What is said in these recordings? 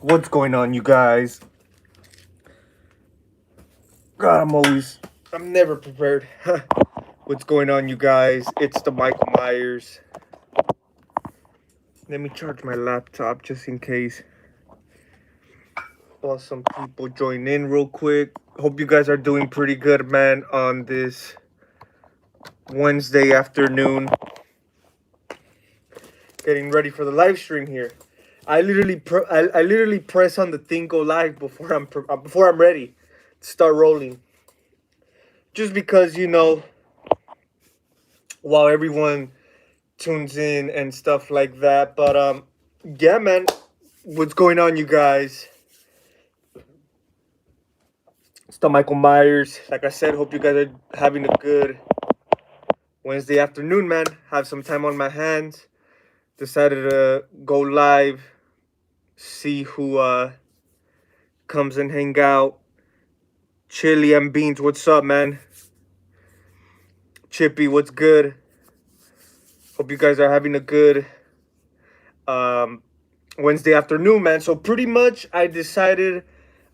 What's going on, you guys? God, I'm never prepared. What's going on, you guys? It's the Michael Myers. Let me charge my laptop just in case. While some people join in real quick. Hope you guys are doing pretty good, man, on this Wednesday afternoon. Getting ready for the live stream here. I literally press on the thing go live before I'm ready to start rolling. Just because, while everyone tunes in and stuff like that. But yeah, man, what's going on, you guys? It's the Michael Myers. Like I said, hope you guys are having a good Wednesday afternoon, man. Have some time on my hands. Decided to go live, see who comes and hang out. Chili and Beans, what's up, man? Chippy, what's good? Hope you guys are having a good Wednesday afternoon, man. So pretty much I decided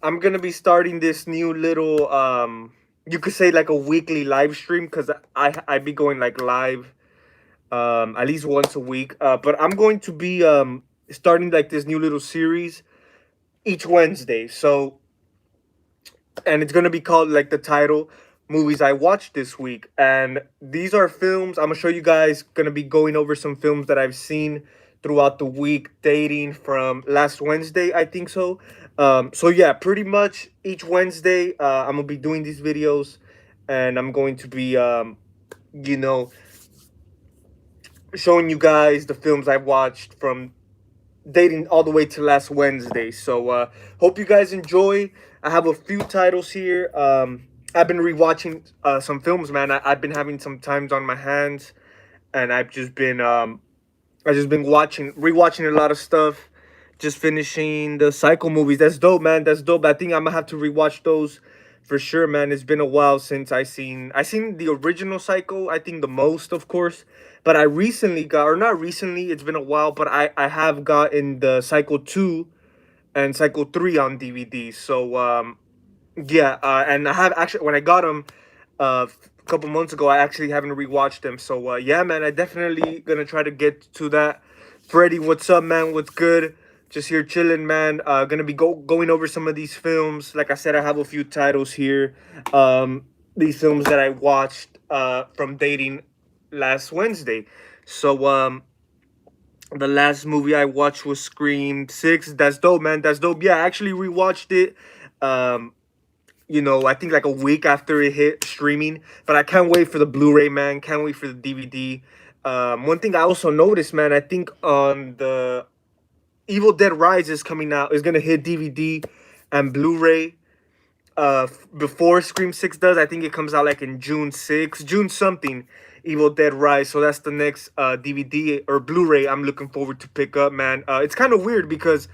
I'm gonna be starting this new little you could say like a weekly live stream, because I be going like live at least once a week. But I'm going to be starting like this new little series each Wednesday. So, and it's gonna be called, like the title, Movies I Watched This Week. And these are films I'm gonna show you guys. Gonna be going over some films that I've seen throughout the week, dating from last Wednesday, I think so. So yeah, pretty much each Wednesday, I'm gonna be doing these videos, and I'm going to be, you know, showing you guys the films I watched from dating all the way to last Wednesday. So hope you guys enjoy. I have a few titles here. I've been rewatching some films, man. I've been having some times on my hands, and I just been rewatching a lot of stuff. Just finishing the Psycho movies. That's dope, man. That's dope. I think I'm gonna have to rewatch those for sure, man. It's been a while since I seen the original Psycho. I think the most, of course. But I recently got, or not recently, it's been a while, but I have gotten the Psycho 2 and Psycho 3 on DVD. So yeah, and I have actually, when I got them a couple months ago, I actually haven't rewatched them. So yeah, man, I definitely gonna try to get to that. Freddie, what's up, man? What's good? Just here chilling, man. Gonna be going over some of these films. Like I said, I have a few titles here. These films that I watched from dating last Wednesday. So the last movie I watched was Scream 6. That's dope, man. That's dope. Yeah, I actually rewatched it. Um, I think like a week after it hit streaming. But I can't wait for the Blu-ray, man. Can't wait for the DVD. One thing I also noticed, man, I think on the Evil Dead Rise is coming out, is gonna hit DVD and Blu-ray before Scream 6 does. I think it comes out like in June 6th, June something, Evil Dead Rise. So that's the next DVD or Blu-ray I'm looking forward to pick up, man. It's kind of weird because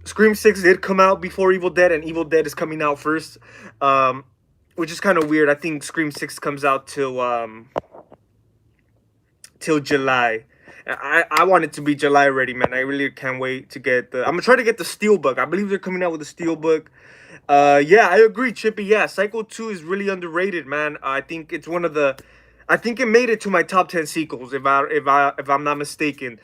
Scream 6 did come out before Evil Dead, and Evil Dead is coming out first, which is kind of weird. I think Scream 6 comes out till July. I want it to be July already, man. I really can't wait to get the. I'm gonna try to get the Steelbook. I believe they're coming out with a Steelbook. Yeah, I agree, Chippy. Yeah, Psycho 2 is really underrated, man. I think it's one of the. I think it made it to my top 10 sequels, if I'm not mistaken.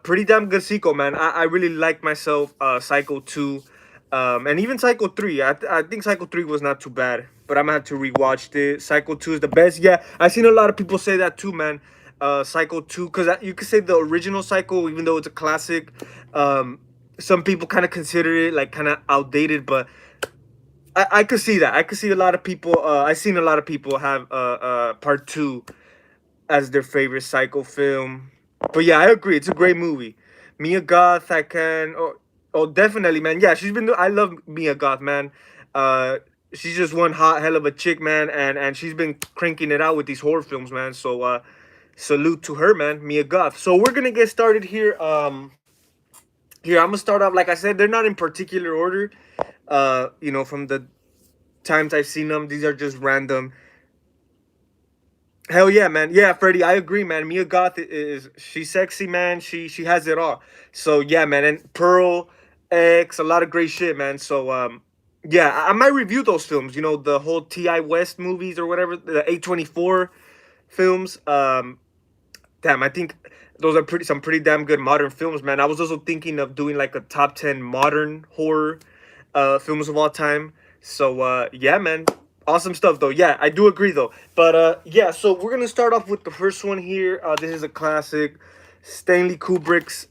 Pretty damn good sequel, man. I really like myself. Psycho 2, and even Psycho 3. I think Psycho 3 was not too bad, but I'm gonna have to rewatch it. Psycho 2 is the best. Yeah, I've seen a lot of people say that too, man. Psycho 2, because you could say the original Psycho, even though it's a classic, some people kind of consider it like kind of outdated, but I could see that. I could see a lot of people. I seen a lot of people have part 2 as their favorite Psycho film. But yeah, I agree. It's a great movie. Mia Goth, I can. Oh, definitely, man. Yeah, she's been. I love Mia Goth, man. She's just one hot hell of a chick, man, and she's been cranking it out with these horror films, man. So salute to her, man, Mia Goth. So we're gonna get started here. Here I'm gonna start off. Like I said, they're not in particular order. From the times I've seen them, these are just random. Hell yeah, man. Yeah, Freddie, I agree, man. Mia Goth she's sexy, man. She has it all. So yeah, man. And Pearl, X, a lot of great shit, man. So yeah, I might review those films. You know, the whole Ti West movies or whatever, the A24 films. Damn, I think those are some pretty damn good modern films, man. I was also thinking of doing like a top 10 modern horror films of all time. So yeah, man. Awesome stuff though. Yeah, I do agree though. But yeah, so we're gonna start off with the first one here. This is a classic, Stanley Kubrick's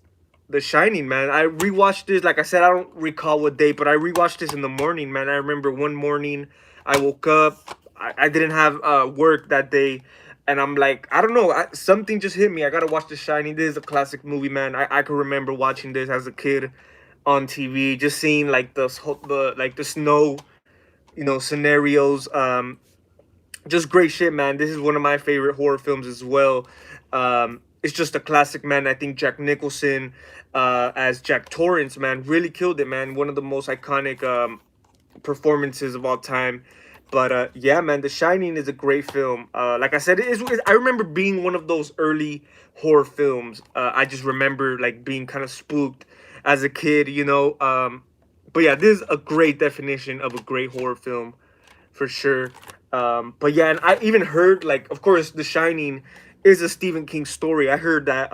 The Shining, man. I rewatched this. Like I said, I don't recall what day, but I rewatched this in the morning, man. I remember one morning I woke up. I didn't have work that day, and I'm like, I don't know, something just hit me. I gotta watch The Shining. This is a classic movie, man. I can remember watching this as a kid on TV, just seeing like the snow, you know, scenarios. Just great shit, man. This is one of my favorite horror films as well. It's just a classic, man. I think Jack Nicholson as Jack Torrance, man, really killed it, man. One of the most iconic performances of all time. But yeah, man, The Shining is a great film. Like I said, I remember being one of those early horror films. I just remember like being kind of spooked as a kid, you know. But yeah, this is a great definition of a great horror film for sure. But yeah, and I even heard, like, of course, The Shining is a Stephen King story. I heard that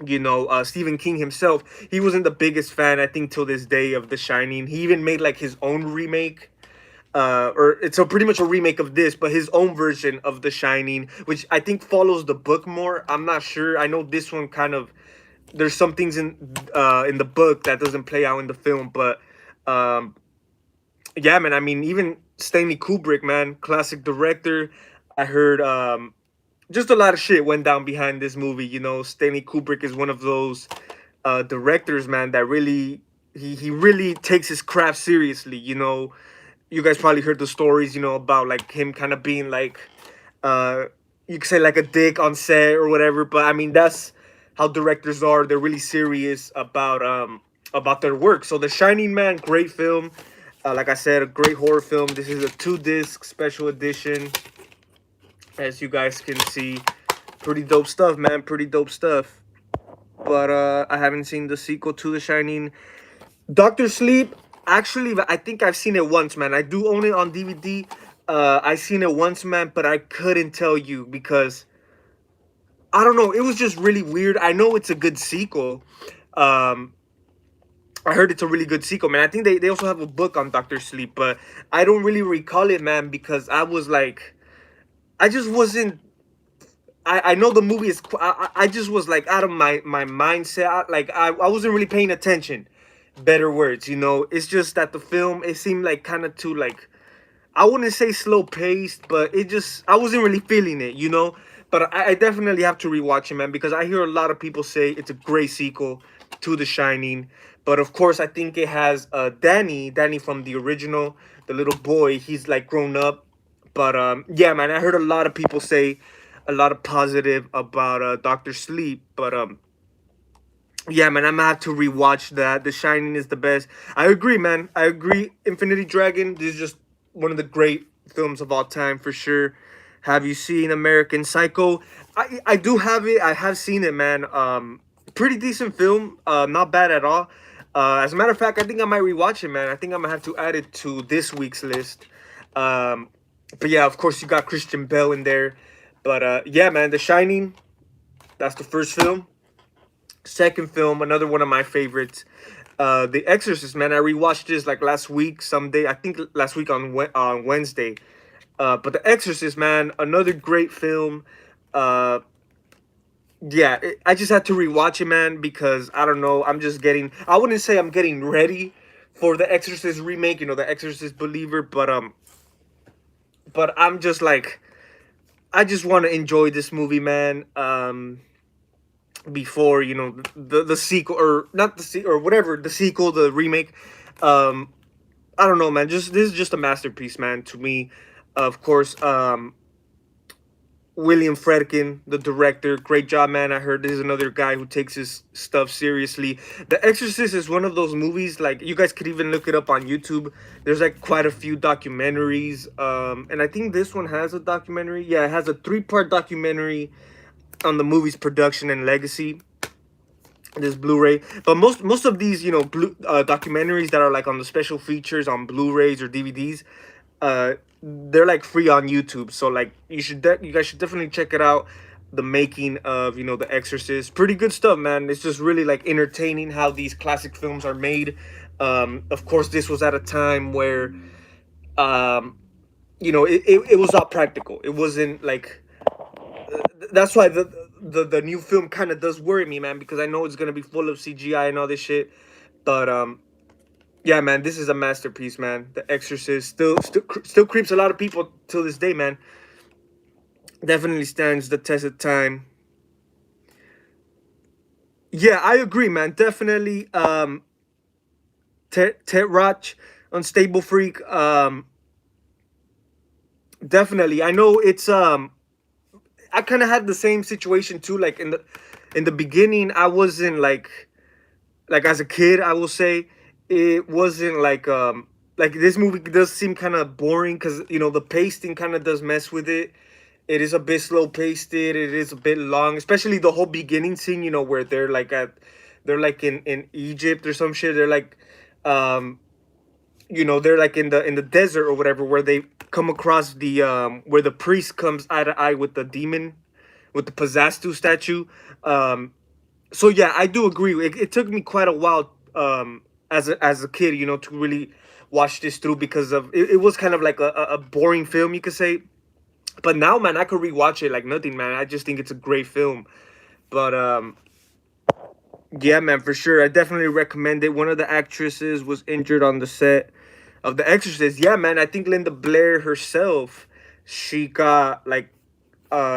you know, Stephen King himself, he wasn't the biggest fan, I think, till this day of The Shining. He even made like his own remake, or it's a pretty much a remake of this, but his own version of The Shining, which I think follows the book more. I'm not sure. I know this one kind of, there's some things in the book that doesn't play out in the film, but yeah, man. I mean, even Stanley Kubrick, man, classic director. I heard just a lot of shit went down behind this movie. You know, Stanley Kubrick is one of those directors, man, that really he really takes his craft seriously. You know, you guys probably heard the stories, you know, about like him kind of being like uh you could say like a dick on set or whatever, but I mean that's how directors are. They're really serious about their work. So The Shining, man, great film. Like I said, a great horror film. This is a 2-disc special edition, as you guys can see. Pretty dope stuff, man. Pretty dope stuff. But I haven't seen the sequel to The Shining. Doctor Sleep, actually, I think I've seen it once, man. I do own it on DVD. I seen it once, man, but I couldn't tell you because I don't know. It was just really weird. I know it's a good sequel. Um, I heard it's a really good sequel, man. I think they also have a book on Doctor Sleep, but I don't really recall it, man, because I was like, I just wasn't. I know the movie is. I just was like out of my mindset. I wasn't really paying attention. Better words, you know. It's just that the film, it seemed like kind of too like, I wouldn't say slow paced, but it just, I wasn't really feeling it, you know. But I definitely have to rewatch it, man, because I hear a lot of people say it's a great sequel to The Shining. But of course, I think it has Danny from the original, the little boy. He's like grown up. But yeah, man, I heard a lot of people say a lot of positive about Doctor Sleep. But yeah, man, I'm gonna have to rewatch that. The Shining is the best. I agree, man. I agree. Infinity Dragon, this is just one of the great films of all time for sure. Have you seen American Psycho? I do have it. I have seen it, man. Pretty decent film. Not bad at all. As a matter of fact, I think I might rewatch it, man. I think I'm gonna have to add it to this week's list. Um, but yeah, of course you got Christian Bale in there. But yeah, man, The Shining. That's the first film. Second film, another one of my favorites, The Exorcist, man. I rewatched this like last week, someday. I think last week on Wednesday. But The Exorcist, man, another great film. Uh, yeah, I just had to rewatch it, man, because I don't know. I'm just getting. I wouldn't say I'm getting ready for The Exorcist remake. You know, The Exorcist Believer, but I'm just like, I just want to enjoy this movie, man. Before, you know, the sequel, or not the sequel, or whatever, the sequel, the remake. um I don't know, man, just this is just a masterpiece, man, to me. Of course, William Friedkin, the director, great job, man. I heard this is another guy who takes his stuff seriously. The Exorcist is one of those movies, like, you guys could even look it up on YouTube. There's like quite a few documentaries, and I think this one has a documentary. Yeah, it has a 3-part documentary on the movie's production and legacy. this Blu-ray. But most of these, you know, documentaries that are like on the special features on Blu-rays or DVDs, they're like free on YouTube. So like you guys should definitely check it out. The making of, you know, The Exorcist, pretty good stuff, man. It's just really like entertaining how these classic films are made. Of course, this was at a time where, um, you know, it was not practical. It wasn't like that's why the new film kind of does worry me, man, because I know it's gonna be full of CGI and all this shit. But yeah, man, this is a masterpiece, man. The Exorcist still creeps a lot of people till this day, man. Definitely stands the test of time. Yeah, I agree, man. Definitely, Ted Roch, Unstable Freak. Definitely. I know it's I kind of had the same situation too. Like in the beginning, I wasn't like as a kid, I will say it wasn't like this movie does seem kind of boring because, you know, the pacing kind of does mess with it. It is a bit slow paced. It is a bit long, especially the whole beginning scene. You know, where they're like in Egypt or some shit. They're like, um, you know, they're like in the desert or whatever, where they come across the where the priest comes eye to eye with the demon, with the Pizzastu statue. Um, so yeah, I do agree. It took me quite a while, as a kid, you know, to really watch this through because of it was kind of like a boring film, you could say. But now, man, I could rewatch it like nothing, man. I just think it's a great film. But yeah, man, for sure, I definitely recommend it. One of the actresses was injured on the set of The Exorcist. Yeah, man, I think Linda Blair herself, she got like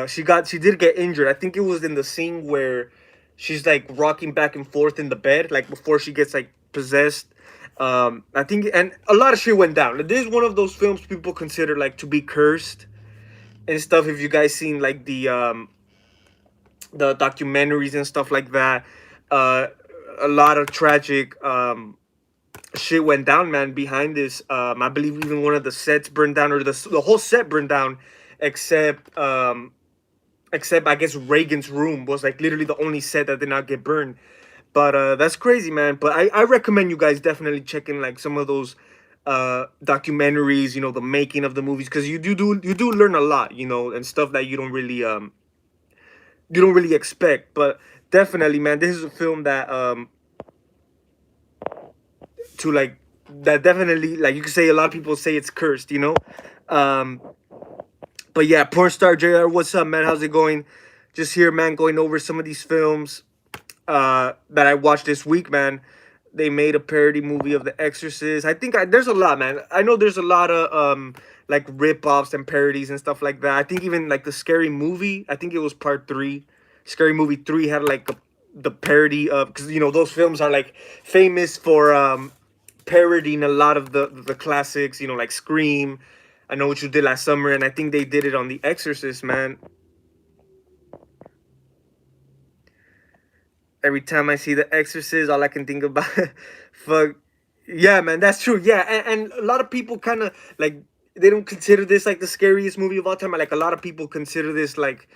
she did get injured. I think it was in the scene where she's like rocking back and forth in the bed, like before she gets like possessed. I think, and a lot of shit went down. This is one of those films people consider like to be cursed and stuff. If you guys seen like the documentaries and stuff like that, uh, a lot of tragic shit went down, man, behind this. I believe even one of the sets burned down, or the whole set burned down, except except I guess Reagan's room was like literally the only set that did not get burned. But that's crazy, man. But I recommend you guys definitely checking like some of those documentaries, you know, the making of the movies, because you do learn a lot, you know, and stuff that you don't really expect. But definitely, man, this is a film that to like that definitely, like, you could say a lot of people say it's cursed, you know. Um but yeah, Porn Star JR, what's up, man? How's it going? Just here, man, going over some of these films that I watched this week, man. They made a parody movie of The Exorcist. I think there's a lot, man. I know there's a lot of like rip-offs and parodies and stuff like that. I think even like the Scary Movie, I think it was part 3. Scary Movie 3 had like the parody of, because, you know, those films are like famous for parodying a lot of the classics, you know, like Scream, I Know What You Did Last Summer, and I think they did it on The Exorcist, man. Every time I see The Exorcist, all I can think about, fuck, yeah, man, that's true. Yeah, and a lot of people kind of like, they don't consider this like the scariest movie of all time. Like a lot of people consider this like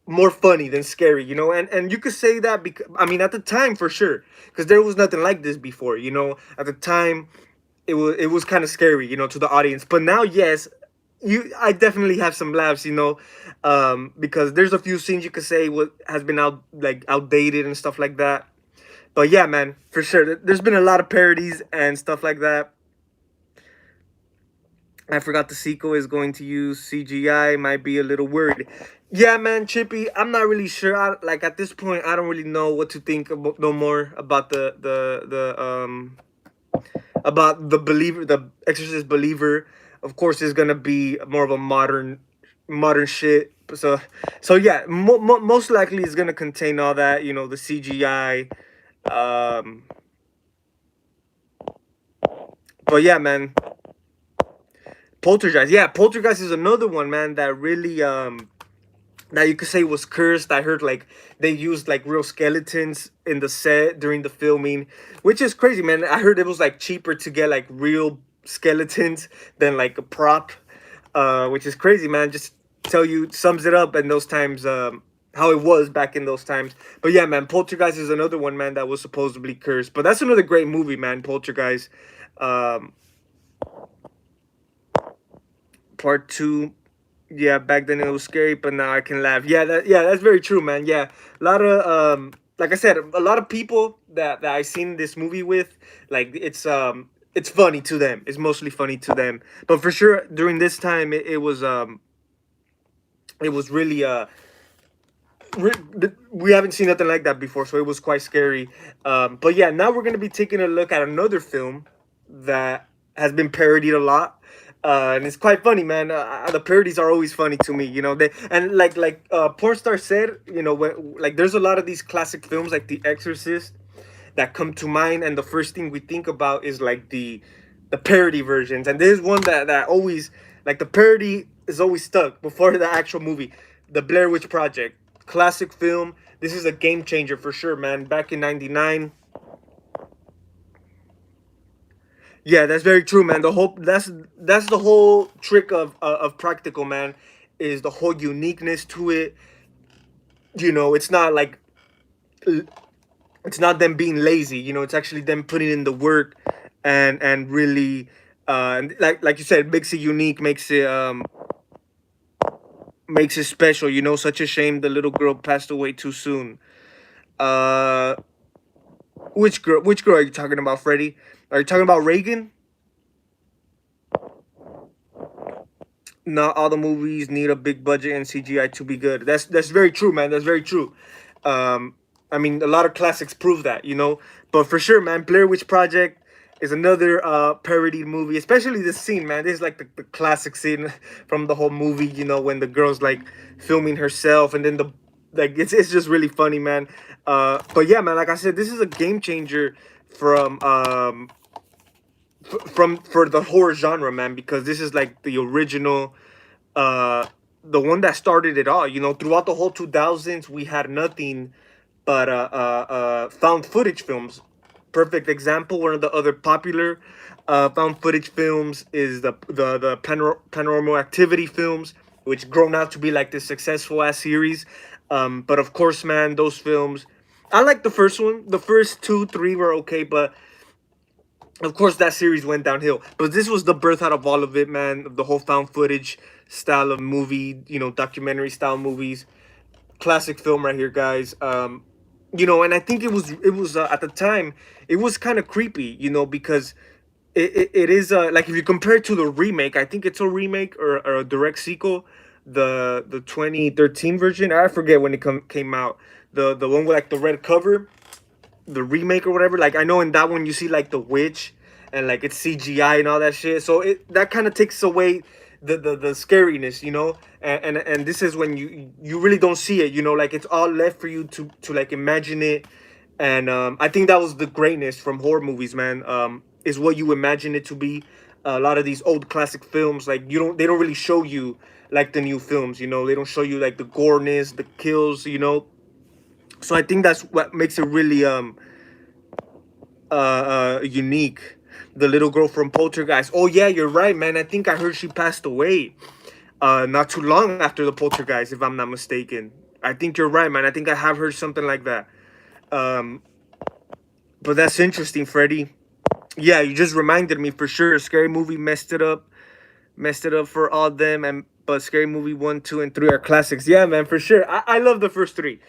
more funny than scary, you know. And you could say that because, I mean, at the time for sure, because there was nothing like this before, you know. At the time, it was kind of scary, you know, to the audience. But now, yes, I definitely have some laughs, you know, because there's a few scenes you could say what has been outdated and stuff like that. But yeah, man, for sure, there's been a lot of parodies and stuff like that. I forgot the sequel is going to use CGI. Might be a little worried. Yeah, man, Chippy, I'm not really sure. Like at this point, I don't really know what to think about, no more about about the believer, the Exorcist believer. Of course, is gonna be more of a modern shit. So yeah, most likely it's gonna contain all that, you know, the CGI. Um, but yeah, man, Poltergeist. Yeah, Poltergeist is another one, man, that really that you could say was cursed. I heard like they used like real skeletons in the set during the filming, which is crazy, man. I heard it was like cheaper to get like real skeletons than like a prop, which is crazy, man. Just tell you, sums it up. And those times, how it was back in those times. But yeah, man, Poltergeist is another one, man, that was supposedly cursed. But that's another great movie, man, Poltergeist. Um, Part two. Yeah, back then it was scary, but now I can laugh. Yeah, that's very true, man. Yeah, a lot of like I said, a lot of people that I seen this movie with, like it's funny to them. It's mostly funny to them. But for sure, during this time, it was really we haven't seen nothing like that before, so it was quite scary. But yeah, now we're gonna be taking a look at another film that has been parodied a lot, and it's quite funny, man. The parodies are always funny to me, you know. They and Pornstar said, you know, when, like there's a lot of these classic films like The Exorcist that come to mind, and the first thing we think about is like the parody versions, and there's one that always, like, the parody is always stuck before the actual movie. The Blair Witch Project, classic film. This is a game changer for sure, man. Back in '99. Yeah, that's very true, man. That's the whole trick of practical, man, is the whole uniqueness to it. You know, it's not them being lazy, you know. It's actually them putting in the work, and really, and like you said, makes it unique, makes it special, you know. Such a shame the little girl passed away too soon. uh which girl are you talking about, Freddie? Are you talking about Reagan? Not all the movies need a big budget and CGI to be good. That's very true, man. That's very true. Um, I mean, a lot of classics prove that, you know. But for sure, man, Blair Witch Project is another parodied movie, especially this scene, man. This is like the classic scene from the whole movie, you know, when the girl's like filming herself, and then the like it's just really funny, man. But yeah, man, like I said, this is a game changer from for the horror genre, man, because this is like the original, uh the one that started it all, you know. Throughout the whole 2000s, we had nothing but found footage films. Perfect example, one of the other popular found footage films is the Paranormal Activity films, which grown out to be like this successful ass series. But of course, man, those films, I like the first one. The first two, three were okay, but of course that series went downhill. But this was the birth out of all of it, man. The whole found footage style of movie, you know, documentary style movies. Classic film right here, guys. You know, and I think it was at the time, it was kind of creepy, you know, because it is like, if you compare it to the remake, I think it's a remake, or a direct sequel. The 2013 version, I forget when it came out. The one with like the red cover, the remake or whatever. Like, I know in that one you see like the witch, and like it's CGI and all that shit. So that kind of takes away the scariness, you know. And this is when you really don't see it, you know. Like, it's all left for you to like imagine it. And I think that was the greatness from horror movies, man. Is what you imagine it to be. A lot of these old classic films, like, they don't really show you like the new films, you know. They don't show you like the goreness, the kills, you know. So I think that's what makes it really unique. The little girl from Poltergeist. Oh yeah, you're right, man. I think I heard she passed away not too long after the Poltergeist, if I'm not mistaken. I think you're right, man. I think I have heard something like that. Um, but that's interesting, Freddy. Yeah, you just reminded me for sure. Scary Movie messed it up for all them, and but Scary Movie 1, 2, and 3 are classics. Yeah, man, for sure. I love the first three.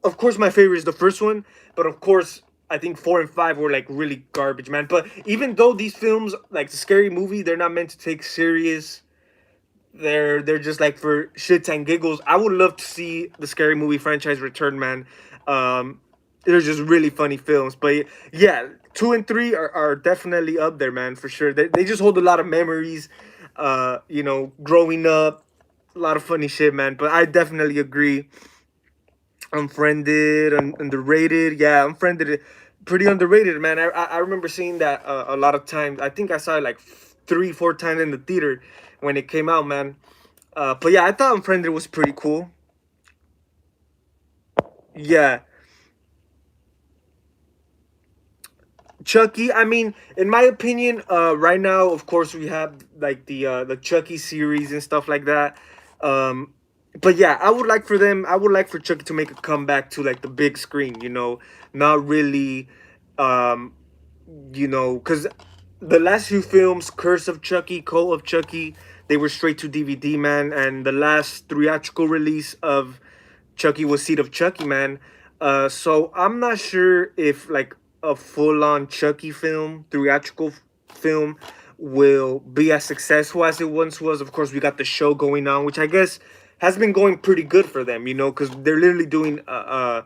Of course, my favorite is the first one, but of course, I think 4 and 5 were like really garbage, man. But even though these films, like the Scary Movie, they're not meant to take serious. They're just like for shits and giggles. I would love to see the Scary Movie franchise return, man. Um, they're just really funny films. But yeah, 2 and 3 are definitely up there, man, for sure. They just hold a lot of memories. You know, growing up, a lot of funny shit, man. But I definitely agree. Unfriended, underrated. Yeah, Unfriended, pretty underrated, man. I remember seeing that a lot of times. I think I saw it like 3, 4 times in the theater when it came out, man. But yeah, I thought Unfriended was pretty cool. Yeah, Chucky. I mean, in my opinion, right now, of course, we have like the Chucky series and stuff like that. Um, but yeah, I would like for them. I would like for Chucky to make a comeback to like the big screen. Not really, um, because the last few films, Curse of Chucky, Cult of Chucky, they were straight to DVD, man. And the last theatrical release of Chucky was Seed of Chucky, man. So I'm not sure if like a full-on Chucky film, film, will be as successful as it once was. Of course, we got the show going on, which I guess has been going pretty good for them, because they're literally doing a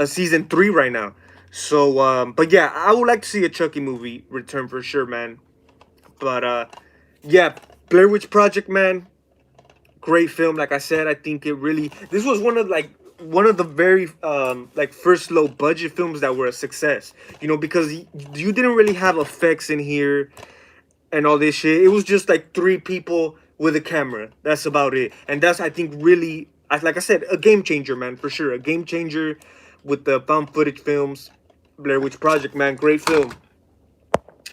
season 3 right now. So, but yeah, I would like to see a Chucky movie return for sure, man. But yeah, Blair Witch Project, man, great film. Like I said, I think it really. This was one of the very like first low budget films that were a success. Because you didn't really have effects in here and all this shit. It was just like three people with a camera. That's about it. And that's, I think, really, like I said, a game changer, man, for sure. A game changer with the found footage films. Blair Witch Project, man, great film.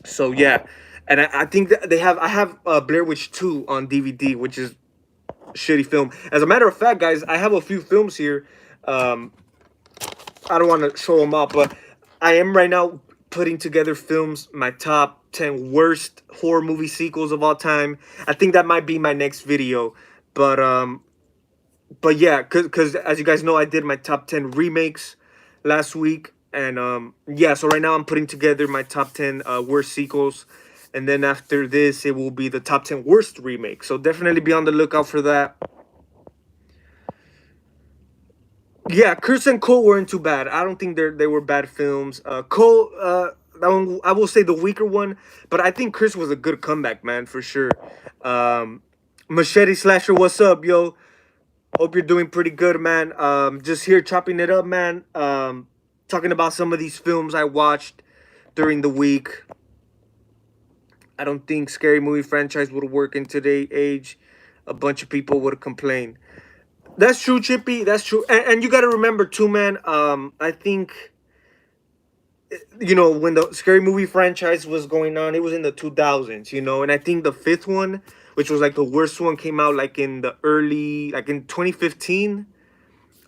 So yeah, and I think that I have Blair Witch 2 on DVD, which is a shitty film. As a matter of fact, guys, I have a few films here. Um, I don't want to show them off, but I am right now putting together films, my top 10 worst horror movie sequels of all time. I think that might be my next video. But yeah, cuz as you guys know, I did my top 10 remakes last week, and yeah, so right now I'm putting together my top 10 worst sequels, and then after this it will be the top 10 worst remakes. So definitely be on the lookout for that. Yeah, Curse and Cole weren't too bad. I don't think they were bad films. Cole, that one I will say the weaker one, but I think Chris was a good comeback, man, for sure. Um, Machete Slasher, what's up, yo? Hope you're doing pretty good, man. Just here chopping it up, man. Talking about some of these films I watched during the week. I don't think scary movie franchise would work in today's age. A bunch of people would complain. That's true, Chippy. That's true, and you got to remember too, man. I think when the scary movie franchise was going on, it was in the 2000s, and I think the fifth one, which was like the worst one, came out like in the early, like in 2015.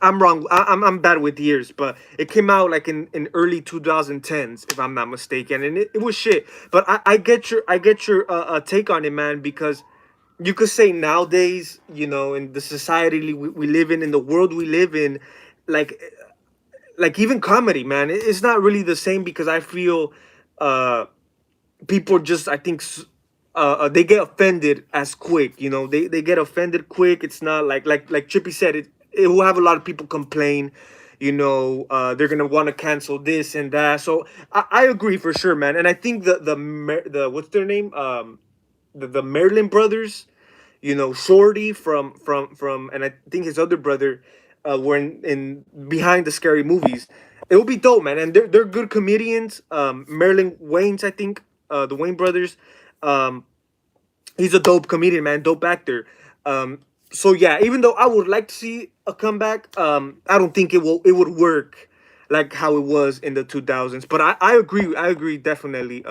I'm wrong. I'm bad with years, but it came out like in early 2010s, if I'm not mistaken, and it was shit. But I get your take on it, man, because you could say nowadays, in the society we live in the world we live in, like even comedy, man, it's not really the same, because I feel uh people just, I think, they get offended as quick. They get offended quick. It's not like Chippy said, it will have a lot of people complain. They're gonna want to cancel this and that. So I agree for sure, man. And I think the what's their name, the Marilyn brothers, Shorty from and I think his other brother, were in behind the scary movies. It will be dope, man, and they're good comedians. Marilyn Wayans, I think, the Wayne brothers. Um, he's a dope comedian, man, dope actor. So yeah, even though I would like to see a comeback, I don't think it would work like how it was in the 2000s. But I agree definitely,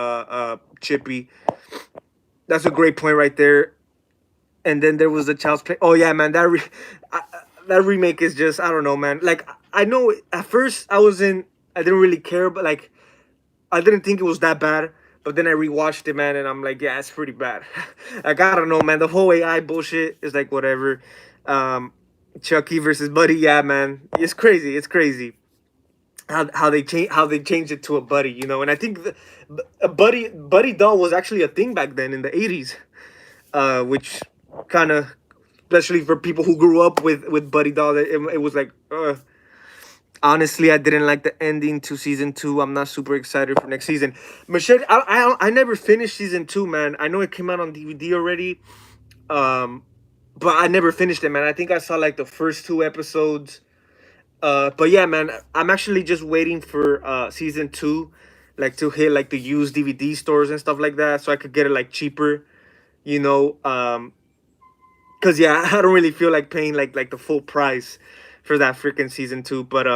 Chippy. That's a great point right there. And then there was the Child's Play. Oh yeah, man, I, that remake is just, I don't know, man. Like, I know at first I didn't really care, but like I didn't think it was that bad. But then I rewatched it, man, and I'm like, yeah, it's pretty bad. Like, I don't know, man. The whole AI bullshit is like whatever. Um, Chucky versus Buddy, yeah, man, it's crazy. It's crazy how they changed it to a buddy, And I think a buddy doll was actually a thing back then in the 80s, which kind of, especially for people who grew up with Buddy Doll, it was like, honestly, I didn't like the ending to season 2. I'm not super excited for next season. Machete, I never finished season 2, man. I know it came out on DVD already, um, but I never finished it, man. I think I saw like the first 2 episodes. But yeah, man, I'm actually just waiting for season 2, like to hit like the used DVD stores and stuff like that, so I could get it like cheaper, you know. Cause yeah, I don't really feel like paying like the full price for that freaking season 2. But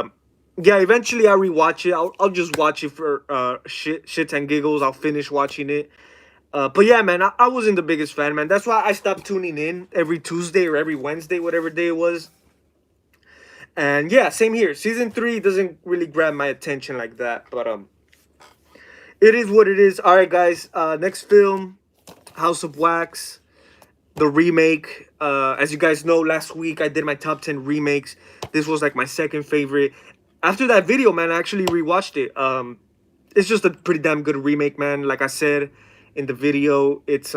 yeah, eventually I'll rewatch it. I'll just watch it for shits and giggles. I'll finish watching it. But yeah, man, I wasn't the biggest fan, man. That's why I stopped tuning in every Tuesday or every Wednesday, whatever day it was. And yeah, same here. Season three doesn't really grab my attention like that, but it is what it is. All right, guys. Next film, House of Wax, the remake. As you guys know, last week I did my top 10 remakes. This was like my second favorite. After that video, man, I actually rewatched it. It's just a pretty damn good remake, man. Like I said in the video, it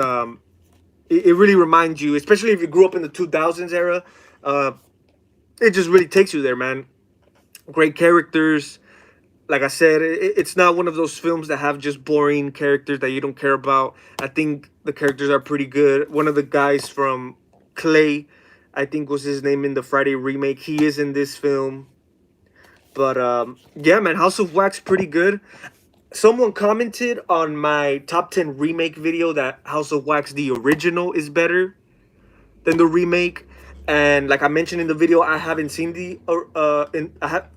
really reminds you, especially if you grew up in the 2000s era. Uh, it just really takes you there, man. Great characters. Like I said, it's not one of those films that have just boring characters that you don't care about. I think the characters are pretty good. One of the guys from Clay, I think was his name in the Friday remake. He is in this film. But yeah, man, House of Wax pretty good. Someone commented on my top 10 remake video that House of Wax the original is better than the remake. And like I mentioned in the video, I haven't seen the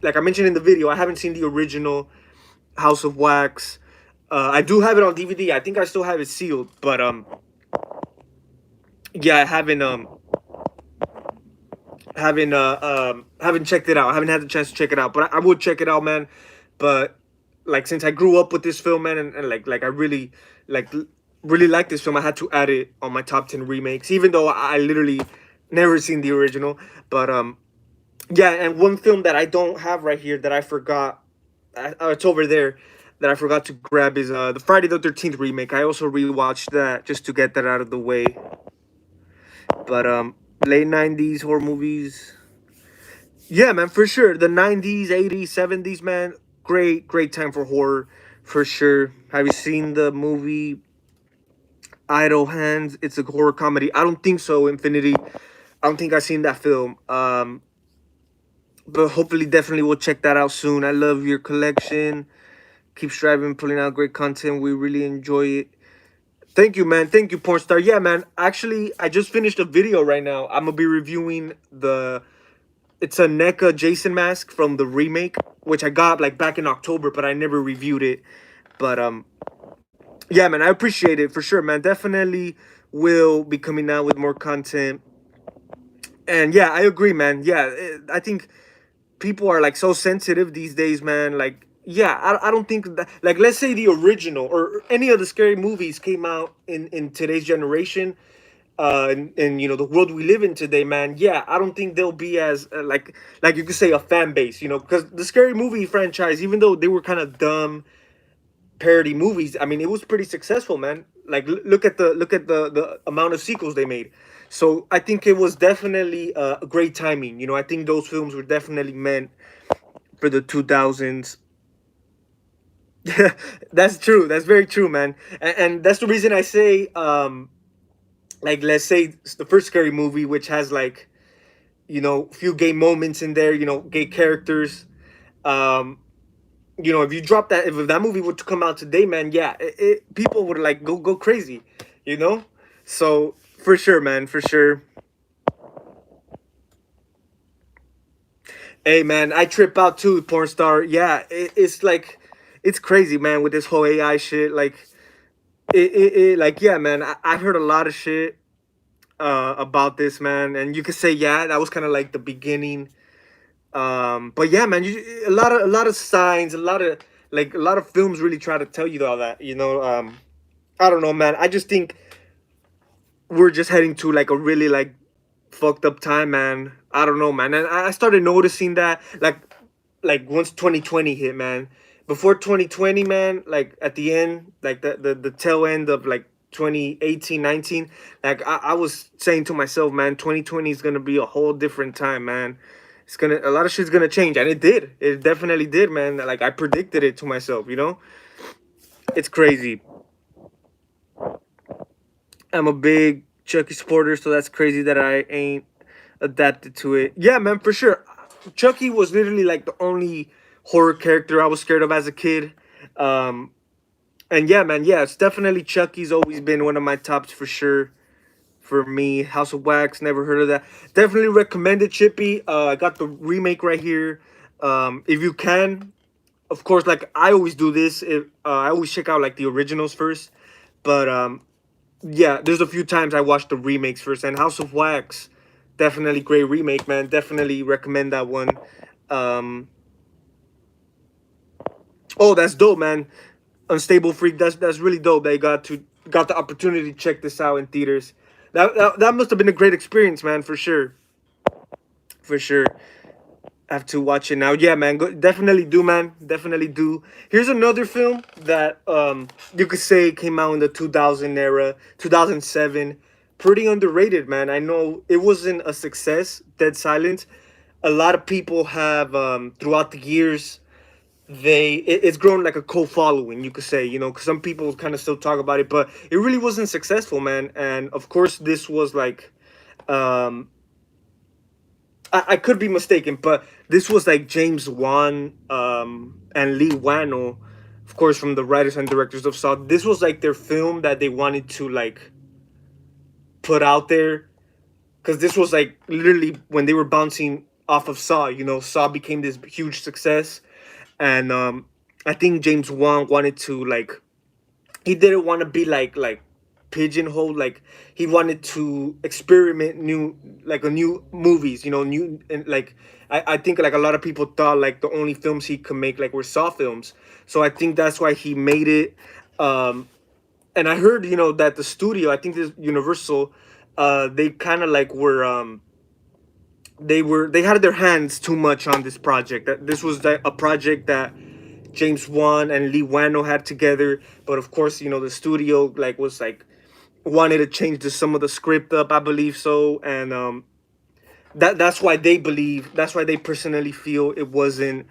like I mentioned in the video, I haven't seen the original House of Wax. I do have it on DVD. I think I still have it sealed, but yeah, I haven't checked it out. I haven't had the chance to check it out, but I would check it out, man. But like since I grew up with this film, man, and like I really like this film, I had to add it on my top 10 remakes, even though I literally never seen the original. But yeah, and one film that I don't have right here that I forgot, it's over there, that I forgot to grab is the Friday the 13th remake. I also rewatched that just to get that out of the way. But late 90s horror movies. Yeah, man, for sure. The 90s, 80s, 70s, man. Great time for horror, for sure. Have you seen the movie Idle Hands? It's a horror comedy. I don't think so, Infinity. I don't think I've seen that film. But hopefully, definitely we'll check that out soon. I love your collection. Keep striving, putting out great content. We really enjoy it. Thank you, man. Thank you, porn star. Yeah, man. Actually, I just finished a video right now. I'm gonna be reviewing it's a NECA Jason mask from the remake, which I got like back in October, but I never reviewed it. But yeah, man, I appreciate it for sure, man. Definitely will be coming out with more content. And yeah, I agree, man. Yeah, I think people are like so sensitive these days, man. Like, yeah, I don't think that, like, let's say the original or any of the scary movies came out in today's generation, and you know the world we live in today, man. Yeah, I don't think they'll be as like you could say a fan base, you know, because the scary movie franchise, even though they were kind of dumb parody movies, I mean, it was pretty successful, man. Like, look at the amount of sequels they made. So I think it was definitely a great timing. You know, I think those films were definitely meant for the 2000s. Yeah, that's true. That's very true, man. And that's the reason I say, like, let's say it's the first scary movie, which has like, you know, few gay moments in there, you know, gay characters. Um, you know, if you drop that, if that movie were to come out today, man, yeah, people would like go crazy, you know. So for sure, man, for sure. Hey, man, I trip out too, porn star. Yeah, it's like, it's crazy, man, with this whole AI shit. Like, like, yeah, man, I've heard a lot of shit about this, man, and you could say, yeah, that was kind of like the beginning. But yeah, man, a lot of signs, a lot of films really try to tell you all that, you know. I don't know, man. I just think we're just heading to like a really like fucked up time, man. I don't know, man. And I started noticing that like once 2020 hit, man. Before 2020, man, like at the end, like the tail end of like 2018, 19, like I was saying to myself, man, 2020 is gonna be a whole different time, man. It's gonna, a lot of shit's gonna change, and it did. It definitely did, man. Like I predicted it to myself, you know. It's crazy. I'm a big Chucky supporter, so that's crazy that I ain't adapted to it. Yeah, man, for sure. Chucky was literally like the only horror character I was scared of as a kid. Um, and yeah, man, yeah, it's definitely Chucky's always been one of my tops for sure. For me, House of Wax, never heard of that. Definitely recommended Chippy. I got the remake right here. If you can, of course, like I always do this. I always check out like the originals first. But yeah, there's a few times I watched the remakes first, and House of Wax, definitely great remake, man. Definitely recommend that one. Um, oh, that's dope, man. Unstable Freak. That's really dope. They got the opportunity to check this out in theaters. That must have been a great experience, man, for sure, for sure. I have to watch it now. Yeah, man, definitely do, man. Definitely do. Here's another film that you could say came out in the 2000 era, 2007. Pretty underrated, man. I know it wasn't a success, Dead Silence. A lot of people have throughout the years it's grown like a cult following, you could say, you know, because some people kind of still talk about it, but it really wasn't successful, man. And of course, this was like um I could be mistaken, but this was like James Wan and Lee Wano, of course, from the writers and directors of Saw. This was like their film that they wanted to like put out there, because this was like literally when they were bouncing off of Saw. You know, Saw became this huge success, and I think James Wan wanted to like, he didn't want to be like pigeonholed. Like he wanted to experiment new, like a new movies, you know, new. And like I think like a lot of people thought like the only films he could make like were Saw films. So I think that's why he made it. um and I heard, you know, that the studio, I think this Universal, they kind of like were they had their hands too much on this project. That this was a project that James Wan and Lee Wano had together. But of course, you know, the studio like was like wanted to change some of the script up, I believe so. And that's why they believe, that's why they personally feel it wasn't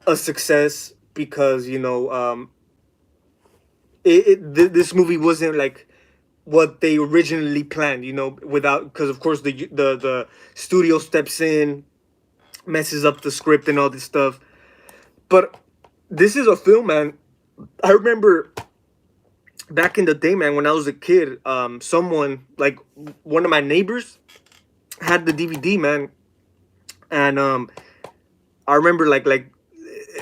a success, because you know, this movie wasn't like what they originally planned, you know, without, because of course the studio steps in, messes up the script and all this stuff. But this is a film, man. I remember back in the day, man, when I was a kid, someone like one of my neighbors had the DVD, man. And I remember like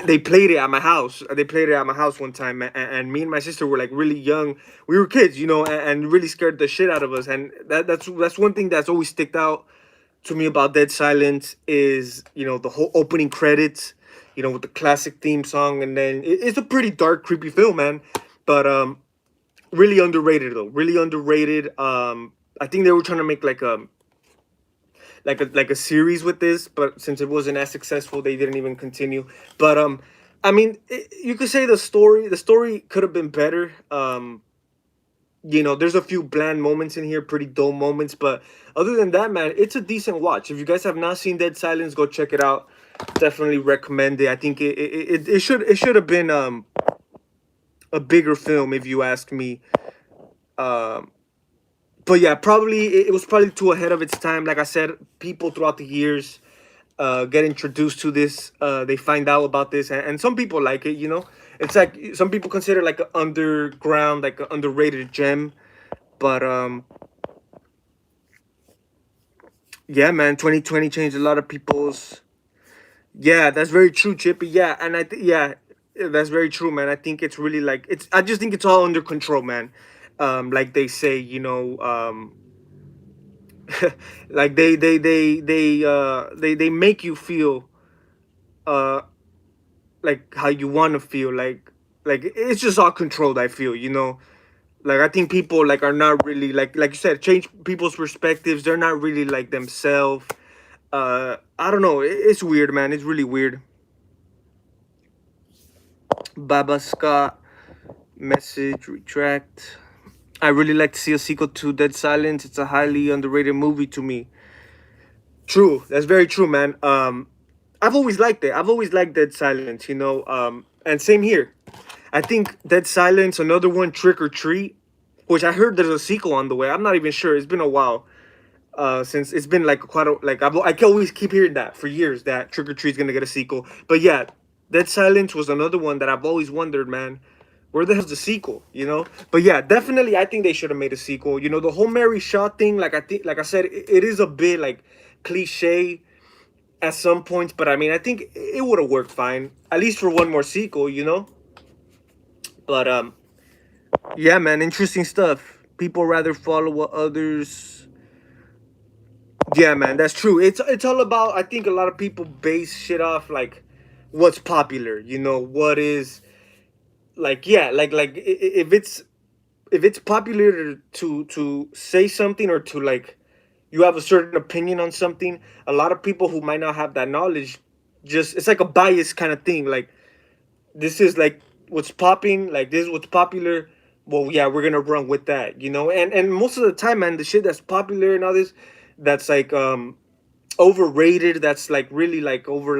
they played it at my house. They played it at my house one time, and me and my sister were like really young. We were kids, you know, and really scared the shit out of us. And that's one thing that's always sticked out to me about Dead Silence is, you know, the whole opening credits, you know, with the classic theme song. And then it's a pretty dark, creepy film, man. But really underrated though. Really underrated. I think they were trying to make like a series with this, but since it wasn't as successful, they didn't even continue. But I mean, you could say the story could have been better. You know, there's a few bland moments in here, pretty dull moments, but other than that, man, it's a decent watch. If you guys have not seen Dead Silence, go check it out. Definitely recommend it. I think it should have been a bigger film, if you ask me. Um, but yeah, probably it was probably too ahead of its time. Like I said, people throughout the years get introduced to this. They find out about this, and some people like it. You know, it's like some people consider like an underground, like an underrated gem. But yeah, man, 2020 changed a lot of people's. Yeah, that's very true, Chippy. Yeah, and yeah, that's very true, man. I think it's really like it's. I just think it's all under control, man. Like they say, you know, like they make you feel uh like how you want to feel, like it's just all controlled, I feel, you know. Like I think people like are not really like you said, change people's perspectives. They're not really like themselves. I don't know, it's weird, man. It's really weird. Baba Scott message retract. I really like to see a sequel to Dead Silence. It's a highly underrated movie to me. True, that's very true, man. I've always liked it. I've always liked Dead Silence, you know. And same here. I think Dead Silence, another one, Trick or Treat, which I heard there's a sequel on the way. I'm not even sure. It's been a while. Since it's been like quite a like I can always keep hearing that for years that Trick or Treat's gonna get a sequel. But yeah, Dead Silence was another one that I've always wondered, man, where the hell's the sequel? You know? But yeah, definitely, I think they should have made a sequel. You know, the whole Mary Shaw thing, like I think, like I said, it is a bit like cliche at some points, but I mean, I think it would have worked fine, at least for one more sequel. You know? But yeah, man, interesting stuff. People rather follow what others. Yeah, man, that's true. It's all about. I think a lot of people base shit off like what's popular. You know what is like yeah if it's popular to say something or to like you have a certain opinion on something, a lot of people who might not have that knowledge just it's like a bias kind of thing. Like this is like what's popping, like this is what's popular. Well, yeah, we're gonna run with that, you know. And most of the time, man, the shit that's popular and all this, that's like overrated. That's like really like over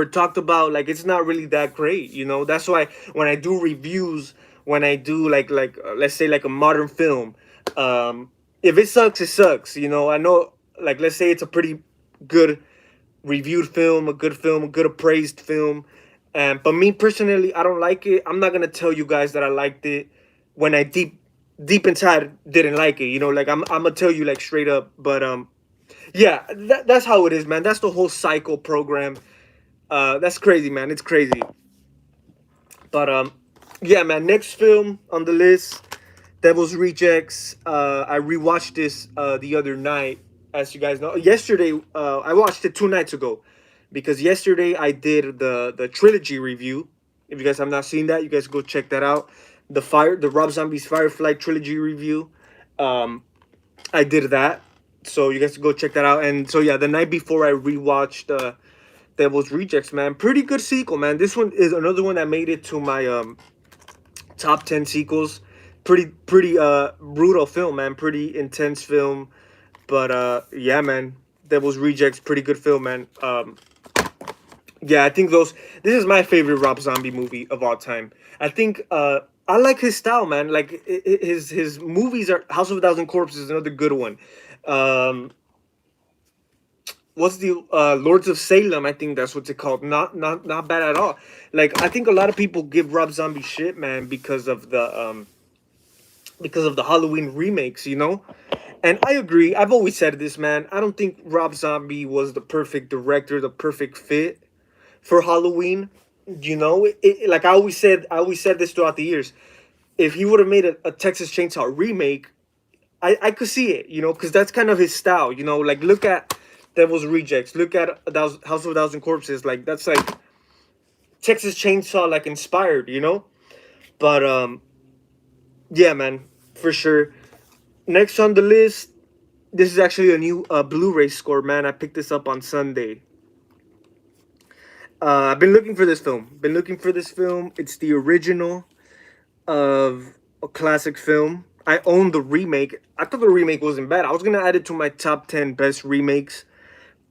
talked about. Like it's not really that great, you know. That's why when I do reviews, when I do let's say like a modern film, if it sucks, it sucks. You know, I know. Like let's say it's a pretty good reviewed film, a good appraised film. And but me personally, I don't like it. I'm not gonna tell you guys that I liked it when I deep inside didn't like it. You know, like I'm gonna tell you like straight up. But yeah, that's how it is, man. That's the whole cycle program. That's crazy, man. It's crazy. But yeah, man. Next film on the list, Devil's Rejects. I rewatched this the other night, as you guys know. Yesterday, I watched it 2 nights ago, because yesterday I did the trilogy review. If you guys have not seen that, you guys go check that out. The Rob Zombie's Firefly trilogy review. Um, I did that, so you guys go check that out. And so yeah, the night before I rewatched Devil's Rejects, man. Pretty good sequel, man. This one is another one that made it to my top 10 sequels. Pretty brutal film, man. Pretty intense film. But yeah, man. Devil's Rejects, pretty good film, man. Yeah, I think this is my favorite Rob Zombie movie of all time. I think I like his style, man. Like his movies are House of a Thousand Corpses is another good one. Um what's the Lords of Salem? I think that's what's it called. Not bad at all. Like I think a lot of people give Rob Zombie shit, man, because of the Halloween remakes, you know. And I agree. I've always said this, man. I don't think Rob Zombie was the perfect director, the perfect fit for Halloween. You know, like I always said this throughout the years. If he would have made a Texas Chainsaw remake, I could see it, you know, because that's kind of his style, you know. Like look at Devil's Rejects, look at House of a Thousand Corpses, like that's like Texas Chainsaw like inspired, you know. But yeah, man, for sure. Next on the list, this is actually a new Blu-ray score, man. I picked this up on Sunday. I've been looking for this film. Been looking for this film. It's the original of a classic film. I own the remake. I thought the remake wasn't bad. I was gonna add it to my top 10 best remakes,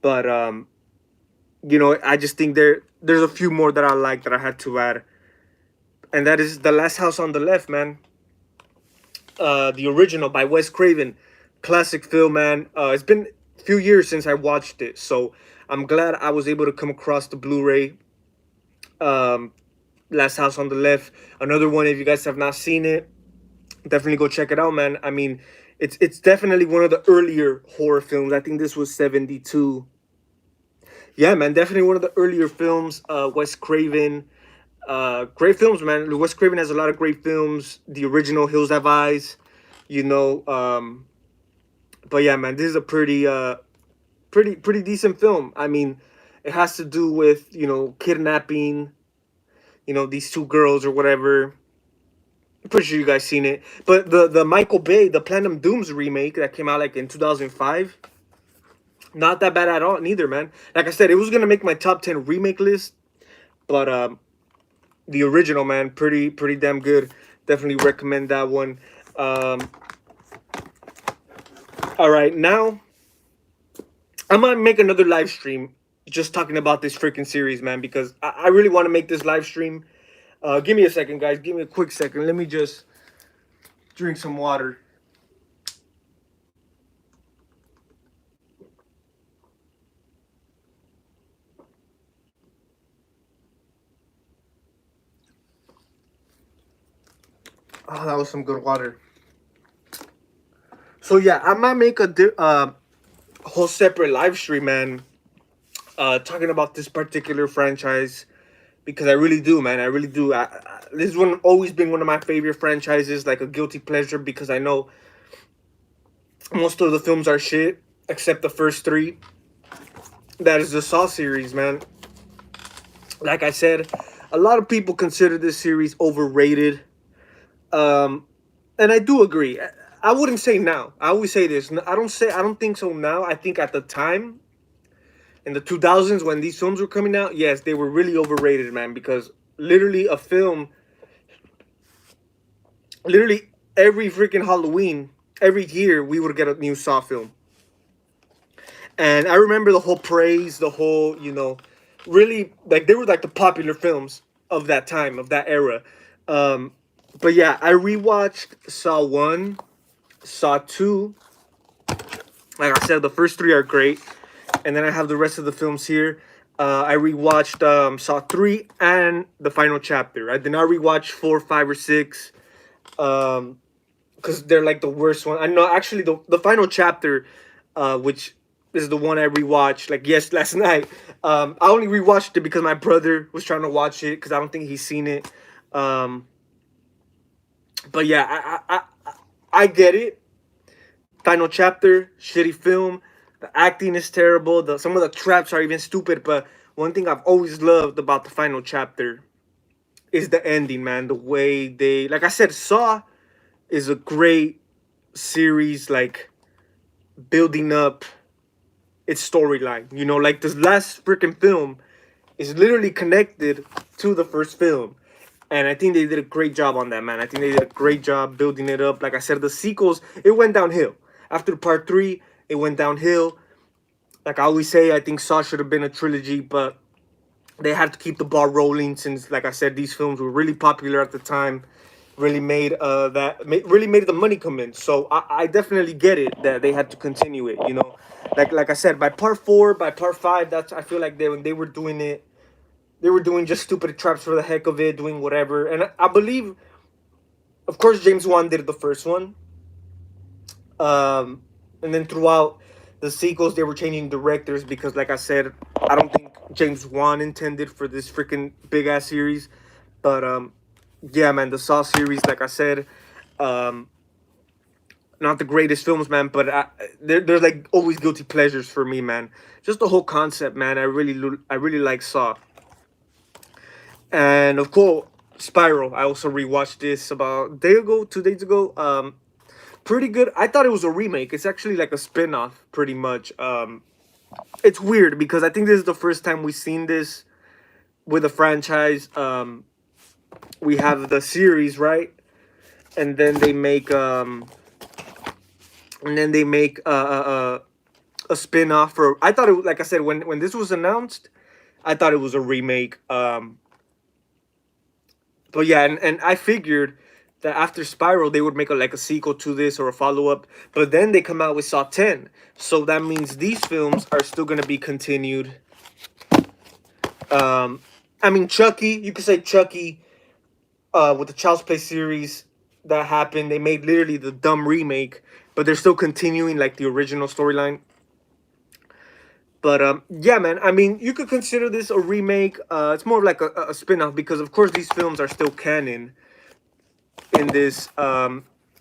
but you know, I just think there's a few more that I like that I had to add, and that is The Last House on the Left, man. The original by Wes Craven, classic film, man. It's been a few years since I watched it, so I'm glad I was able to come across the Blu-ray. Um, Last House on the Left, another one. If you guys have not seen it, definitely go check it out, man. I mean, it's definitely one of the earlier horror films. I think this was 72. Yeah, man, definitely one of the earlier films. Wes Craven, great films, man. Wes Craven has a lot of great films. The original Hills Have Eyes, you know. But yeah, man, this is a pretty decent film. I mean, it has to do with, you know, kidnapping, you know, these two girls or whatever. I'm pretty sure you guys seen it. But the Michael Bay, the Platinum Dooms remake that came out like in 2005, not that bad at all neither, man. Like I said, it was gonna make my top 10 remake list, but the original, man, pretty damn good. Definitely recommend that one. Um, all right, now I might make another live stream just talking about this freaking series, man, because I really want to make this live stream. Give me a second, guys. Give me a quick second. Let me just drink some water. Oh, that was some good water. So yeah, I might make a whole separate live stream, man, talking about this particular franchise. because I really do, man. I really do. This has always been one of my favorite franchises, like a guilty pleasure, because I know most of the films are shit except the first three. That is the Saw series, man. Like I said, a lot of people consider this series overrated, um, and I do agree. I wouldn't say now. I always say this. I don't think so now. I think at the time in the 2000s when these films were coming out, yes, they were really overrated, man. Because literally a film, literally every freaking Halloween, every year we would get a new Saw film. And I remember the whole praise, the whole, really, like, they were like the popular films of that time, of that era. Um, but yeah, I rewatched Saw 1, Saw 2. Like I said, the first three are great. And then I have the rest of the films here. I rewatched Saw 3 and the final chapter. I did not rewatch 4, 5, or 6. Because they're like the worst one. I know, actually, the final chapter, which is the one I rewatched, like, yes, last night. I only rewatched it because my brother was trying to watch it because I don't think he's seen it. Um, but yeah, I get it. Final chapter, shitty film. The acting is terrible. Some of the traps are even stupid. But one thing I've always loved about the final chapter is the ending, man. The way they, like I said, Saw is a great series, like, building up its storyline. Like, this last freaking film is literally connected to the first film. And I think they did a great job on that, man. I think they did a great job building it up. Like I said, the sequels, it went downhill. After part 3, it went downhill. Like I always say, I think Saw should have been a trilogy, but they had to keep the ball rolling since, like I said, these films were really popular at the time. Really made really made the money come in. So I definitely get it that they had to continue it. Like I said, by part 4, by part 5, that's, I feel like when they were doing it, they were doing just stupid traps for the heck of it, doing whatever. And I believe, of course, James Wan did the first one. And then throughout the sequels, they were changing directors because, like I said, I don't think James Wan intended for this freaking big ass series. But yeah, man, the Saw series, like I said, um, not the greatest films, man. But there's like always guilty pleasures for me, man. Just the whole concept, man. I really like Saw. And of course, Spiral. I also rewatched this about a day ago, 2 days ago. Pretty good. I thought it was a remake. It's actually like a spin-off, pretty much. It's weird because I think this is the first time we've seen this with a franchise. We have the series, right? And then they make a spin-off for. I thought it, like I said, when this was announced, I thought it was a remake. But yeah, and I figured that after Spiral they would make a sequel to this or a follow-up, but then they come out with Saw 10, so that means these films are still going to be continued. I mean, Chucky, you could say Chucky, with the Child's Play series that happened, they made literally the dumb remake, but they're still continuing like the original storyline. But yeah, man, I mean, you could consider this a remake. It's more of like a spin-off because, of course, these films are still canon in this.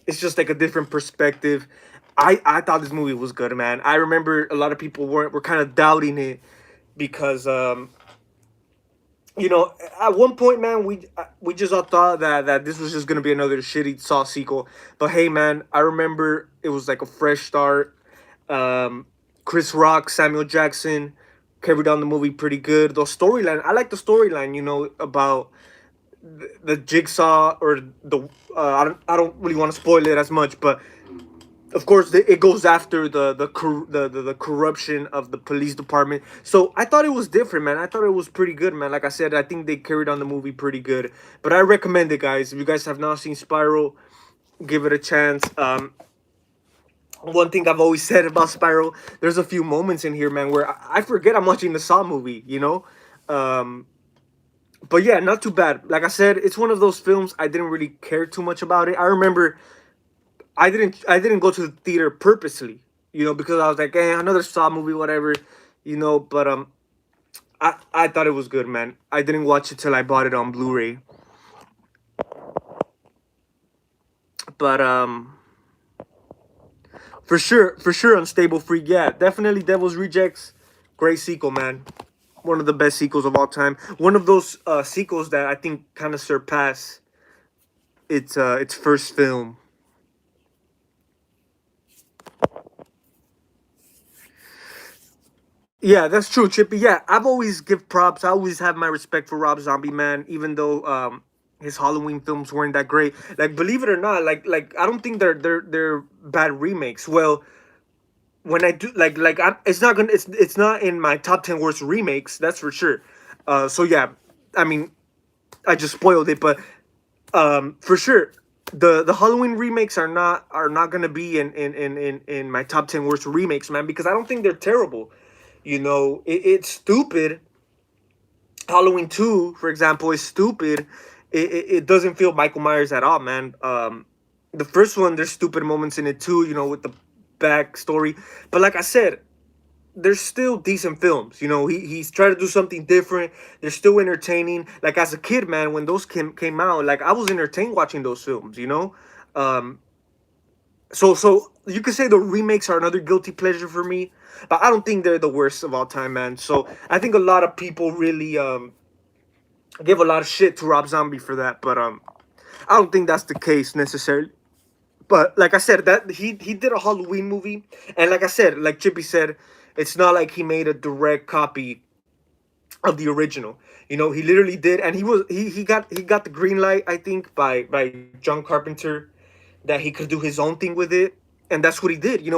It's just like a different perspective. I thought this movie was good, man. I remember a lot of people were kind of doubting it because at one point, man, we just all thought that this was just gonna be another shitty Saw sequel. But hey, man, I remember it was like a fresh start. Chris Rock, Samuel Jackson carried on the movie pretty good. The storyline, I like the storyline. About the Jigsaw or the I don't really want to spoil it as much, but of course it goes after the corruption of the police department. So I thought it was different, man. I thought it was pretty good, man. Like I said, I think they carried on the movie pretty good. But I recommend it, guys. If you guys have not seen Spiral, give it a chance. One thing I've always said about Spiral, there's a few moments in here, man, where I forget I'm watching the Saw movie. But yeah, not too bad. Like I said, it's one of those films I didn't really care too much about it. I remember I didn't go to the theater purposely, because I was like, another Saw movie, whatever. But I thought it was good, man. I didn't watch it till I bought it on Blu-ray. But for sure, Unstable Freak. Yeah, definitely Devil's Rejects. Great sequel, man. One of the best sequels of all time. One of those sequels that I think kind of surpass its first film. Yeah, that's true, Chippy. Yeah, I've always give props. I always have my respect for Rob Zombie, man. Even though his Halloween films weren't that great. Like, believe it or not, like I don't think they're bad remakes. Well, when I do it's not gonna it's not in my top 10 worst remakes. That's for sure. So yeah, I mean, I just spoiled it, but for sure, the Halloween remakes are not gonna be in my top 10 worst remakes, man, because I don't think they're terrible. It's stupid. Halloween 2, for example, is stupid. It doesn't feel Michael Myers at all, man. The first one, there's stupid moments in it too, with the backstory. But like I said, they're still decent films. He's trying to do something different. They're still entertaining. Like as a kid, man, when those came out, like I was entertained watching those films. Um, so you could say the remakes are another guilty pleasure for me, but I don't think they're the worst of all time, man. So I think a lot of people really give a lot of shit to Rob Zombie for that, but I don't think that's the case necessarily. But like I said, that he did a Halloween movie, and like I said, like Chippy said, it's not like he made a direct copy of the original. He literally did, and he got the green light, I think, by John Carpenter, that he could do his own thing with it, and that's what he did. He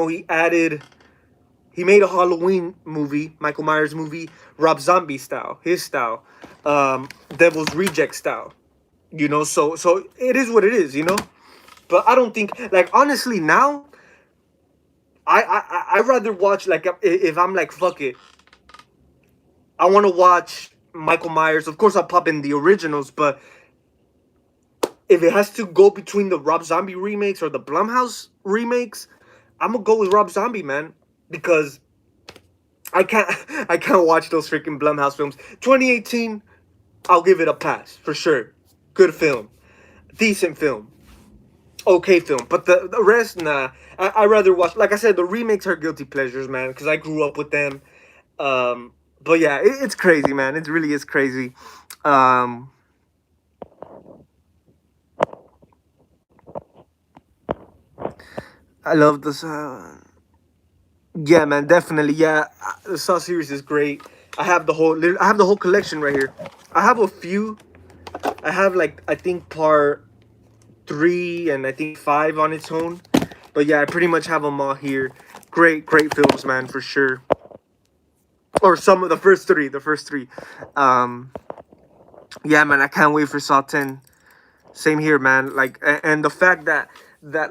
made a Halloween movie, Michael Myers movie, Rob Zombie style, his style, Devil's Reject style. So it is what it is. But I don't think, like, honestly, now I rather watch, like, if I'm like, fuck it, I want to watch Michael Myers. Of course, I'll pop in the originals, but if it has to go between the Rob Zombie remakes or the Blumhouse remakes, I'm gonna go with Rob Zombie, man, because I can't I can't watch those freaking Blumhouse films. 2018, I'll give it a pass for sure. Good film, decent film, okay film. But the rest, nah. I rather watch. Like I said, the remakes are guilty pleasures, man, because I grew up with them. But yeah, it's crazy, man. It really is crazy. Um, I love this. Yeah, man, definitely. Yeah, the Saw series is great. I have the whole collection right here. I have a few. I have, like, I think part 3 and I think 5 on its own. But yeah, I pretty much have them all here. Great films, man, for sure. Or some of the first three. The first three. Um, yeah, man, I can't wait for Saw 10. Same here, man. Like, and the fact that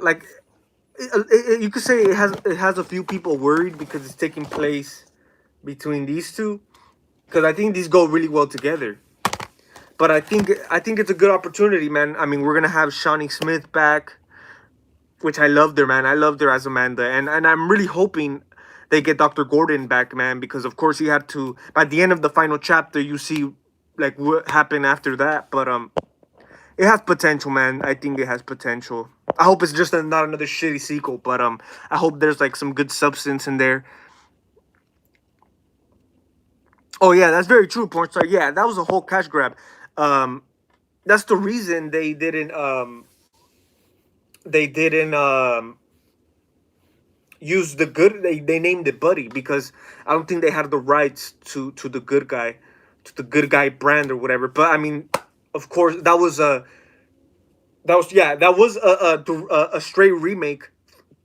like you could say it has a few people worried because it's taking place between these two, because I think these go really well together. But I think it's a good opportunity, man. I mean, we're gonna have Shawnee Smith back, which I loved her, man. I loved her as Amanda, and I'm really hoping they get Dr. Gordon back, man, because of course he had to. By the end of the final chapter, you see like what happened after that, but it has potential, man. I think it has potential. I hope it's just not another shitty sequel, but I hope there's like some good substance in there. Oh yeah, that's very true, porn star. Yeah, that was a whole cash grab. Um, that's the reason they didn't use the good. They named it Buddy because I don't think they had the rights to the good guy, to the good guy brand or whatever. But I mean, of course, that was a straight remake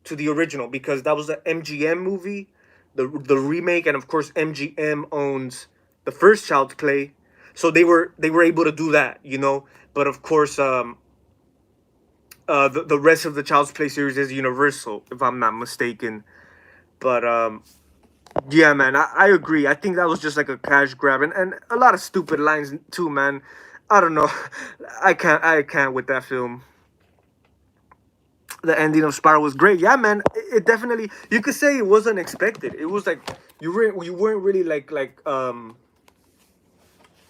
to the original, because that was an MGM movie, the remake, and of course MGM owns the first Child's Play, so they were able to do that. But of course, the rest of the Child's Play series is Universal, if I'm not mistaken. But yeah, man, I agree. I think that was just like a cash grab, and a lot of stupid lines too, man. I don't know. I can't with that film. The ending of Spiral was great. Yeah, man. It definitely, you could say it was unexpected. It was like you weren't really like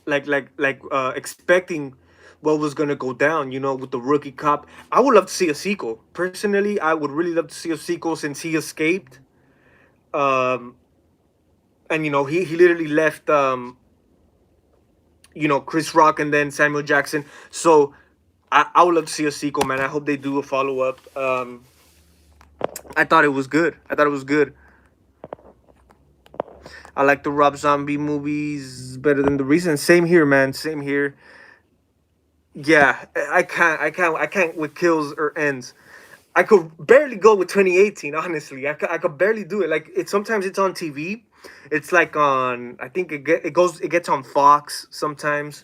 expecting what was gonna go down, with the rookie cop. I would love to see a sequel. Personally, I would really love to see a sequel since he escaped. Um, and he literally left Chris Rock and then Samuel Jackson. So I would love to see a sequel, man. I hope they do a follow up. I thought it was good. I thought it was good. I like the Rob Zombie movies better than the recent. Same here, man. Same here. Yeah, I can't with kills or ends. I could barely go with 2018. Honestly, I could barely do it. Like sometimes it's on TV. It's like on. I think it gets on Fox sometimes,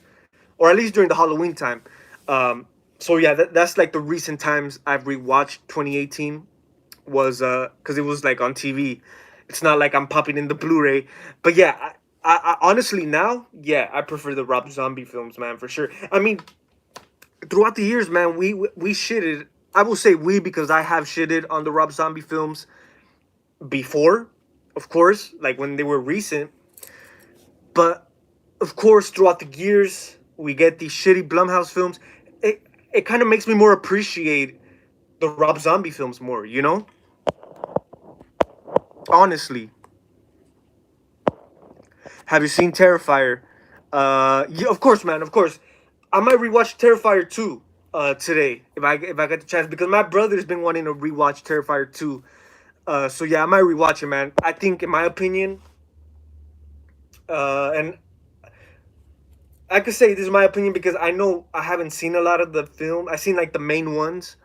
or at least during the Halloween time. Um, so yeah, that's like the recent times I've rewatched 2018 was because it was like on TV. It's not like I'm popping in the Blu-ray, but yeah, I honestly now, yeah, I prefer the Rob Zombie films, man, for sure. I mean, throughout the years, man, we shitted. I will say we because I have shitted on the Rob Zombie films before, of course, like when they were recent. But of course, throughout the years, we get these shitty Blumhouse films. It kind of makes me more appreciate the Rob Zombie films more. Honestly, have you seen Terrifier? Yeah, of course, man. Of course, I might rewatch Terrifier 2 today if I get the chance because my brother's been wanting to rewatch Terrifier 2. So yeah, I might rewatch it, man. I think, in my opinion, and I could say this is my opinion because I know I haven't seen a lot of the film. I've seen like the main ones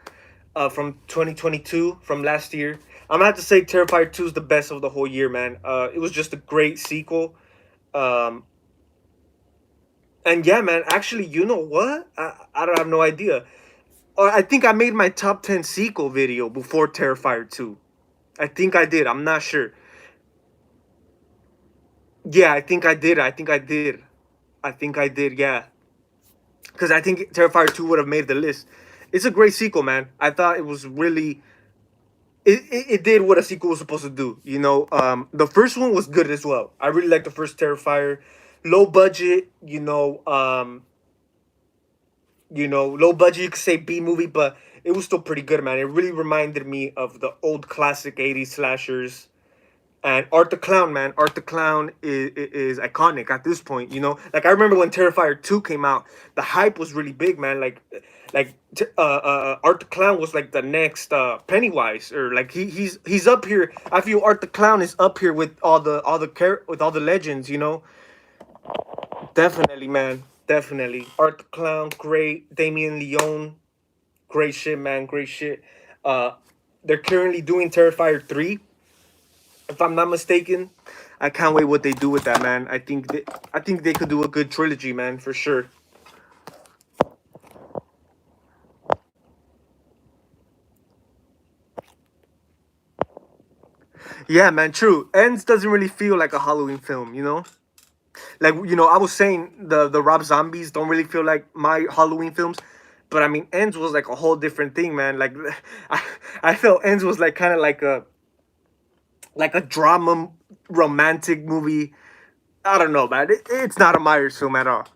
from 2022 from last year. I'm gonna have to say Terrifier 2 is the best of the whole year, man. It was just a great sequel. Um, and yeah, man. Actually, you know what? I don't have no idea. I think I made my top 10 sequel video before Terrifier 2. I think I did. I'm not sure. Yeah, I think I did. I think I did. I think I did. Yeah, because I think Terrifier 2 would have made the list. It's a great sequel, man. I thought it was really. It did what a sequel was supposed to do. The first one was good as well. I really like the first Terrifier. Low budget, low budget. You could say B movie, but it was still pretty good, man. It really reminded me of the old classic '80s slashers. And Art the Clown, man, Art the Clown is iconic at this point. Like I remember when Terrifier 2 came out, the hype was really big, man. Art the Clown was like the next Pennywise, or like he's up here. I feel Art the Clown is up here with with all the legends. Definitely, man, definitely. Art the Clown, great. Damien Leone, great shit, man, great shit. Uh, they're currently doing Terrifier 3, if I'm not mistaken. I can't wait what they do with that, man. I think they could do a good trilogy, man, for sure. Yeah, man, true. Ends doesn't really feel like a Halloween film. Like I was saying the Rob Zombies don't really feel like my Halloween films, but I mean Ends was like a whole different thing, man. Like I I felt Ends was like kind of like a drama romantic movie. I don't know, man. It's not a Myers film at all.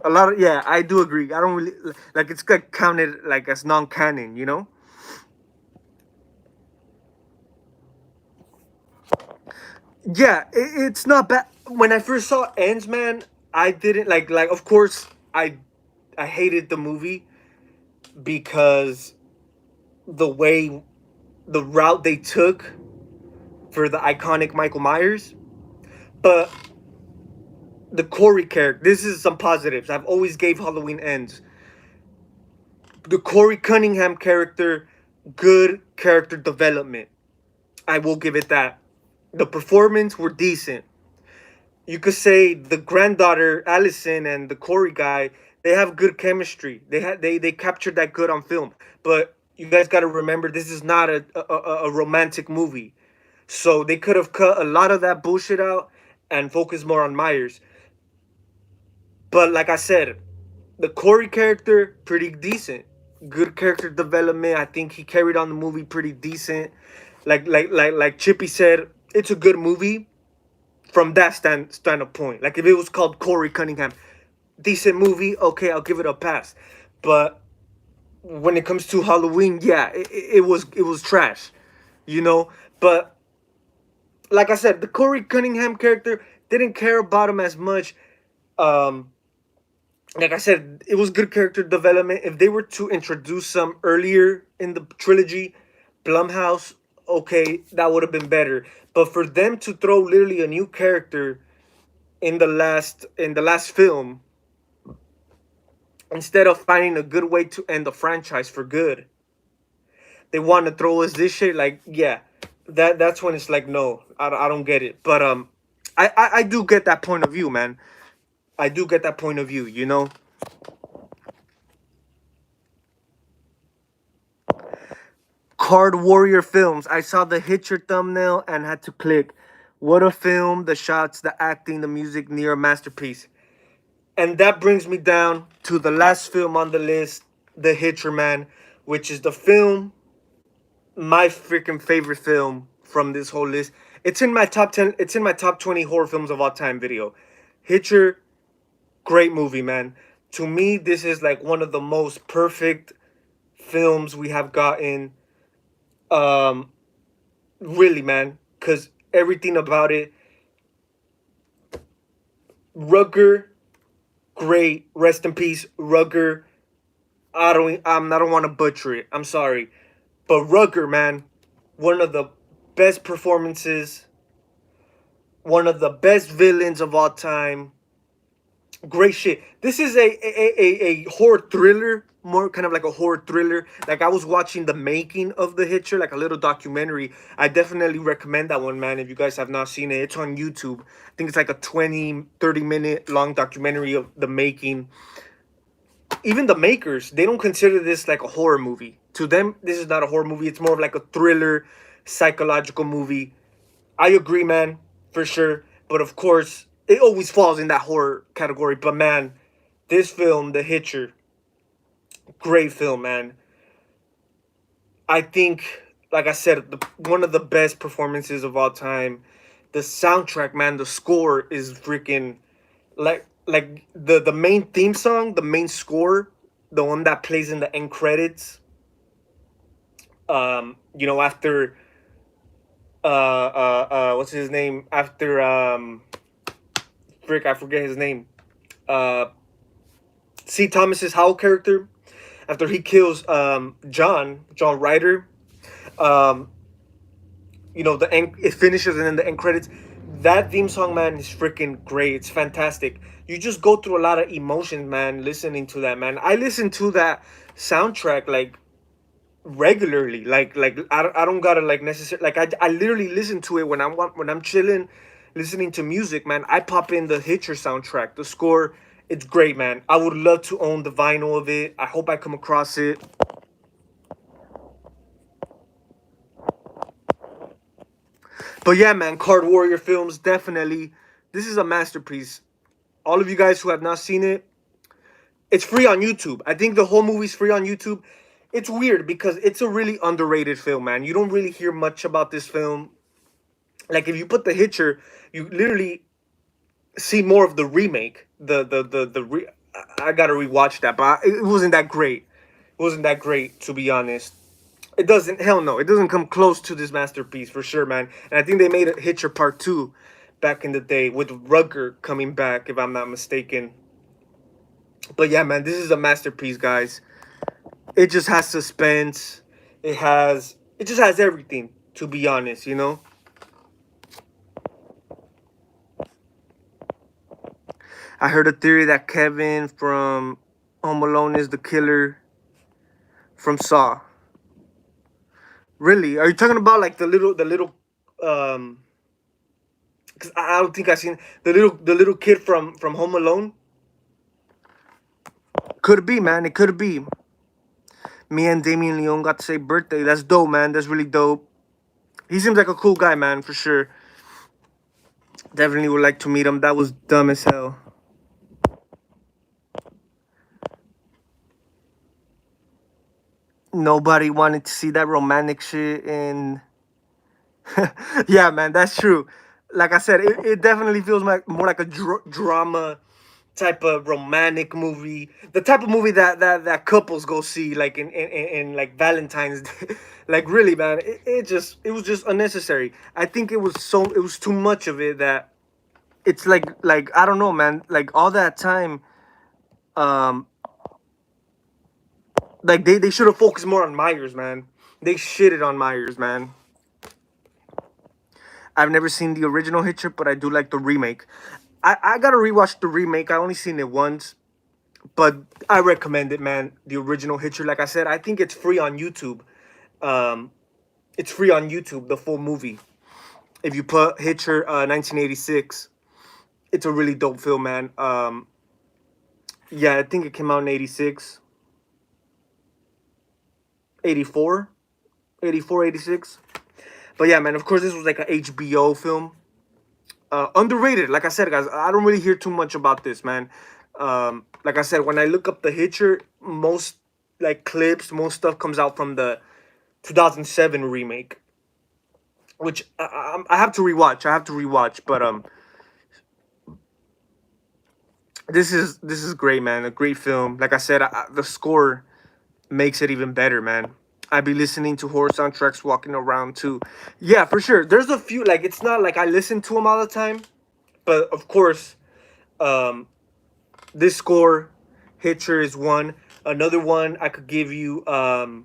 A lot of, yeah, I do agree. I don't really like it's like counted like as non-canon. Yeah, it's not bad. When I first saw Ends, man, I didn't like. Of course, I hated the movie because the way the route they took for the iconic Michael Myers, but the Corey character. This is some positives. I've always gave Halloween Ends. The Corey Cunningham character, good character development. I will give it that. The performance were decent. You could say the granddaughter Allison and the Corey guy, they have good chemistry. They captured that good on film. But you guys got to remember, this is not a romantic movie, so they could have cut a lot of that bullshit out and focus more on Myers. But like I said, the Corey character pretty decent, good character development. I think he carried on the movie pretty decent. Like Chippy said, it's a good movie. from that standpoint. Like if it was called Corey Cunningham, decent movie, okay, I'll give it a pass. But when it comes to Halloween, yeah, it was trash, you know. But like I said, the Corey Cunningham character didn't care about him as much. Um, like I said, it was good character development. If they were to introduce some earlier in the trilogy, Blumhouse, okay, that would have been better. But for them to throw literally a new character in the last film, instead of finding a good way to end the franchise for good, they want to throw us this shit. Like, yeah, that's when it's like, no, I don't get it. But I do get that point of view, man. I do get that point of view. You know. Card Warrior Films. I saw the Hitcher thumbnail and had to click. What a film! The shots, the acting, the music, near a masterpiece. And that brings me down to the last film on the list, The Hitcher Man, which is the film, my freaking favorite film from this whole list. It's in my top 10, it's in my top 20 horror films of all time video. Hitcher, great movie, man. To me, this is like one of the most perfect films we have gotten. Um, really, man, because everything about it, Rugger, great. Rest in peace, Rugger. I don't want to butcher it. I'm sorry, but Rugger, man, one of the best performances, one of the best villains of all time. Great shit. This is a horror thriller, more kind of like a horror thriller. Like I was watching the making of The Hitcher, like a little documentary. I definitely recommend that one, man. If you guys have not seen it, it's on YouTube. I think it's like a 20-30 minute long documentary of the making. Even the makers, they don't consider this like a horror movie. To them, this is not a horror movie. It's more of like a thriller, psychological movie. I agree, man, for sure. But of course, it always falls in that horror category. But man, this film, The Hitcher, great film, man. I think, like I said, one of the best performances of all time. The soundtrack, man, the score is freaking like the main theme song, the main score, the one that plays in the end credits. After what's his name? After frick, I forget his name. Uh, C. Thomas's Howell character, after he kills John Ryder. Um, the end, it finishes and then the end credits. That theme song, man, is freaking great. It's fantastic. You just go through a lot of emotions, man, listening to that, man. I listen to that soundtrack like regularly. Like I don't gotta like necessarily like I literally listen to it when I'm chilling, listening to music, man. I pop in the Hitcher soundtrack, the score. It's great, man. I would love to own the vinyl of it. I hope I come across it. But yeah, man, Card Warrior Films, definitely. This is a masterpiece. All of you guys who have not seen it, it's free on YouTube. I think the whole movie's free on YouTube. It's weird because it's a really underrated film, man. You don't really hear much about this film. Like if you put The Hitcher, you literally see more of the remake. I gotta rewatch that, but it wasn't that great. It wasn't that great, to be honest. It doesn't, hell no, it doesn't come close to this masterpiece for sure, man. And I think they made a Hitcher Part 2 back in the day with Rugger coming back, if I'm not mistaken. But yeah, man, this is a masterpiece, guys. It just has suspense. It just has everything, to be honest, you know? I heard a theory that Kevin from Home Alone is the killer from Saw. Really? Are you talking about like the little um 'cause I don't think I've seen the little kid from Home Alone? Could be, man. It could be. Me and Damien Leone got the same birthday. That's dope, man. That's really dope. He seems like a cool guy, man, for sure. Definitely would like to meet him. That was dumb as hell. Nobody wanted to see that romantic shit, and yeah, man, that's true. like I said, it definitely feels like more like a drama type of romantic movie, the type of movie that couples go see, like in like Valentine's Day. Like really, man, it was just unnecessary. I think it was too much of it that it's like I don't know, man, like all that time, um like they should have focused more on Myers, man. They shitted on Myers, man. I've never seen the original Hitcher, but I do like the remake. I gotta rewatch the remake. I only seen it once, but I recommend it, man. The original Hitcher, like I said, I think it's free on YouTube. Um, it's free on YouTube, the full movie. If you put Hitcher 1986, it's a really dope film, man. Yeah, I think it came out in 86, 84, 84, 86. But yeah, man, of course, this was like a HBO film. Underrated, like I said, guys. I don't really hear too much about this, man. Like I said, when I look up the Hitcher, most like clips, most stuff comes out from the 2007 remake, which I have to rewatch. I have to rewatch, but this is great, man. A great film. Like I said, the score makes it even better, man. I be listening to horror soundtracks walking around too. Yeah, for sure. There's a few, like it's not like I listen to them all the time, but of course, um, this score, Hitcher is one. Another one I could give you, the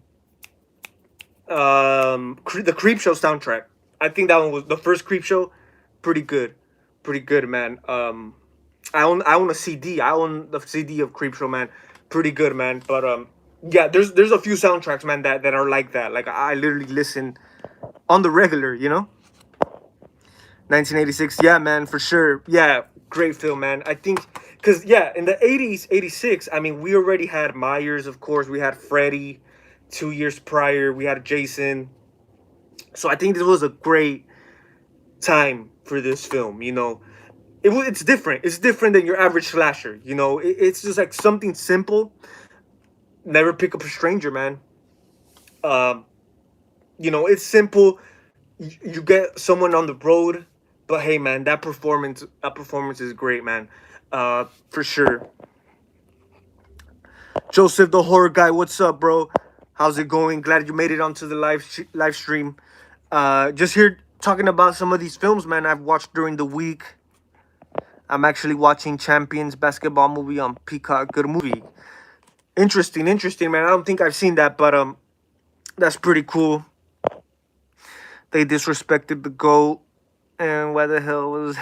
Creep Show soundtrack. I think that one was the first Creep Show. Pretty good, man. I own a CD. I own the CD of Creep Show, man. Pretty good, man. But yeah, there's a few soundtracks, man, that are like that. Like I literally listen on the regular, you know. 1986, yeah, man, for sure. Yeah, great film, man. I think because yeah, in the 80s, 86. I mean, we already had Myers, of course. We had Freddy. 2 years prior, we had Jason. So I think this was a great time for this film. You know, it's different. It's different than your average slasher. You know, it's just like something simple. Never pick up a stranger, man. Um, you know, it's simple. You get someone on the road, but hey, man, that performance is great, man. For sure. Joseph, the horror guy, what's up, bro? How's it going? Glad you made it onto the live stream. Just here talking about some of these films, man. I've watched during the week. I'm actually watching Champions basketball movie on Peacock. Good movie. Interesting, man. I don't think I've seen that, but that's pretty cool. They disrespected the GOAT, and why the hell was?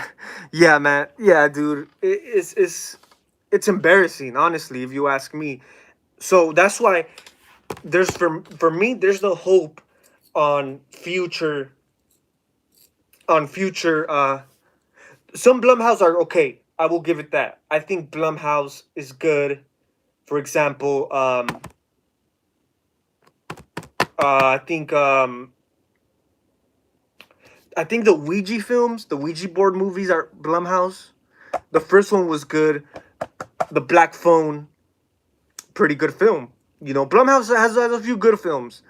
Yeah, man. Yeah, dude. It's embarrassing, honestly, if you ask me. So that's why there's for me there's the hope on future some Blumhouse are okay. I will give it that. I think Blumhouse is good. For example, I think the Ouija films, the Ouija board movies are Blumhouse. The first one was good. The Black Phone, pretty good film. You know, Blumhouse has a few good films.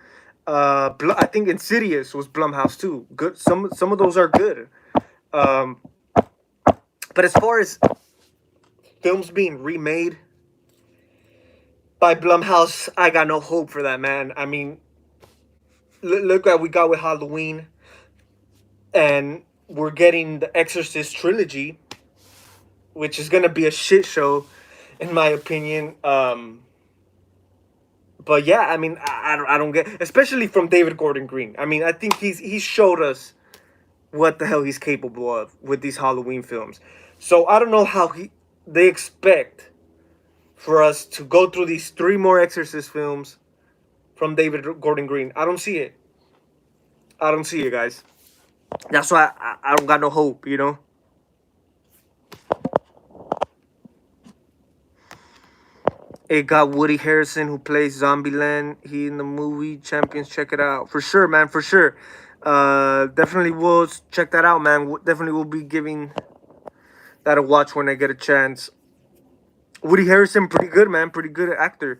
I think Insidious was Blumhouse too. Good. Some of those are good. Um, but as far as films being remade by Blumhouse, I got no hope for that, man. I mean, look what we got with Halloween, and we're getting the Exorcist trilogy, which is gonna be a shit show, in my opinion. But yeah, I mean, I don't get, especially from David Gordon Green. I mean, I think he's showed us what the hell he's capable of with these Halloween films. So I don't know how they expect for us to go through these three more Exorcist films from David Gordon Green. I don't see it. I don't see it, guys. That's why I don't got no hope, you know? It got Woody Harrelson, who plays Zombieland. He in the movie Champions. Check it out. For sure, man. For sure. Definitely will check that out, man. Definitely will be giving that a watch when I get a chance. Woody Harrelson, pretty good, man. Pretty good actor.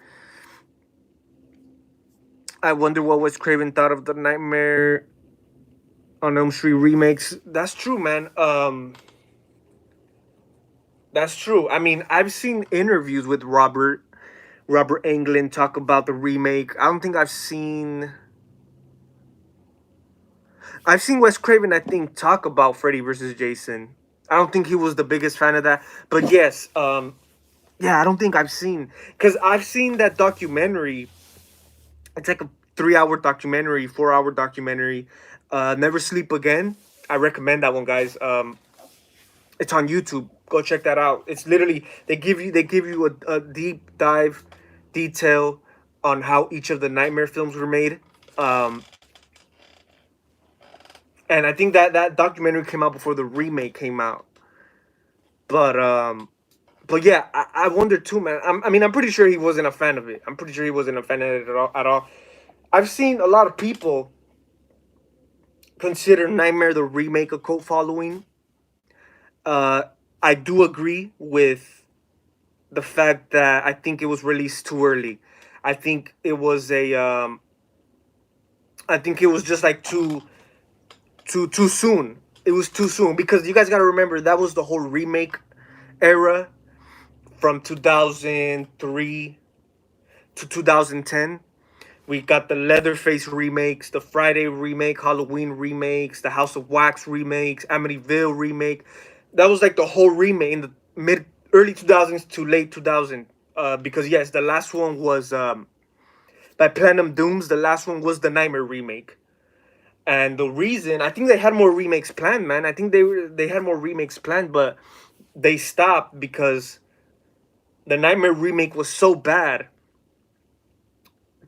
I wonder what Wes Craven thought of the Nightmare on Elm Street remakes. That's true, man. That's true. I mean, I've seen interviews with Robert Englund talk about the remake. I don't think I've seen Wes Craven, I think, talk about Freddy versus Jason. I don't think he was the biggest fan of that, but yes, yeah, I don't think I've seen, because I've seen that documentary. It's like a 3 hour documentary, 4 hour documentary. Never Sleep Again. I recommend that one, guys. It's on YouTube. Go check that out. It's literally they give you a deep dive detail on how each of the Nightmare films were made. Um, and I think that documentary came out before the remake came out. But but yeah, I wonder too, man. I mean, I'm pretty sure he wasn't a fan of it. I'm pretty sure he wasn't a fan of it at all. At all. I've seen a lot of people consider Nightmare the remake a cult following. Uh, I do agree with the fact that I think it was released too early. I think it was a I think it was just like too soon. It was too soon because you guys got to remember that was the whole remake era from 2003 to 2010. We got the Leatherface remakes, the Friday remake, Halloween remakes, the House of Wax remakes, Amityville remake. That was like the whole remake in the mid early 2000s to late 2000. Because yes, the last one was by Platinum Dooms. The last one was the Nightmare remake. And the reason, I think they had more remakes planned, man. I think they had more remakes planned, but they stopped because the Nightmare remake was so bad,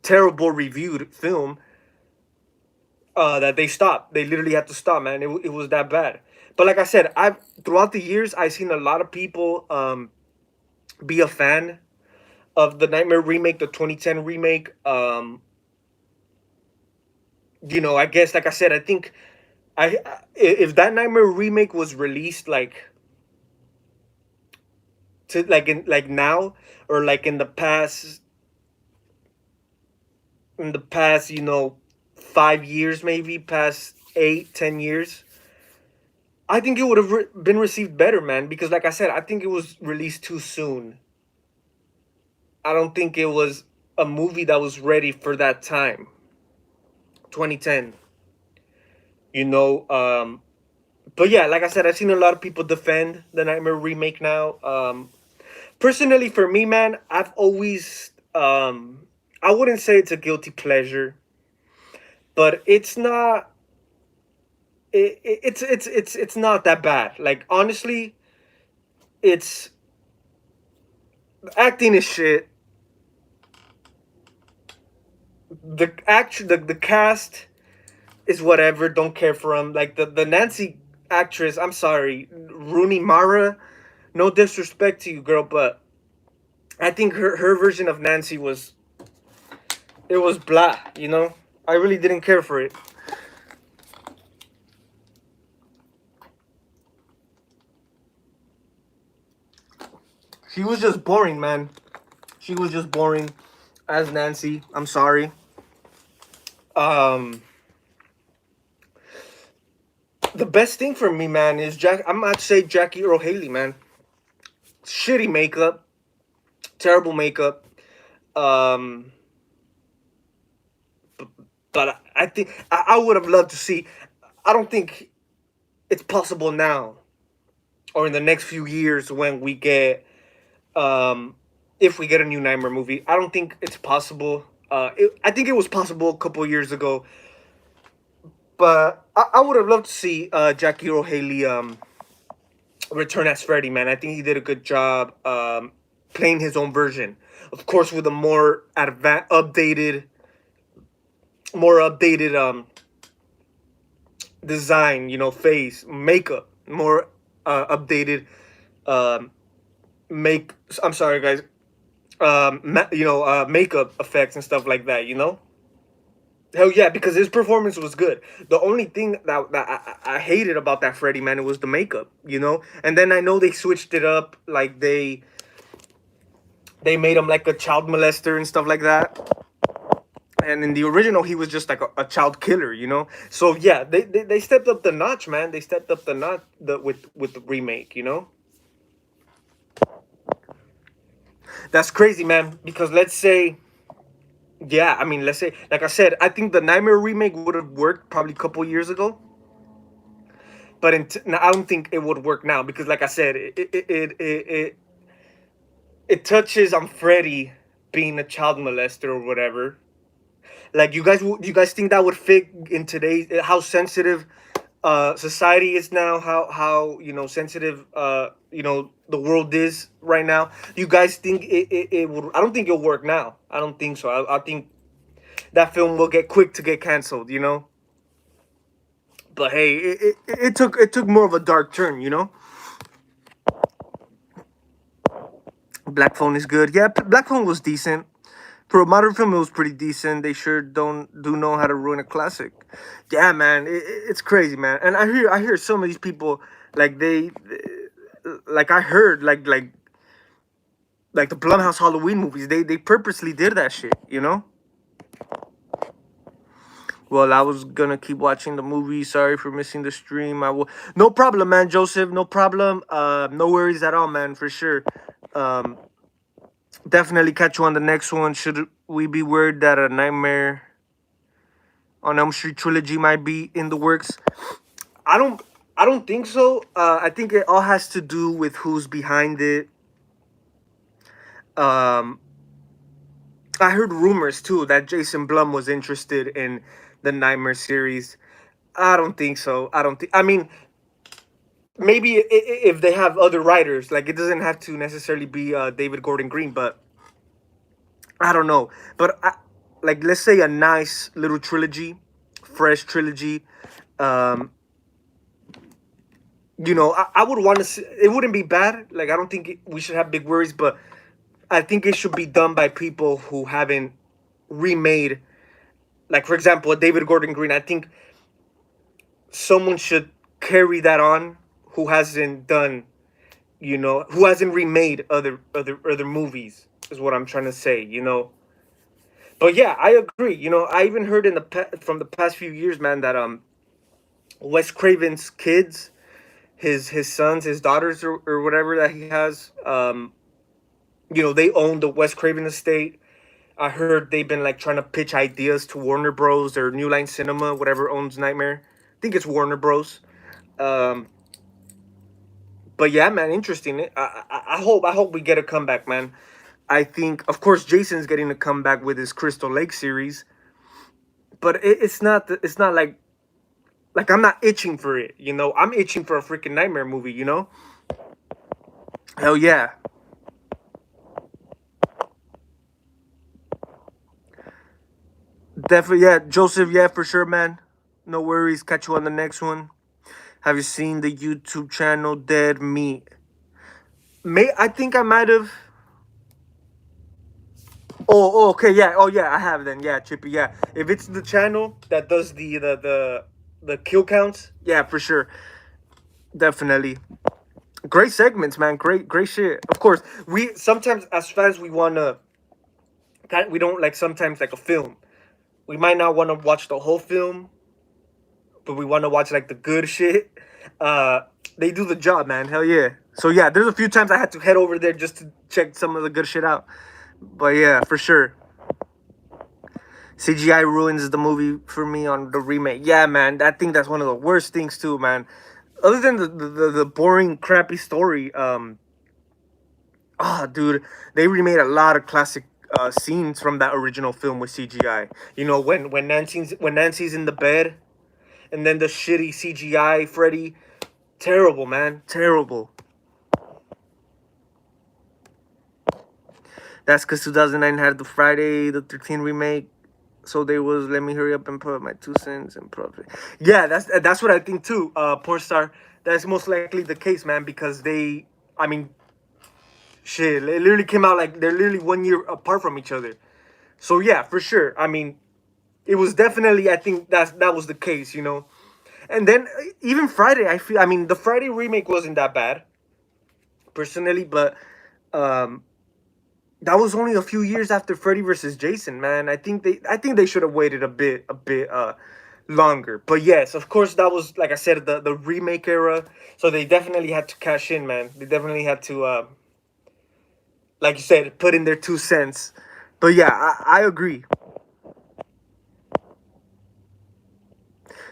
terrible reviewed film, that they stopped. They literally had to stop, man. It was that bad. But like I said, I've throughout the years I've seen a lot of people be a fan of the Nightmare remake, the 2010 remake. I guess like I said, I think if that Nightmare remake was released like now, or like in the past 5 years, maybe past 8, 10 years, I think it would have been received better, man, because like I said, I think it was released too soon. I don't think it was a movie that was ready for that time, 2010. you know but yeah, like I said, I've seen a lot of people defend the Nightmare remake now. Personally, for me, man, I've always I wouldn't say it's a guilty pleasure, but it's not it's not that bad. Like, honestly, it's acting is shit. The cast is whatever. Don't care for him. Like the Nancy actress. I'm sorry, Rooney Mara. No disrespect to you, girl, but I think her version of Nancy was blah. I really didn't care for it. She was just boring, man. She was just boring as Nancy. I'm sorry. Um, the best thing for me, man, is Jack. I'm about to say Jackie Earl Haley, man. Shitty makeup, terrible makeup. Um, but I think I would have loved to see. I don't think it's possible now or in the next few years when we get if we get a new Nightmare movie. I don't think it's possible. I think it was possible a couple years ago, but I would have loved to see Jackie Earl Haley return as Freddy, man. I think he did a good job playing his own version, of course, with a more updated design, face, makeup, more updated um, make. I'm sorry, guys. Makeup effects and stuff like that. Hell yeah, because his performance was good. The only thing that I hated about that Freddy, man, it was the makeup. And then I know they switched it up, like they made him like a child molester and stuff like that. and in the original he was just like a child killer, you know. So yeah, they stepped up the notch, man. They stepped up the notch with the remake, you know. That's crazy, man, because let's say, yeah, I mean, let's say, like I said, I think the Nightmare remake would have worked probably a couple years ago, but I don't think it would work now because, like I said, it touches on Freddy being a child molester or whatever. Like, you guys think that would fit in today's how sensitive society is now, how you know sensitive you know the world is right now? You guys think it would? I don't think it'll work now. I don't think so. I think that film will get quick to get canceled, you know. But hey, it took more of a dark turn, you know. Black Phone is good. Yeah, Black Phone was decent. For a modern film, it was pretty decent. They sure don't do know how to ruin a classic. Yeah, man, it's crazy, man. And I hear some of these people like like I heard like the Blumhouse Halloween movies. They purposely did that shit, you know. Well, I was gonna keep watching the movie. Sorry for missing the stream. I will. No problem, man, Joseph. No problem. No worries at all, man. For sure. Um, Definitely catch you on the next one. Should we be worried that a Nightmare on Elm Street trilogy might be in the works? I don't. I don't think so. I think it all has to do with who's behind it. Um, I heard rumors too that Jason Blum was interested in the Nightmare series. I don't think so. I don't think. I mean, maybe if they have other writers, like it doesn't have to necessarily be David Gordon Green, but I don't know. But like, let's say a nice little trilogy, fresh trilogy. Um, you know, I would want to see. It wouldn't be bad. Like, I don't think we should have big worries, but I think it should be done by people who haven't remade. Like, for example, David Gordon Green. I think someone should carry that on who hasn't done, you know, who hasn't remade other movies, is what I'm trying to say, you know. But yeah, I agree. You know, I even heard in from the past few years, man, that Wes Craven's kids, his sons, his daughters, or whatever that he has, you know, they own the Wes Craven estate. I heard they've been like trying to pitch ideas to Warner Bros. Or New Line Cinema, whatever owns Nightmare. I think it's Warner Bros. Um, but yeah, man, interesting. I hope we get a comeback, man. I think, of course, Jason's getting to come back with his Crystal Lake series, but it's not like I'm not itching for it. You know, I'm itching for a freaking Nightmare movie. You know, hell yeah, definitely, yeah, Joseph, yeah, for sure, man. No worries. Catch you on the next one. Have you seen the YouTube channel Dead Meat? I think I might have. Okay, yeah. Oh, yeah, I have then. Yeah, Chippy. Yeah, if it's the channel that does the kill counts, yeah, for sure, definitely. Great segments, man. Great shit. Of course, we sometimes as fans we wanna. We don't like sometimes like a film. We might not want to watch the whole film, but we want to watch like the good shit. Uh, they do the job, man. Hell yeah. So yeah, there's a few times I had to head over there just to check some of the good shit out. But yeah, for sure. CGI ruins the movie for me on the remake. Yeah, man. I think that's one of the worst things too, man. Other than the boring, crappy story, dude, they remade a lot of classic scenes from that original film with CGI. You know, when Nancy's in the bed, and then the shitty CGI Freddy, terrible, man, terrible. That's because 2009 had the Friday the 13th remake, so they was let me hurry up and put my 2 cents and profit. Yeah, that's what I think too. Porn star. That's most likely the case, man, because I mean, shit, it literally came out like they're literally 1 year apart from each other. So yeah, for sure. I mean, it was definitely. I think that was the case, you know. And then even Friday, I mean, the Friday remake wasn't that bad, personally, but um, that was only a few years after Freddy versus Jason, man. I think they should have waited a bit longer. But yes, of course, that was, like I said, the remake era. So they definitely had to cash in, man. They definitely had to, like you said, put in their 2 cents. But yeah, I agree.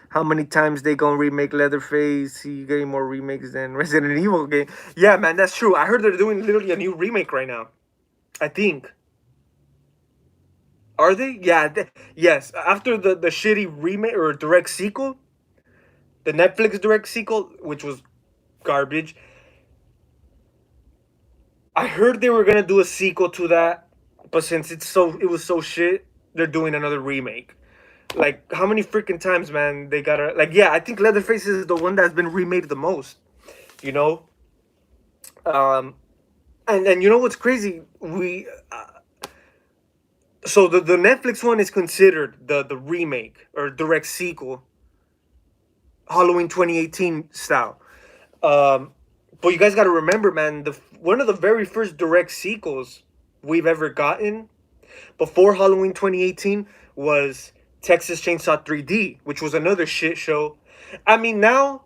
How many times they gonna remake Leatherface? He getting more remakes than Resident Evil game. Yeah, man, that's true. I heard they're doing literally a new remake right now. I think. Are they? Yeah. Yes. After the shitty remake or direct sequel, the Netflix direct sequel, which was garbage. I heard they were gonna do a sequel to that, but since it was so shit, they're doing another remake. Like, how many freaking times, man? They gotta, like, yeah. I think Leatherface is the one that's been remade the most. You know. Um. And you know what's crazy? So the Netflix one is considered the remake or direct sequel, Halloween 2018 style. Um, but you guys got to remember, man, the one of the very first direct sequels we've ever gotten before Halloween 2018 was Texas Chainsaw 3D, which was another shit show. I mean, now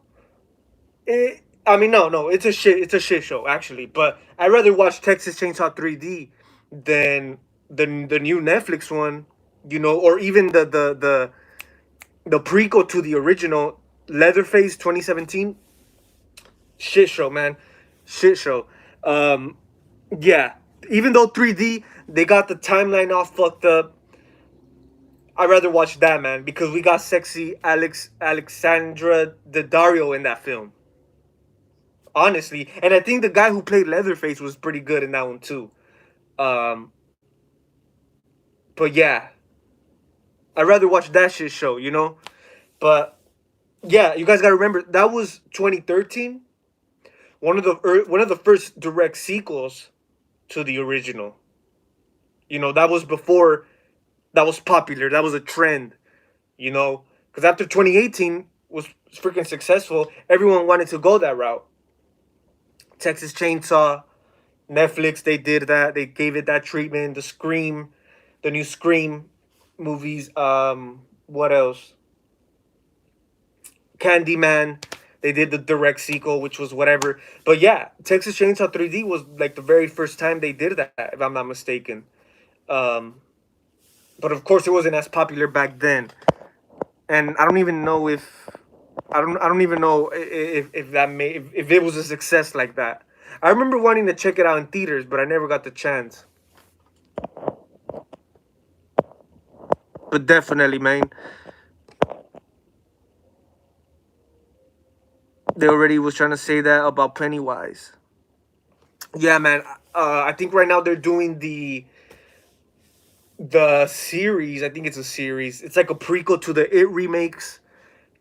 I mean, no, it's a shit show actually. But I'd rather watch Texas Chainsaw 3D than the new Netflix one, or even the prequel to the original Leatherface 2017. Shit show, man, shit show. Um, yeah, even though 3D they got the timeline all fucked up, I'd rather watch that, man, because we got sexy Alexandra Daddario in that film. Honestly, and I think the guy who played Leatherface was pretty good in that one too. Um, but yeah, I'd rather watch that shit show. But yeah, you guys gotta remember that was 2013. One of the first direct sequels to the original. That was before that was popular. That was a trend. Because after 2018 was freaking successful, everyone wanted to go that route. Texas Chainsaw, Netflix, they did that. They gave it that treatment. The new Scream movies. What else? Candyman. They did the direct sequel, which was whatever. But yeah, Texas Chainsaw 3D was like the very first time they did that, if I'm not mistaken. Um, but of course, it wasn't as popular back then, and I don't even know if I don't even know if that if it was a success like that. I remember wanting to check it out in theaters, but I never got the chance. But definitely, man, they already was trying to say that about Pennywise. Yeah, man. I think right now they're doing the series. I think it's a series. It's like a prequel to the It remakes,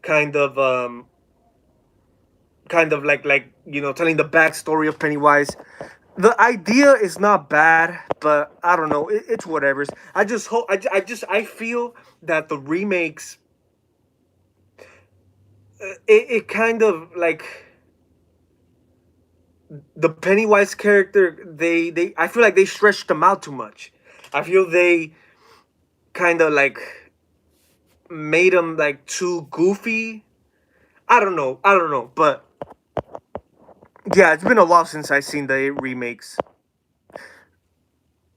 kind of like telling the backstory of Pennywise. The idea is not bad, but I don't know. It's whatever. I just hope. I feel that the remakes, it kind of like the Pennywise character. They I feel like they stretched them out too much. I feel they kind of like made him like too goofy. I don't know, but yeah, it's been a while since I've seen the remakes.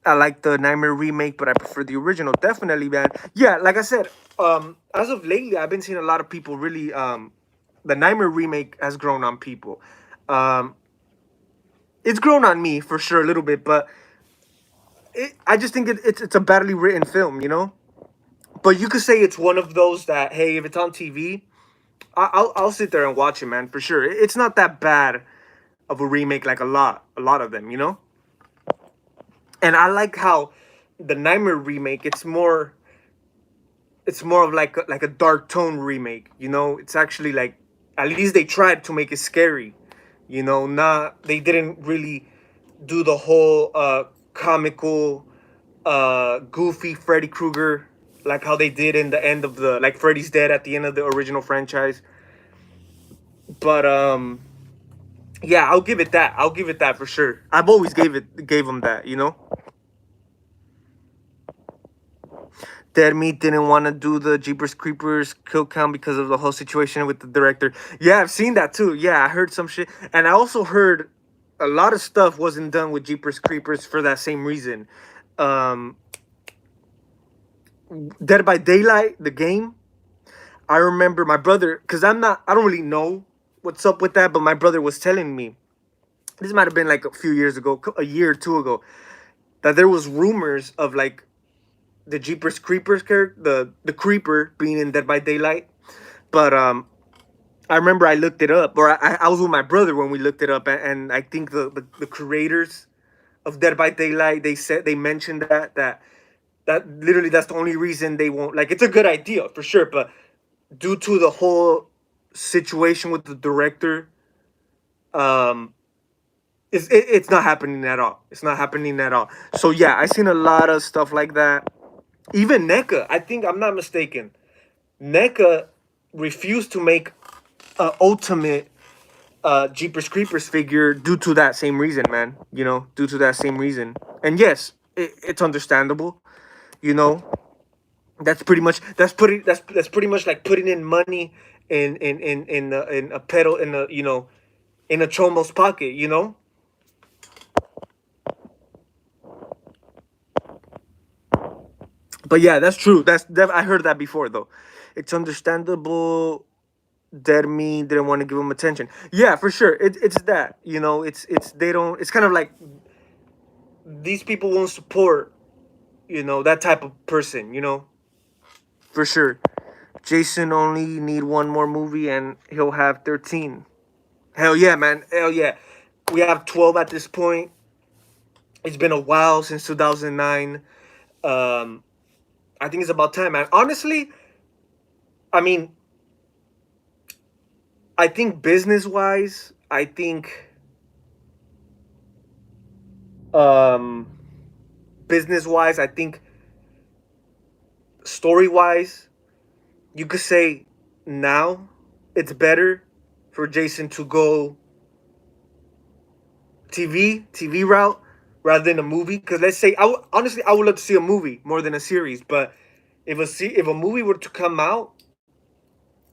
I like the Nightmare remake, but I prefer the original. Definitely, man. Yeah, like I said, as of lately, I've been seeing a lot of people really. The Nightmare remake has grown on people. Um, it's grown on me for sure a little bit, but I just think it's a badly written film. But you could say it's one of those that, hey, if it's on TV, I'll sit there and watch it, man, for sure. It's not that bad of a remake like a lot of them. And I like how the Nightmare remake, it's more of like a dark tone remake. It's actually like, at least they tried to make it scary. Not they didn't really do the whole comical goofy Freddy Krueger, like how they did in the end of the, like, Freddy's Dead at the end of the original franchise. But yeah, I'll give it that for sure. I've always gave them that. Dead Meat didn't want to do the Jeepers Creepers kill count because of the whole situation with the director. Yeah, I've seen that too. Yeah, I heard some shit, and I also heard a lot of stuff wasn't done with Jeepers Creepers for that same reason. Um, Dead by Daylight, the game. I remember my brother, because I don't really know what's up with that, but my brother was telling me, this might have been like a few years ago, a year or two ago, that there was rumors of like the Jeepers Creepers character, the creeper being in Dead by Daylight. But I remember I looked it up, or I was with my brother when we looked it up, and I think the creators of Dead by Daylight, they mentioned that literally that's the only reason they won't, like, it's a good idea for sure, but due to the whole situation with the director, um it's not happening at all. It's not happening at all. So yeah, I seen a lot of stuff like that. Even NECA, I think I'm not mistaken, NECA refused to make a ultimate Jeepers Creepers figure due to that same reason, man. Due to that same reason. And yes, it's understandable. You know, that's pretty much like putting in money in a pedal in a in a chomo's pocket. But yeah, that's true. I heard that before though. It's understandable. Dermy didn't want to give him attention. Yeah, for sure. It's that. It's they don't. It's kind of like these people won't support. That type of person. For sure. Jason only need one more movie and he'll have 13. Hell yeah, man. Hell yeah. We have 12 at this point. It's been a while since 2009. Um, I think it's about time, man. Honestly, I mean, I think business wise, I think um, business wise, I think story wise, you could say now it's better for Jason to go TV route rather than a movie. Because let's say, honestly, I would love to see a movie more than a series. But if a movie were to come out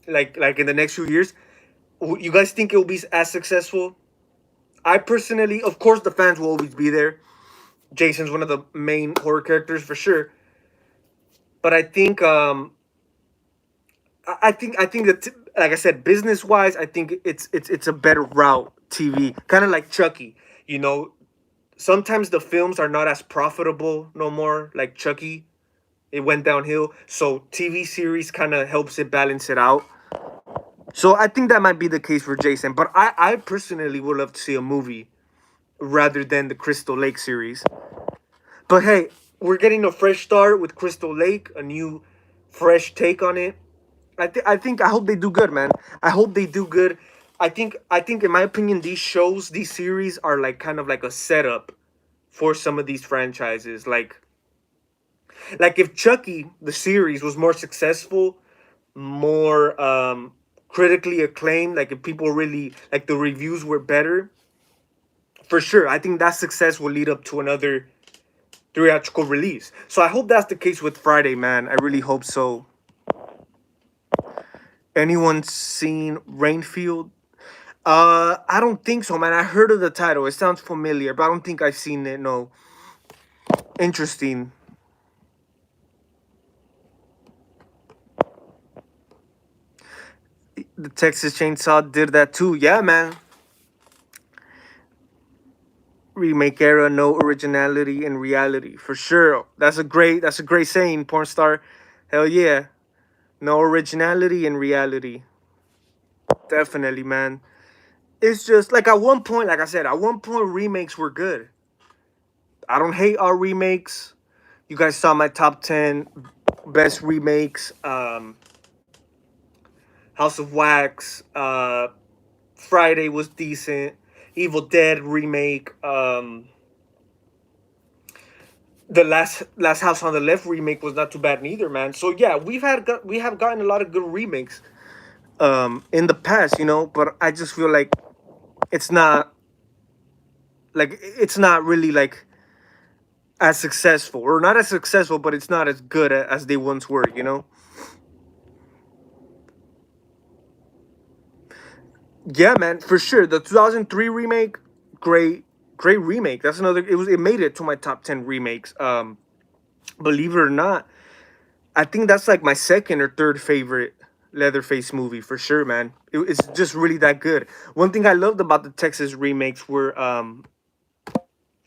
like in the next few years, you guys think it will be as successful? I personally, of course, the fans will always be there. Jason's one of the main horror characters for sure. But I think that, like I said, business wise, I think it's a better route. TV, kind of like Chucky. You know, Sometimes the films are not as profitable no more. Like Chucky, it went downhill. So TV series kind of helps it balance it out. So I think that might be the case for Jason. But I personally would love to see a movie rather than the Crystal Lake series. But hey, we're getting a fresh start with Crystal Lake, a new, fresh take on it. I hope they do good, man. I hope they do good. I think in my opinion, these shows, these series are like kind of like a setup for some of these franchises. Like if Chucky the series was more successful, more critically acclaimed, like if people really like the reviews were better, for sure, I think that success will lead up to another theatrical release. So I hope that's the case with Friday, man. I really hope so. Anyone seen Rainfield? I don't think so, man. I heard of the title. It sounds familiar, but I don't think I've seen it. No. Interesting. The Texas Chainsaw did that too. Yeah, man. Remake era, no originality in reality. For sure. That's a great saying, porn star. Hell yeah. No originality in reality. Definitely, man. It's just like at one point, like I said, at one point remakes were good. I don't hate our remakes. You guys saw my top 10 best remakes. House of Wax, Friday was decent. Evil Dead remake, the last House on the Left remake was not too bad neither, man. So yeah, we have gotten a lot of good remakes in the past, but I just feel like it's not really like as successful, or not as successful, but it's not as good as they once were. You know? Yeah, man, for sure. The 2003 remake, great, great remake. That's another. It made it to my top 10 remakes. Believe it or not, I think that's like my second or third favorite Leatherface movie for sure, man. It's just really that good. One thing I loved about the Texas remakes were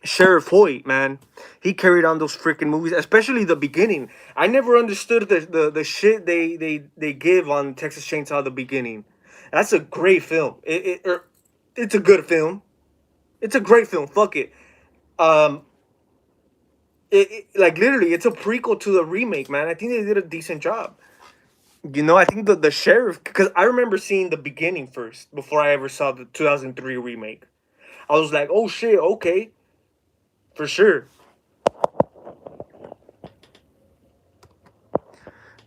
Sheriff Hoyt, man. He carried on those freaking movies, especially the beginning. I never understood the shit they give on Texas Chainsaw the beginning. That's a great film. It's a good film. It's a great film. Fuck it. Um, like literally, it's a prequel to the remake, man. I think they did a decent job. You know, I think the sheriff, because I remember seeing the beginning first before I ever saw the 2003 remake. I was like, oh shit, okay, for sure.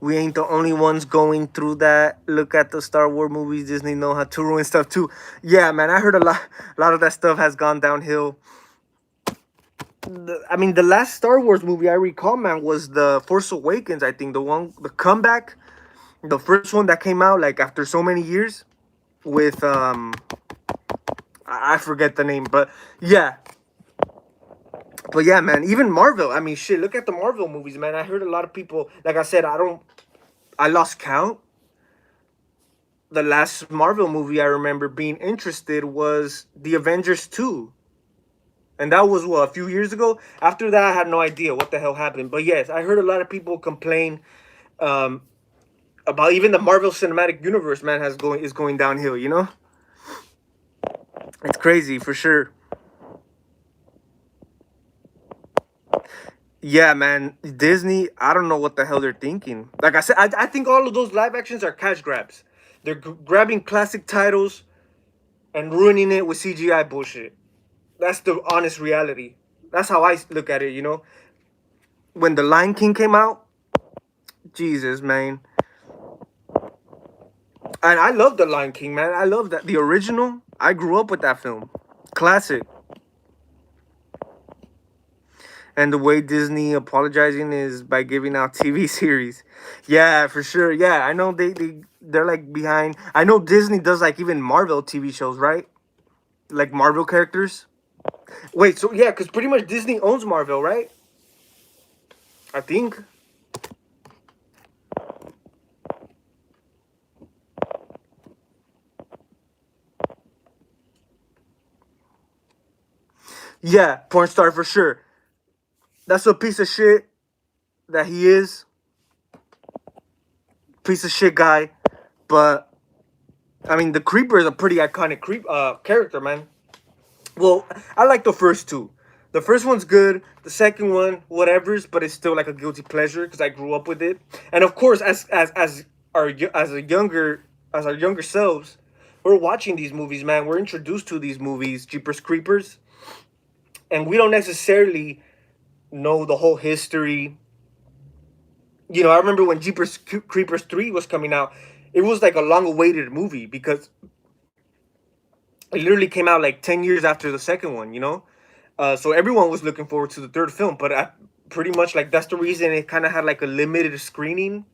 We ain't the only ones going through that. Look at the Star Wars movies. Disney know how to ruin stuff too. Yeah, man, I heard a lot of that stuff has gone downhill. I mean, the last Star Wars movie I recall, man, was the Force Awakens. I think the comeback, the first one that came out like after so many years with I forget the name, but yeah, man. Even Marvel. I mean, shit. Look at the Marvel movies, man. I heard a lot of people. Like I said, I lost count. The last Marvel movie I remember being interested was the Avengers 2. And that was what, a few years ago. After that, I had no idea what the hell happened. But yes, I heard a lot of people complain um, about even the Marvel Cinematic Universe. Man, is going downhill. You know, it's crazy for sure. Yeah, man, Disney. I don't know what the hell they're thinking. Like I said, I think all of those live actions are cash grabs. They're grabbing classic titles and ruining it with CGI bullshit. That's the honest reality. That's how I look at it. You know, when the Lion King came out, Jesus, man. And I love the Lion King, man. I love that the original. I grew up with that film, classic. And the way Disney apologizing is by giving out TV series. Yeah, for sure. Yeah, I know they're like behind. I know Disney does like even Marvel TV shows, right? Like Marvel characters. Wait, so yeah, because pretty much Disney owns Marvel, right? I think. Yeah, porn star for sure. That's a piece of shit that he is. Piece of shit guy. But I mean, the Creeper is a pretty iconic character, man. Well, I like the first two. The first one's good. The second one, whatever's, but it's still like a guilty pleasure because I grew up with it. And of course, as our younger selves, we're watching these movies, man. We're introduced to these movies, Jeepers Creepers, and we don't necessarily know the whole history. You know, I remember when Creepers 3 was coming out, it was like a long-awaited movie because it literally came out like 10 years after the second one, you know? So everyone was looking forward to the third film, but pretty much like that's the reason it kind of had like a limited screening.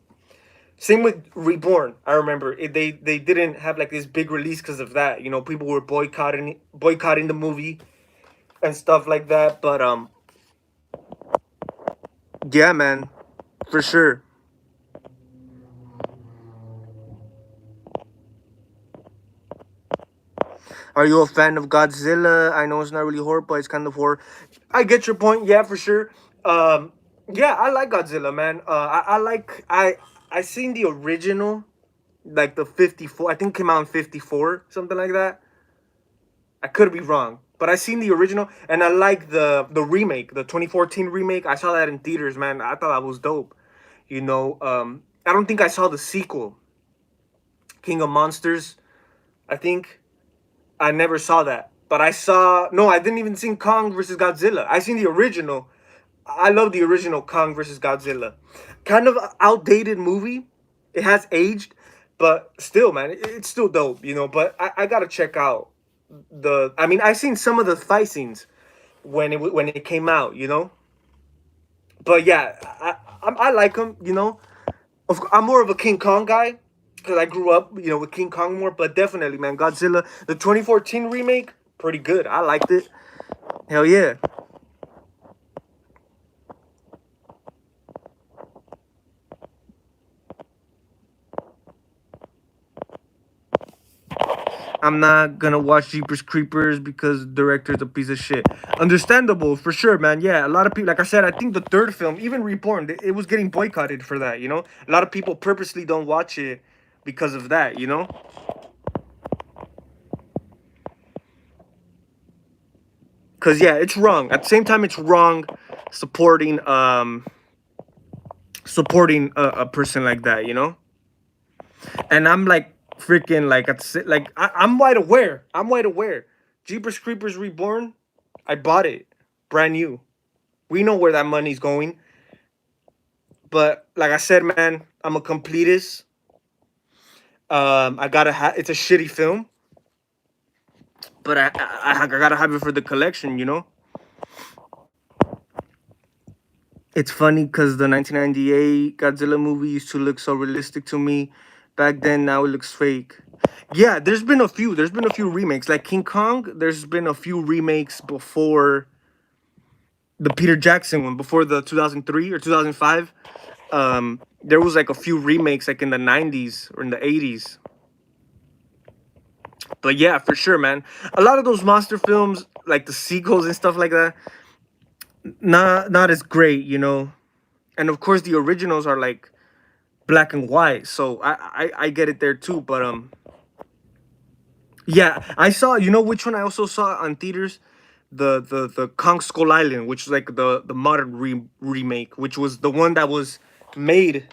Same with Reborn. I remember they didn't have like this big release because of that. You know, people were boycotting the movie and stuff like that. But yeah, man, for sure. Are you a fan of Godzilla? I know it's not really horror, but it's kind of horror. I get your point. Yeah, for sure. Um, yeah, I like Godzilla, man. I seen the original, like the 54. I think it came out in 54, something like that. I could be wrong, but I seen the original, and I like the remake, the 2014 remake. I saw that in theaters, man. I thought that was dope. You know, I don't think I saw the sequel, King of Monsters. I think I never saw that. But I saw no, I didn't even see Kong versus Godzilla. I seen the original. I love the original Kong versus Godzilla. Kind of outdated movie. It has aged, but still, man, it's still dope, you know. But I gotta check out I mean, I seen some of the fight scenes when it came out, you know. But yeah, I like him. You know, I'm more of a King Kong guy because I grew up, you know, with King Kong more. But definitely, man, Godzilla, the 2014 remake, pretty good. I liked it. Hell yeah. I'm not gonna watch Jeepers Creepers because the director's a piece of shit. Understandable for sure, man. Yeah, a lot of people, like I said, I think the third film, even Reborn, it was getting boycotted for that. You know, a lot of people purposely don't watch it because of that. You know, because yeah, it's wrong. At the same time, it's wrong supporting supporting a person like that. You know, and I'm like freaking like I'm wide aware. I'm wide aware. Jeepers Creepers Reborn, I bought it brand new. We know where that money's going. But like I said, man, I'm a completist. I gotta have. It's a shitty film, but I gotta have it for the collection. You know, it's funny because the 1998 Godzilla movie used to look so realistic to me back then. Now it looks fake. Yeah, there's been a few. There's been a few remakes, like King Kong. There's been a few remakes before the Peter Jackson one, before the 2003 or 2005. There was like a few remakes, like in the 90s or in the 80s. But yeah, for sure, man. A lot of those monster films, like the sequels and stuff like that, not as great, you know. And of course, the originals are like black and white, so I get it there too. But yeah, I saw. You know which one I also saw on theaters? The Kong Skull Island, which is like the modern remake, which was the one that was made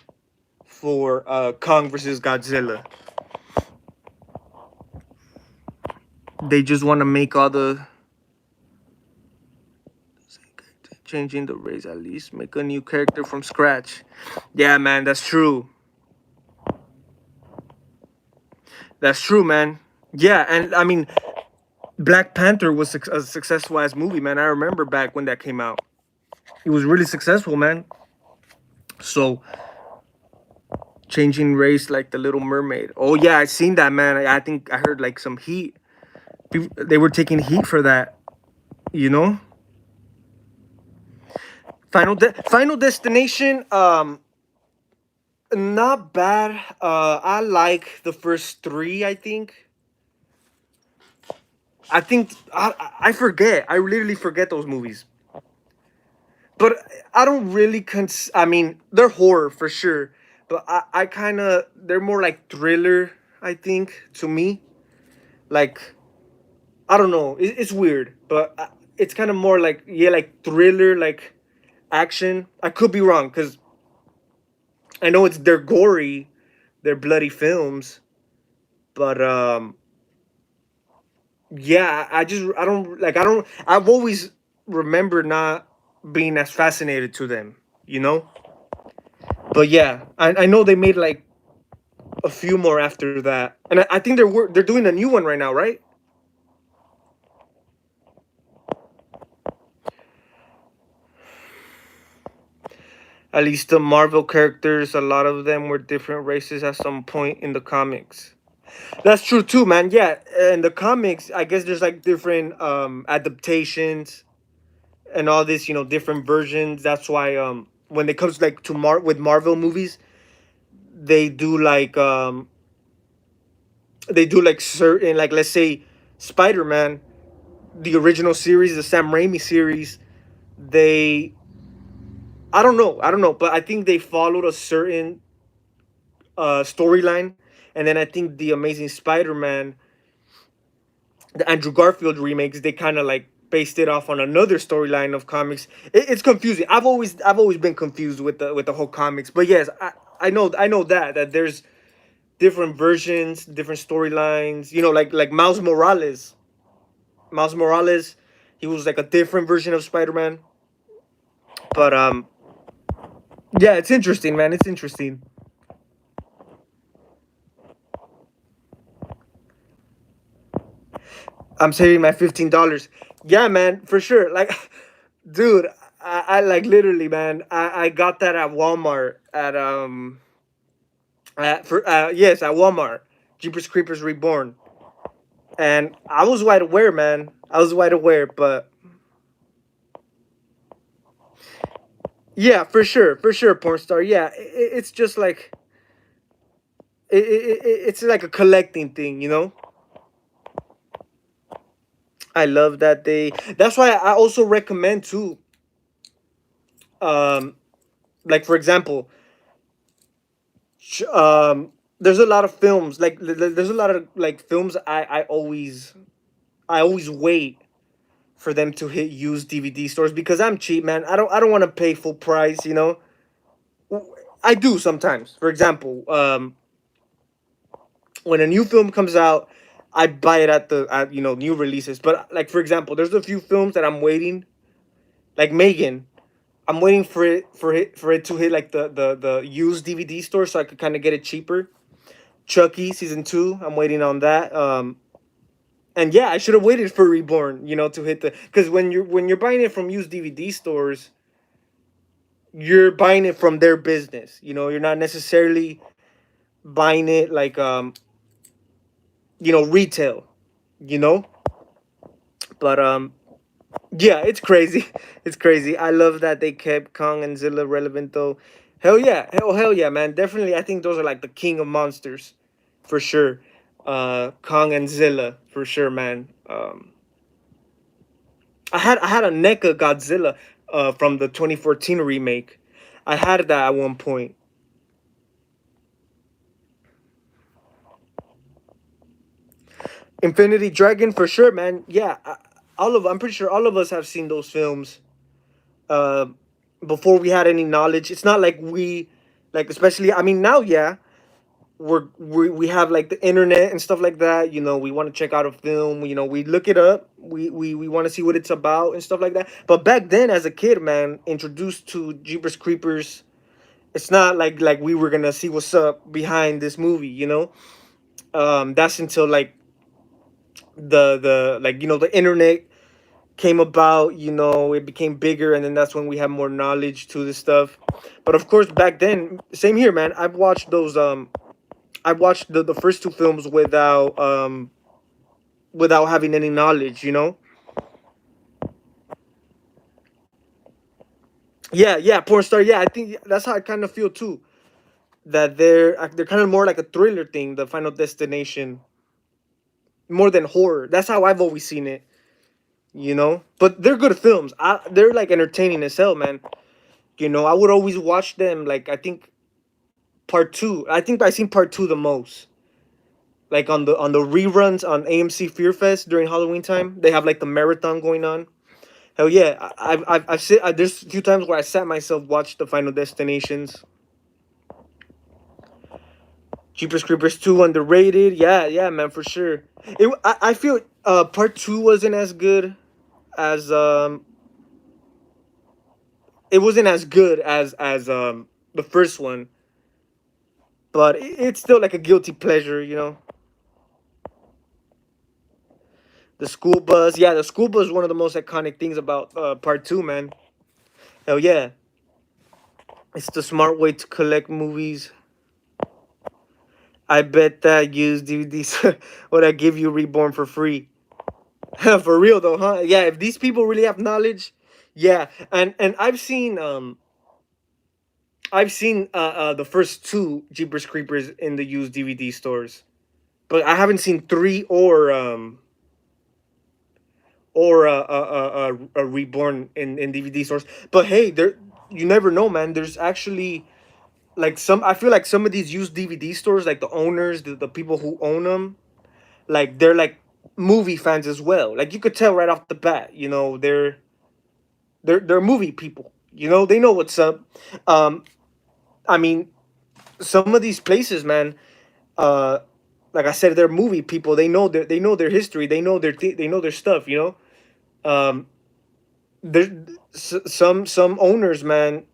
for Kong versus Godzilla. They just want to make all the changing the race, at least make a new character from scratch. Yeah, man, that's true. That's true, man. Yeah, and I mean, Black Panther was a successful ass movie, man. I remember back when that came out. It was really successful, man. So changing race like the Little Mermaid. Oh yeah, I seen that, man. I think I heard like some heat. People, they were taking heat for that. You know. Final Destination. Not bad. I like the first three. I think I forget. I literally forget those movies. But I don't really I mean, they're horror for sure, but I kind of they're more like thriller. I think to me, like I don't know. It's weird, but it's kind of more like yeah, like thriller, like action. I could be wrong because I know they're gory, they're bloody films, but yeah, I don't like I don't I've always remembered not being as fascinated to them, you know. But yeah, I know they made like a few more after that, and I think they're doing a new one right now, right? At least the Marvel characters, a lot of them were different races at some point in the comics. That's true too, man. Yeah, in the comics, I guess there's like different adaptations and all this, you know, different versions. That's why when it comes like to with Marvel movies, they do like certain, like, let's say Spider-Man, the original series, the Sam Raimi series, they I don't know, but I think they followed a certain storyline, and then I think the Amazing Spider-Man, the Andrew Garfield remakes, they kind of like based it off on another storyline of comics. It's confusing. I've always been confused with the whole comics. But yes, I know that there's different versions, different storylines. You know, like Miles Morales. Miles Morales, he was like a different version of Spider-Man. But yeah, it's interesting, man. It's interesting. I'm saving my $15. Yeah, man, for sure. Like, dude, I like literally, man. I got that at Walmart for yes, at Walmart. Jeepers Creepers Reborn, and I was wide aware, man. I was wide aware, but yeah, for sure, porn star. Yeah, it's just like it's like a collecting thing, you know. I love that they. That's why I also recommend too. Um, like for example, there's a lot of films like there's a lot of like films I always wait for them to hit used DVD stores because I'm cheap, man. I don't want to pay full price, you know. I do sometimes. For example, when a new film comes out, I buy it at new releases. But like for example, there's a few films that I'm waiting, like Megan. I'm waiting for it to hit like the used DVD store so I could kind of get it cheaper. Chucky season 2, I'm waiting on that. And yeah, I should have waited for Reborn, you know, to hit the because when you're buying it from used DVD stores, you're buying it from their business. You know, you're not necessarily buying it like retail. You know, but yeah, it's crazy. It's crazy. I love that they kept Kong and Zilla relevant though. Hell yeah, man. Definitely, I think those are like the king of monsters, for sure. Kong and Zilla for sure, man. I had a NECA Godzilla from the 2014 remake. I had that at one point. Infinity Dragon for sure, man. Yeah, I'm pretty sure all of us have seen those films uh, before we had any knowledge. It's not like like especially. I mean, now, yeah, we have like the internet and stuff like that. You know, we want to check out a film. You know, we look it up. We want to see what it's about and stuff like that. But back then, as a kid, man, introduced to Jeepers Creepers, it's not like we were gonna see what's up behind this movie. You know, that's until like the like the internet came about. You know, it became bigger, and then that's when we had more knowledge to this stuff. But of course, back then, same here, man. I've watched those. I watched the first two films without having any knowledge. You know. Yeah, yeah, porn star. Yeah, I think that's how I kind of feel too. That they're kind of more like a thriller thing. The Final Destination, more than horror. That's how I've always seen it. You know, but they're good films. They're like entertaining as hell, man. You know, I would always watch them. Like I think part two. I think I seen part two the most. Like on the reruns on AMC Fear Fest during Halloween time, they have like the marathon going on. Hell yeah, there's a few times where I sat myself watch the Final Destinations. Jeepers Creepers 2 underrated. Yeah, yeah, man, for sure. I feel part 2 wasn't as good as it wasn't as good as the first one, but it's still like a guilty pleasure, you know. The school bus, yeah, the school bus is one of the most iconic things about part 2, man. Hell yeah. It's the smart way to collect movies. I bet that used DVDs would I give you Reborn for free. For real though, huh? Yeah, if these people really have knowledge, yeah. And I've seen the first two Jeepers Creepers in the used DVD stores, but I haven't seen three or a Reborn in DVD stores. But hey, there you never know, man. There's actually like some. I feel like some of these used DVD stores, like the owners, the people who own them, like they're like movie fans as well. Like you could tell right off the bat, you know, they're movie people. You know, they know what's up. Um, I mean, some of these places, man. Uh, like I said, they're movie people. They know their history. They know they know their stuff. You know. Um, there some owners, man.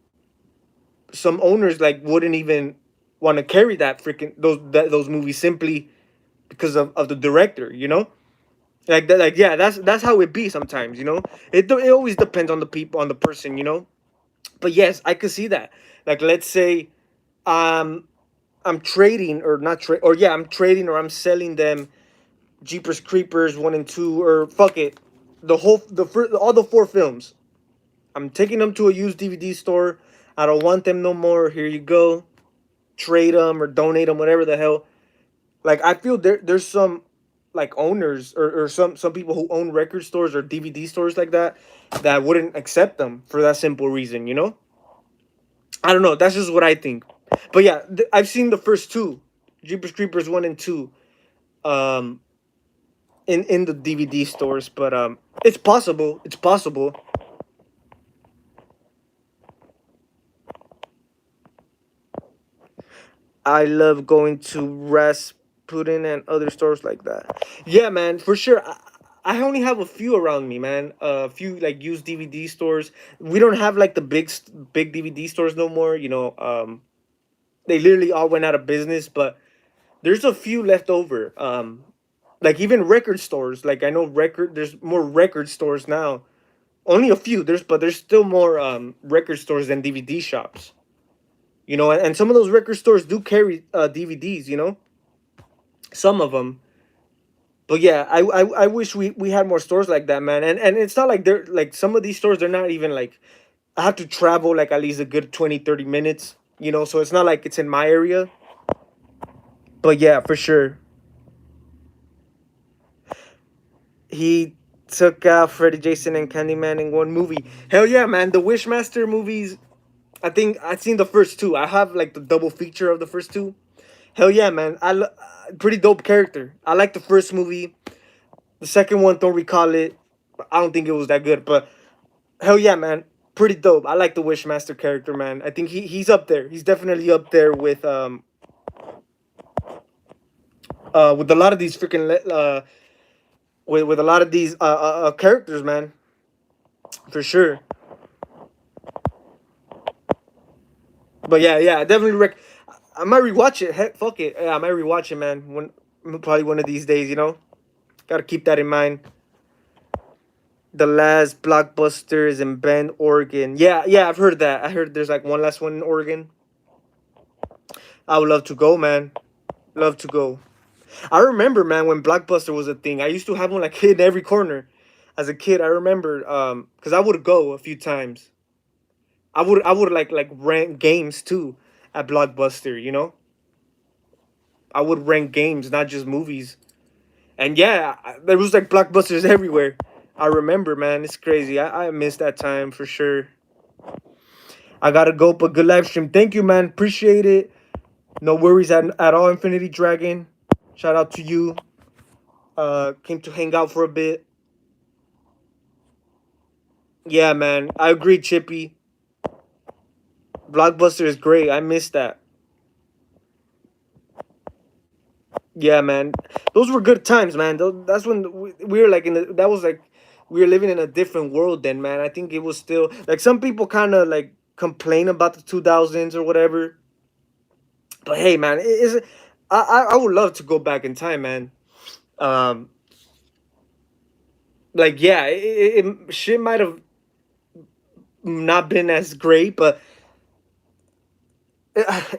Some owners like wouldn't even want to carry that freaking those movies simply because of the director. You know. Like that, like, yeah, that's how it be sometimes, you know. It always depends on the people, on the person, you know. But yes, I could see that. Like, let's say, um, I'm trading or not trade, or yeah, I'm trading or I'm selling them Jeepers Creepers 1 and 2, or fuck it, all the four films. I'm taking them to a used DVD store. I don't want them no more. Here you go. Trade them or donate them, whatever the hell. Like, I feel there's some like owners, or some people who own record stores or DVD stores like that wouldn't accept them for that simple reason, you know? I don't know. That's just what I think. But yeah, I've seen the first two, Jeepers Creepers 1 and 2, um, in the DVD stores. But it's possible. It's possible. I love going to Rasputin and other stores like that. Yeah, man, for sure. I only have a few around me, man. A few like used DVD stores. We don't have like the big DVD stores no more. You know, they literally all went out of business. But there's a few left over. Like even record stores. Like, I know there's more record stores now. Only a few. There's still more record stores than DVD shops. You know, and some of those record stores do carry DVDs. You know, some of them. But yeah, I wish we had more stores like that, man. And it's not like they're like, some of these stores, they're not even like, I have to travel like at least a good 20-30 minutes. You know, so it's not like it's in my area. But yeah, for sure. He took out Freddy, Jason, and Candyman in one movie. Hell yeah, man. The Wishmaster movies, I think I've seen the first two. I have like the double feature of the first two. Hell yeah, man. Pretty dope character. I like the first movie. The second one, don't recall it. I don't think it was that good, but hell yeah, man. Pretty dope. I like the Wishmaster character, man. I think he's up there. He's definitely up there with a lot of these freaking with a lot of these characters, man. For sure. But yeah, yeah, I definitely I might rewatch it. Heck, fuck it. Yeah, I might rewatch it, man. Probably one of these days, you know. Gotta keep that in mind. The last blockbuster is in Bend, Oregon. Yeah, yeah, I've heard that. I heard there's like one last one in Oregon. I would love to go, man. Love to go. I remember, man, when Blockbuster was a thing. I used to have one like in every corner. As a kid, I remember, because I would go a few times. I would like rent games too at Blockbuster. You know, I would rent games, not just movies. And yeah, there was like Blockbusters everywhere. I remember, man. It's crazy. I miss that time for sure. I gotta go, but good live stream. Thank you, man. Appreciate it. No worries at all, Infinity Dragon. Shout out to you. Came to hang out for a bit. Yeah, man. I agree, Chippy. Blockbuster is great. I miss that. Yeah, man. Those were good times, man. That's when we were like that was like, we were living in a different world then, man. I think it was still like, some people kind of like complain about the 2000s or whatever. But hey, man, it is. I would love to go back in time, man. Um, like, yeah, shit might have not been as great, but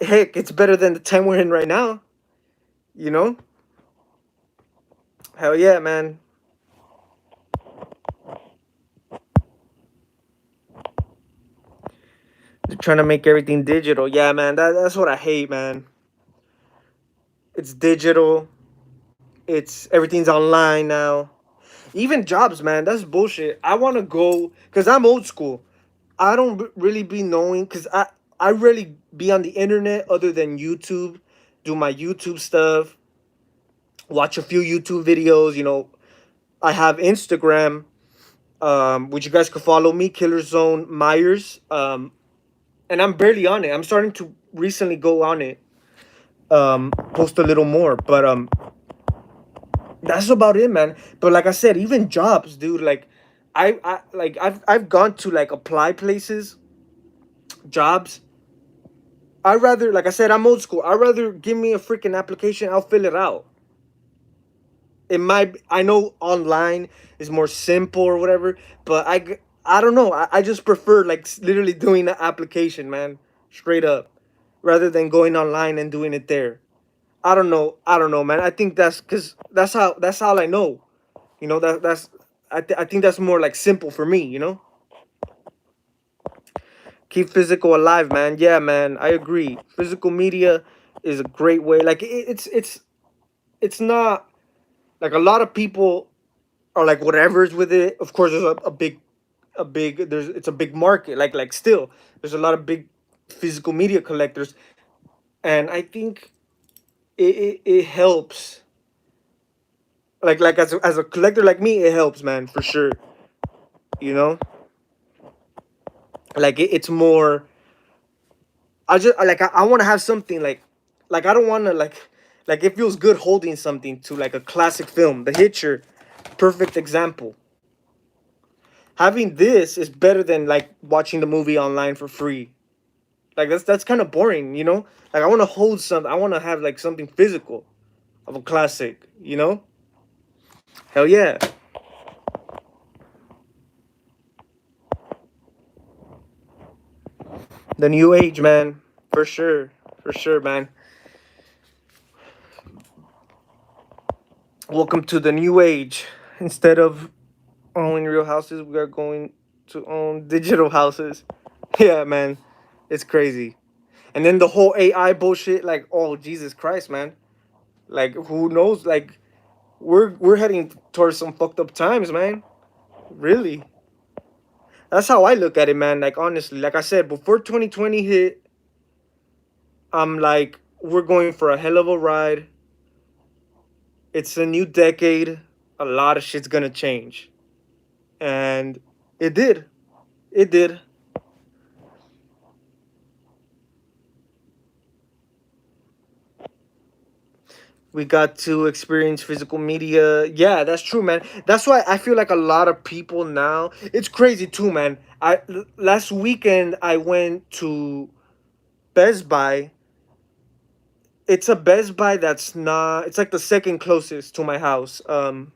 heck, it's better than the time we're in right now. You know? Hell yeah, man. They're trying to make everything digital. Yeah, man. That's what I hate, man. It's digital. It's everything's online now. Even jobs, man. That's bullshit. I want to go because I'm old school. I don't really be knowing because I really be on the internet other than YouTube. Do my YouTube stuff. Watch a few YouTube videos. You know, I have Instagram, which you guys could follow me, Killer Zone Myers. And I'm barely on it. I'm starting to recently go on it, post a little more, but that's about it, man. But like I said, even jobs, dude. Like, I've gone to like apply places, jobs. I rather, like I said, I'm old school. I rather give me a freaking application. I'll fill it out. it might, I know online is more simple or whatever, but I don't know. I just prefer like literally doing the application, man, straight up, rather than going online and doing it there. I don't know, man. I think that's because that's all I know. That's I think that's more like simple for me. Keep physical alive, man. Yeah, man. I agree. Physical media is a great way. Like it's not like a lot of people are like whatever's with it. Of course, there's a big there's it's a big market. Like still, there's a lot of big physical media collectors, and I think it helps. Like as a collector like me, it helps, man, for sure. You know, like it's more. I want to have something like I don't want to like it feels good holding something to like a classic film. The Hitcher, perfect example. Having this is better than like watching the movie online for free. Like that's kind of boring, you know. Like I want to hold something. I want to have like something physical of a classic, you know. Hell yeah. The new age, man, for sure, man. Welcome to the new age. Instead of owning real houses, we are going to own digital houses. Yeah, man, it's crazy. And then the whole AI bullshit, like, oh Jesus Christ, man, like who knows? Like, we're heading towards some fucked up times, man. Really, that's how I look at it, man. Like honestly, like I said, before 2020 hit, I'm like, we're going for a hell of a ride. It's a new decade. A lot of shit's gonna change, and it did. It did. We got to experience physical media. Yeah, that's true, man. That's why I feel like a lot of people now. It's crazy too, man. Last weekend I went to Best Buy. It's a Best Buy that's not. It's like the second closest to my house. I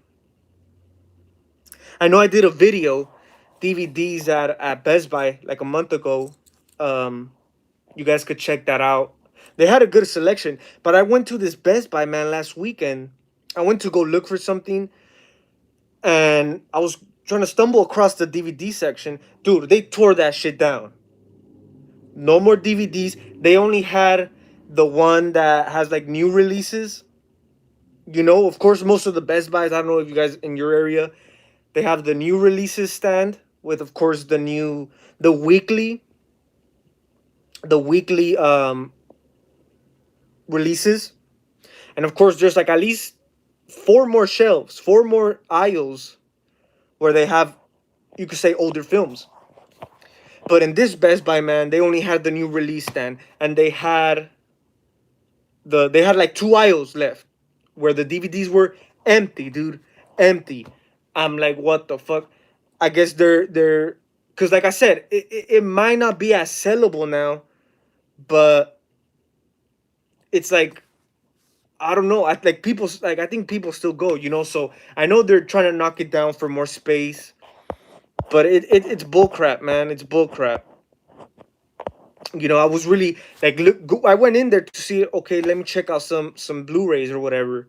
know I did a video, DVDs at Best Buy like a month ago. Um, you guys could check that out. They had a good selection, but I went to this Best Buy, man, last weekend. I went to go look for something, and I was trying to stumble across the DVD section. Dude, they tore that shit down. No more DVDs. They only had the one that has like new releases. Of course, most of the Best Buys, I don't know if you guys in your area, they have the new releases stand with, of course, the weekly, the weekly releases. And of course, there's like at least four more shelves, four more aisles where they have, you could say, older films. But in this Best Buy, man, they only had the new release stand, and they had like two aisles left where the DVDs were empty, dude, empty. I'm like, what the fuck? I guess they're because like I said, it might not be as sellable now, but it's like I don't know. I think people still go, So I know they're trying to knock it down for more space, but it's bullcrap, man. It's bullcrap. I was really like, I went in there to see. Okay, let me check out some Blu-rays or whatever.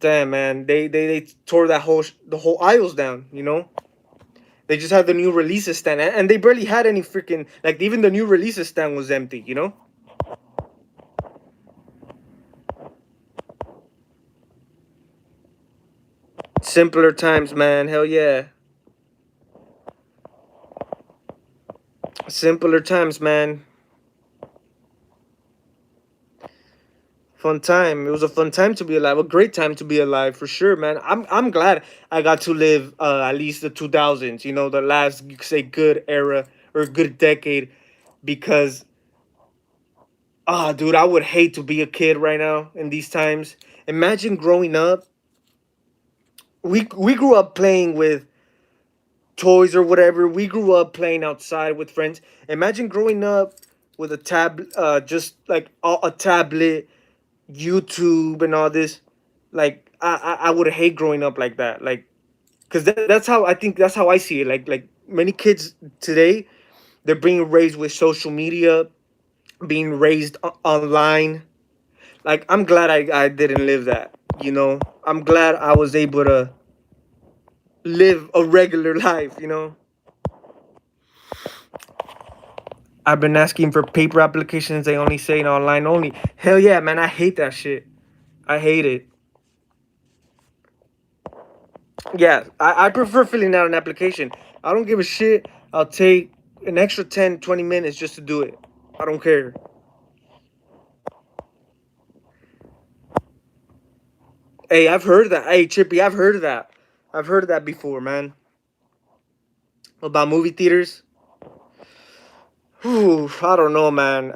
Damn, man, they tore the whole aisles down. They just had the new releases stand, and they barely had any freaking like even the new releases stand was empty. Simpler times, man. Hell yeah. Simpler times, man. Fun time. It was a fun time to be alive. A great time to be alive for sure, man. I'm glad I got to live at least the 2000s. The last, you could say, good era or good decade, because dude, I would hate to be a kid right now in these times. Imagine growing up. We grew up playing with toys or whatever. We grew up playing outside with friends. Imagine growing up with a just like a tablet, YouTube, and all this. Like I would hate growing up like that. Like, because that's how I think, that's how I see it. Like many kids today, they're being raised with social media, being raised online. Like, I'm glad I didn't live that. You know, I'm glad I was able to live a regular life. You know, I've been asking for paper applications. They only say online only. Hell yeah, man! I hate that shit. I hate it. Yeah, I prefer filling out an application. I don't give a shit. I'll take an extra 10, 20 minutes just to do it. I don't care. Hey, I've heard that. Hey, Chippy, I've heard of that. I've heard of that before, man. About movie theaters. Whew, I don't know, man.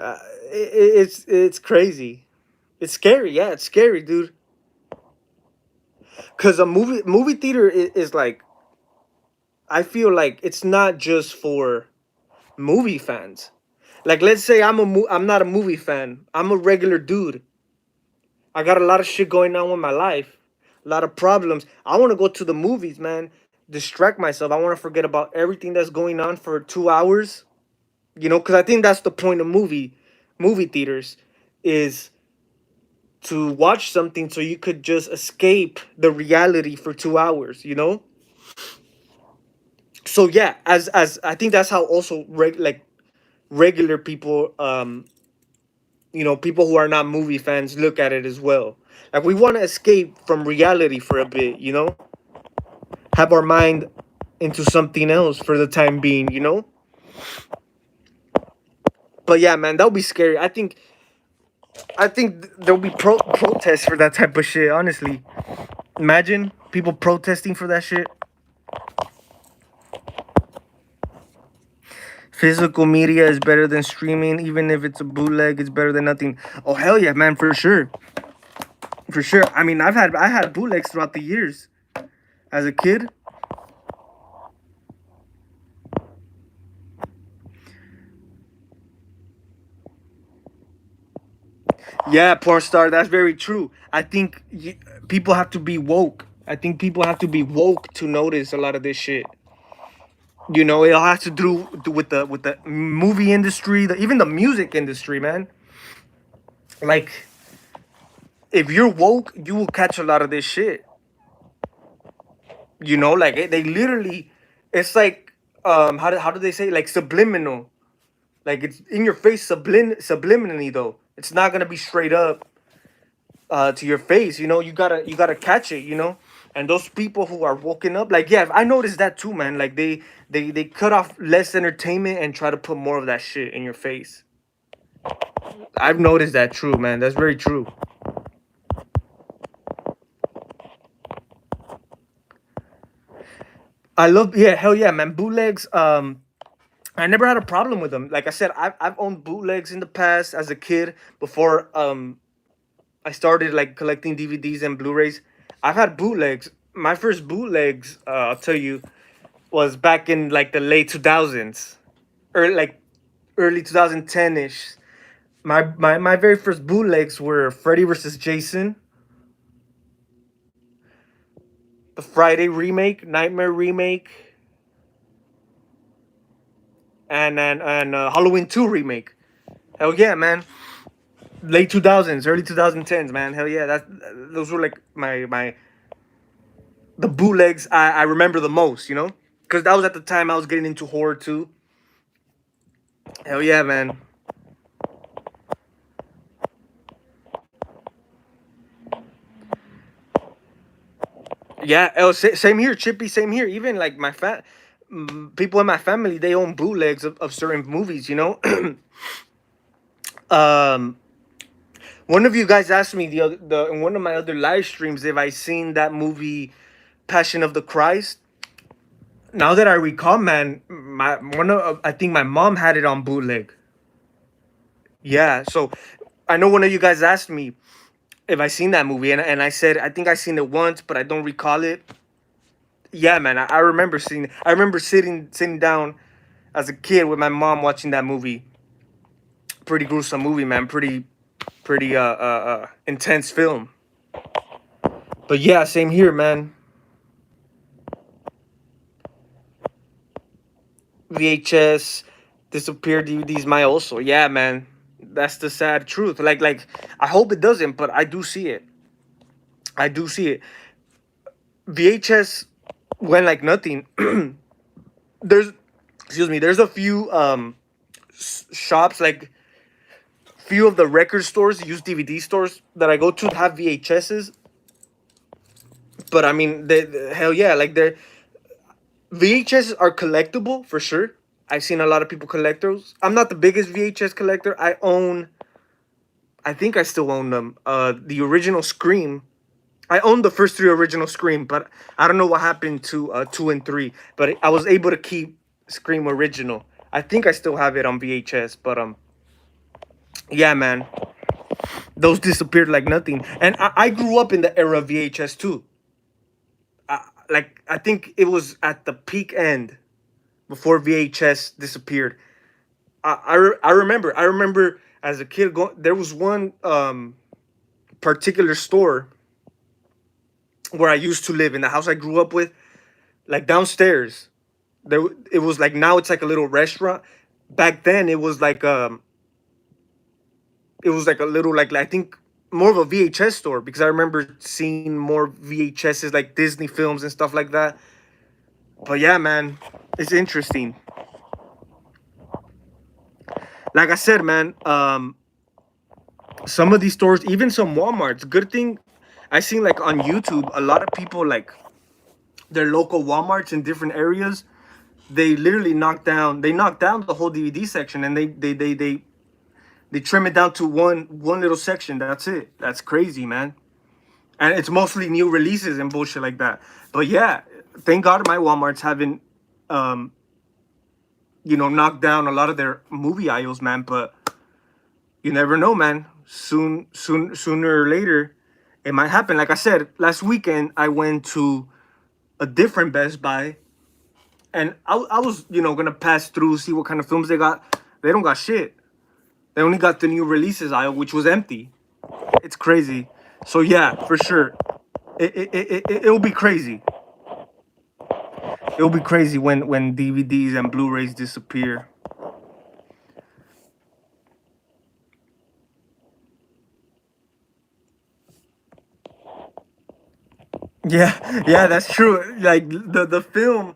It's crazy. It's scary. Yeah, it's scary, dude. Cause a movie theater is like, I feel like it's not just for movie fans. Like, let's say I'm not a movie fan. I'm a regular dude. I got a lot of shit going on with my life, a lot of problems. I want to go to the movies, man. Distract myself. I want to forget about everything that's going on for 2 hours. You know, because I think that's the point of movie theaters, is to watch something so you could just escape the reality for 2 hours. You know. So yeah, as I think that's how also like regular people, you know, people who are not movie fans look at it as well. Like, we want to escape from reality for a bit, you know? Have our mind into something else for the time being, you know? But yeah, man, that would be scary. I think there'll be protests for that type of shit, honestly. Imagine people protesting for that shit. Physical media is better than streaming, even if it's a bootleg, it's better than nothing. Oh hell yeah, man, for sure. For sure. I mean, I had bootlegs throughout the years as a kid. Yeah, porn star. That's very true. I think people have to be woke. I think people have to be woke to notice a lot of this shit. You know, it all has to do with the movie industry, even the music industry, man. Like, if you're woke, you will catch a lot of this shit. You know, like, they literally, it's like, how do they say, like, subliminal. Like, it's in your face, subliminally though. It's not gonna be straight up to your face. You know, you gotta catch it. You know, and those people who are woken up, like, yeah, I noticed that too, man. Like, they cut off less entertainment and try to put more of that shit in your face. I've noticed that, true, man. That's very true. I love, yeah, hell yeah, man. Bootlegs. I never had a problem with them. Like I said, I've owned bootlegs in the past as a kid before I started like collecting DVDs and Blu-rays. I've had bootlegs. My first bootlegs, I'll tell you, was back in like the late 2000s, or like early 2010 ish. My very first bootlegs were Freddy versus Jason, the Friday remake, Nightmare remake, and Halloween 2 remake. Hell yeah, man. Late 2000s, early 2010s, man. Hell yeah. Those were like my the bootlegs I remember the most, you know? Because that was at the time I was getting into horror too. Hell yeah, man. Yeah, same here, Chippy, same here. Even like people in my family, they own bootlegs of certain movies, you know? um, one of you guys asked me in one of my other live streams if I seen that movie Passion of the Christ. Now that I recall, man, I think my mom had it on bootleg. Yeah, so I know one of you guys asked me if I seen that movie, and I said I think I seen it once, but I don't recall it. Yeah, man, I remember seeing. I remember sitting down as a kid with my mom watching that movie. Pretty gruesome movie, man. Pretty intense film. But yeah, same here, man. VHS disappeared. DVDs might also. Yeah, man. That's the sad truth. Like I hope it doesn't, but I do see it. I do see it. VHS went like nothing. There's, excuse me. There's a few shops, like few of the record stores, used DVD stores that I go to have VHSs. But I mean, hell yeah, like they're VHS are collectible for sure. I've seen a lot of people collect those. I'm not the biggest VHS collector. I think I still own them. The original Scream. I own the first three original Scream, but I don't know what happened to 2 and 3. But I was able to keep Scream original. I think I still have it on VHS, but yeah, man, those disappeared like nothing. And I grew up in the era of VHS too. Like I think it was at the peak end before VHS disappeared. I remember as a kid going. There was one particular store where I used to live in the house I grew up with, like downstairs. There it was like now it's like a little restaurant. Back then it was like a little like I think more of a VHS store because I remember seeing more VHSs like Disney films and stuff like that. But yeah, man, it's interesting. Like I said, man, some of these stores, even some Walmarts. Good thing I seen like on YouTube, a lot of people like their local Walmarts in different areas. They literally knocked down the whole DVD section, and they trim it down to one little section. That's it. That's crazy, man. And it's mostly new releases and bullshit like that. But yeah, thank God my Walmarts haven't um knocked down a lot of their movie aisles, man. But you never know, man. Sooner or later, it might happen. Like I said, last weekend I went to a different Best Buy, and I was gonna pass through, see what kind of films they got. They don't got shit. They only got the new releases aisle, which was empty. It's crazy. So yeah, for sure, it'll be crazy. It'll be crazy when DVDs and Blu-rays disappear. Yeah, yeah, that's true. Like the film,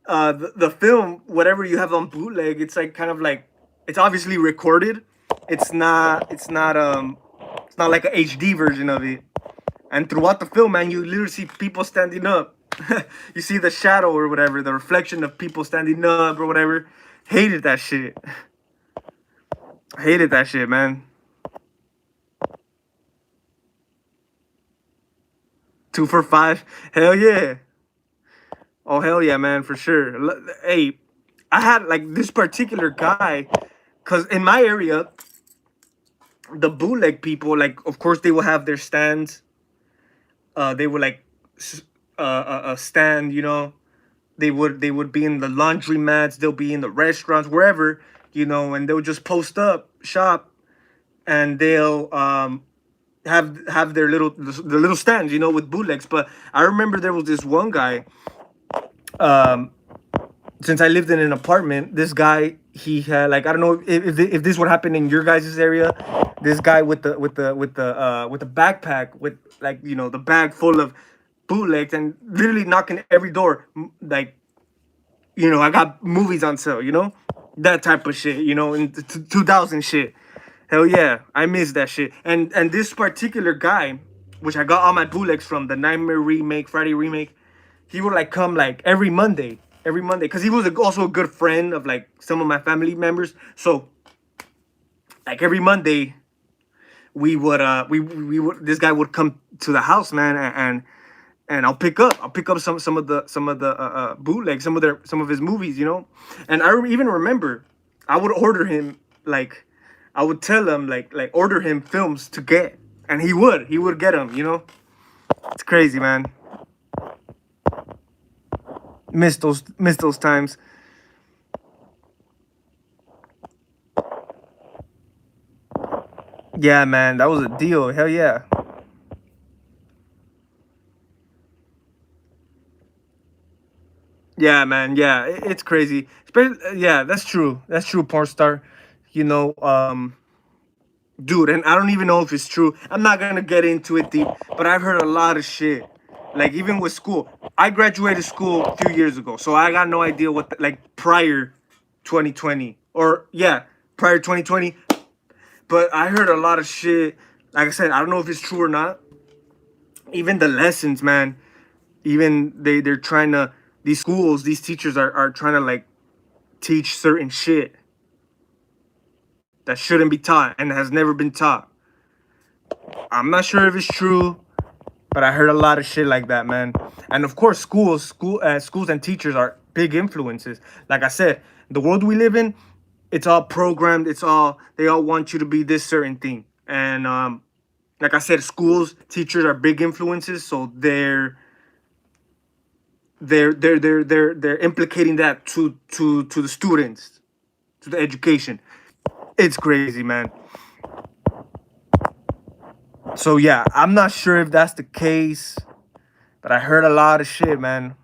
the film, whatever you have on bootleg, it's like kind of like it's obviously recorded. It's not like a HD version of it. And throughout the film, man, you literally see people standing up. You see the shadow or whatever, the reflection of people standing up or whatever. Hated that shit. Hated that shit, man. 2 for 5. Hell yeah. Oh hell yeah, man, for sure. Hey, I had like this particular guy, cause in my area, the bootleg people, like, of course, they will have their stands. They would like stand, they would be in the laundry mats, they'll be in the restaurants, wherever, and they'll just post up shop, and they'll have their little stands, with bootlegs. But I remember there was this one guy, um since I lived in an apartment, this guy, he had like, I don't know if this would happen in your guys' area. This guy with the backpack, with like, the bag full of bootlegs, and literally knocking every door, like, I got movies on sale, that type of shit, in 2000 shit. Hell yeah, I miss that shit. And this particular guy, which I got all my bootlegs from, the Nightmare remake, Friday remake, he would like come like every Monday, because he was also a good friend of like some of my family members. So like every Monday, we would this guy would come to the house, man, and I'll pick up some of the bootlegs, some of his movies, and even remember, I would order him, like, I would tell him, like order him films to get, and he would get them, It's crazy, man. Miss those times. Yeah, man, that was a deal. Hell yeah. Yeah, man. Yeah, it's crazy. Yeah, that's true. That's true. Porn star, you know, dude. And I don't even know if it's true. I'm not gonna get into it deep, but I've heard a lot of shit. Like even with school, I graduated school a few years ago, so I got no idea what like prior 2020 or yeah, prior 2020. But I heard a lot of shit. Like I said, I don't know if it's true or not. Even the lessons, man. Even they're trying to, these schools, these teachers are trying to like teach certain shit that shouldn't be taught and has never been taught. I'm not sure if it's true, but I heard a lot of shit like that, man. And of course, schools and teachers are big influences. Like I said, the world we live in, it's all programmed. It's all, they all want you to be this certain thing. And like I said, schools, teachers are big influences, so they're implicating that to the students, to the education. It's crazy, man. So yeah, I'm not sure if that's the case, but I heard a lot of shit, man.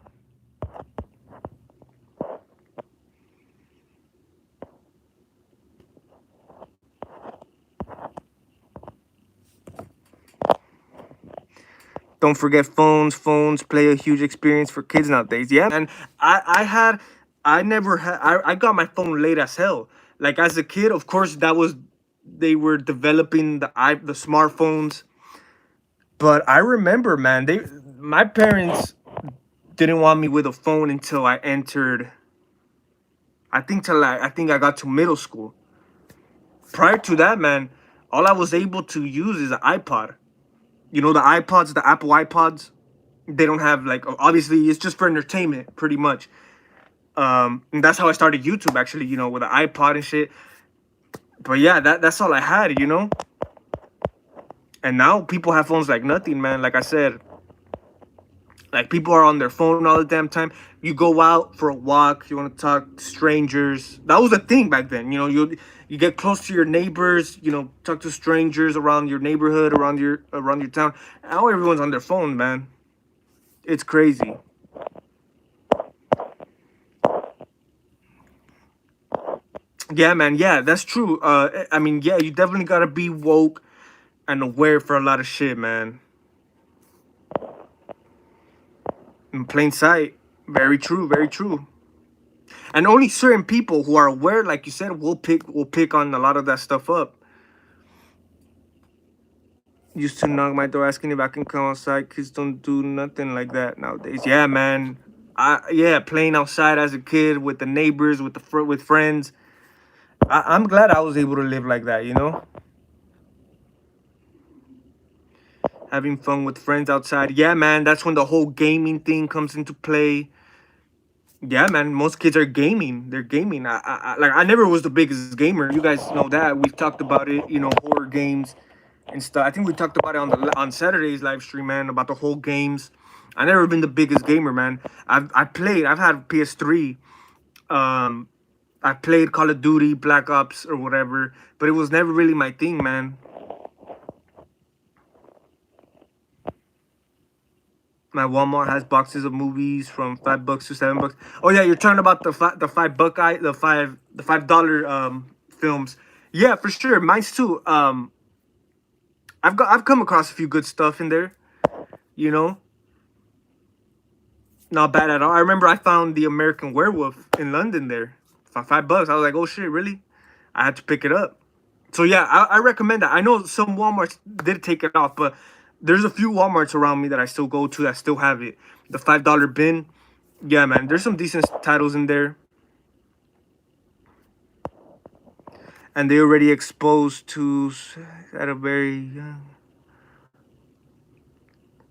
Don't forget phones. Phones play a huge experience for kids nowadays. Yeah, and I never had. I got my phone late as hell. Like as a kid, of course, that was, they were developing the smartphones. But I remember, man, they my parents didn't want me with a phone until I entered. I think I got to middle school. Prior to that, man, all I was able to use is an iPod. You know the iPods, the Apple iPods. They don't have like, obviously it's just for entertainment, pretty much. And that's how I started YouTube, actually. You know, with an iPod and shit. But yeah, that's all I had. You know. And now people have phones like nothing, man. Like I said, like people are on their phone all the damn time. You go out for a walk, you want to talk to strangers. That was a thing back then. You know, you get close to your neighbors. You know, talk to strangers around your neighborhood, around your town. Now everyone's on their phone, man. It's crazy. Yeah, man. Yeah, that's true. I mean, yeah, you definitely gotta be woke and aware for a lot of shit, man. In plain sight. Very true. Very true. And only certain people who are aware, like you said, will pick on a lot of that stuff up. Used to knock my door asking if I can come outside. Kids don't do nothing like that nowadays. Yeah, man. Yeah, playing outside as a kid with the neighbors, with friends. I'm glad I was able to live like that. You know, having fun with friends outside. Yeah, man. That's when the whole gaming thing comes into play. Yeah, man. Most kids are gaming. They're gaming. Like I never was the biggest gamer. You guys know that. We've talked about it. You know, horror games and stuff. I think we talked about it on Saturday's live stream, man, about the whole games. I never been the biggest gamer, man. I played. I've had PS3. Um, I played Call of Duty, Black Ops, or whatever, but it was never really my thing, man. My Walmart has boxes of movies from $5 to $7. Oh yeah, you're talking about the $5 films. Yeah, for sure. Mine's too. I've come across a few good stuff in there. You know, not bad at all. I remember I found the American Werewolf in London there for $5. I was like, oh shit, really? I had to pick it up. So yeah, I recommend that. I know some Walmarts did take it off, but there's a few Walmarts around me that I still go to that still have it. The $5 bin. Yeah, man. There's some decent titles in there. And they already exposed to at a very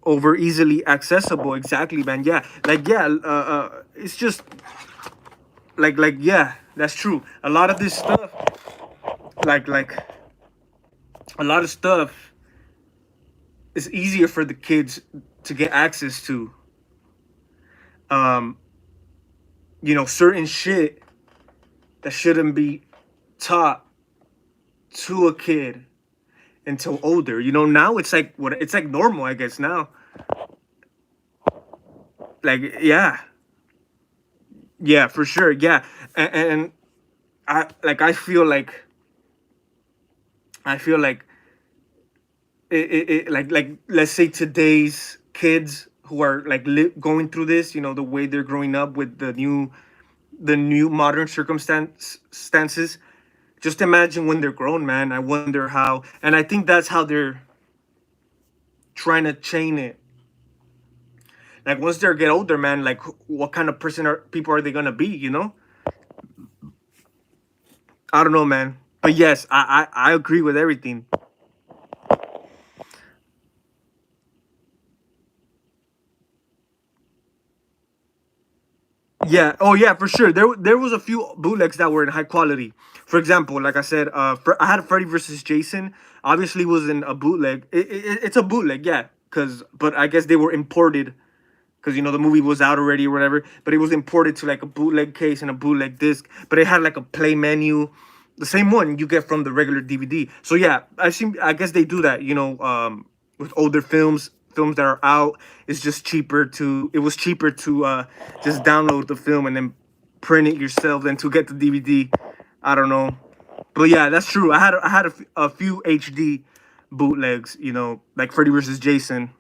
over easily accessible. Exactly, man. Yeah. Like yeah, it's just like yeah, that's true. A lot of this stuff, like a lot of stuff is easier for the kids to get access to. Um, you know, certain shit that shouldn't be taught to a kid until older. You know, now it's like what it's like normal, I guess now. Like yeah. Yeah, for sure. Yeah, and I feel like like let's say today's kids who are like going through this, the way they're growing up with the new modern circumstances. Just imagine when they're grown, man. I wonder how, and I think that's how they're trying to chain it. Like once they get older, man, like what kind of people are they gonna be? I don't know, man. But yes, I agree with everything. Yeah. Oh, yeah, for sure. There was a few bootlegs that were in high quality. For example, like I said, I had Freddy versus Jason. Obviously, was in a bootleg. It's a bootleg, yeah. But I guess they were imported because the movie was out already or whatever. But it was imported to like a bootleg case and a bootleg disc. But it had like a play menu, the same one you get from the regular DVD. So yeah, I guess they do that. With older films that are out. It's just cheaper to. It was cheaper to just download the film and then print it yourself than to get the DVD. I don't know, but yeah, that's true. I had a few HD bootlegs. Like Freddy versus Jason.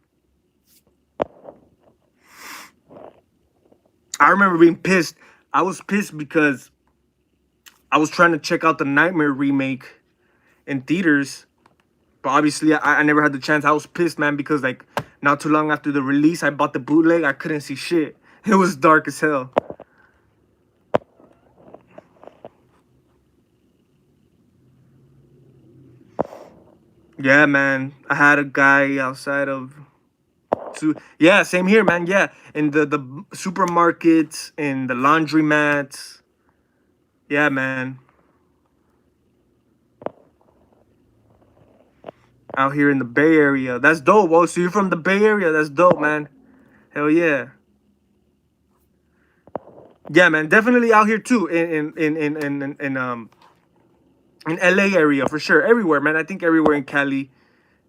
I remember being pissed. I was pissed because I was trying to check out the Nightmare remake in theaters, but obviously I never had the chance. I was pissed, man, because like not too long after the release, I bought the bootleg. I couldn't see shit. It was dark as hell. Yeah, man. I had a guy outside of. Yeah, same here, man. Yeah, in the supermarkets, in the laundromats. Yeah, man. Out here in the Bay Area. That's dope. Oh, so you're from the Bay Area? That's dope, man. Hell yeah. Yeah, man. Definitely out here too. In LA area for sure. Everywhere, man. I think everywhere in Cali.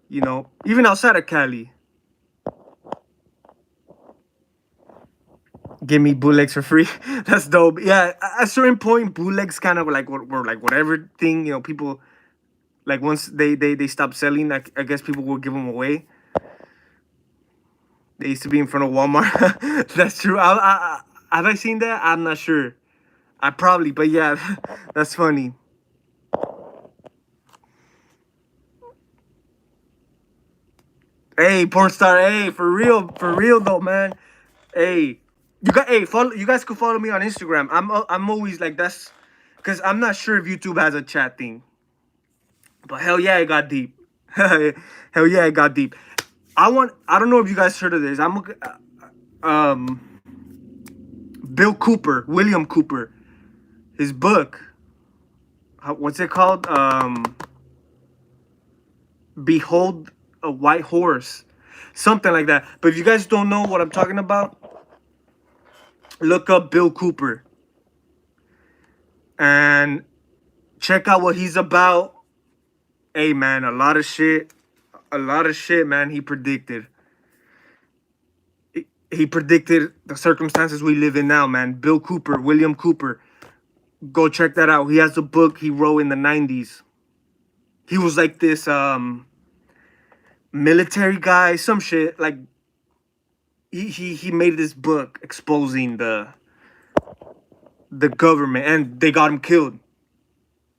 Even outside of Cali. Give me bootlegs for free. That's dope. Yeah, at a certain point, bootlegs kind of like were like whatever thing. People like once they stop selling. I guess people will give them away. They used to be in front of Walmart. That's true. Have I seen that? I'm not sure. I probably, but yeah, that's funny. Hey, porn star. Hey, for real though, man. Hey, follow. You guys could follow me on Instagram. I'm always like that's, cause I'm not sure if YouTube has a chat thing, but hell yeah, it got deep. Hell yeah, it got deep. I don't know if you guys heard of this. Um Bill Cooper, William Cooper, his book. What's it called? Behold a White Horse, something like that. But if you guys don't know what I'm talking about, look up Bill Cooper and check out what he's about. Hey man, a lot of shit, man. He predicted the circumstances we live in now, man. Bill Cooper, William Cooper. Go check that out. He has a book he wrote in the 90s. He was like this military guy, some shit. Like he made this book exposing the government, and they got him killed.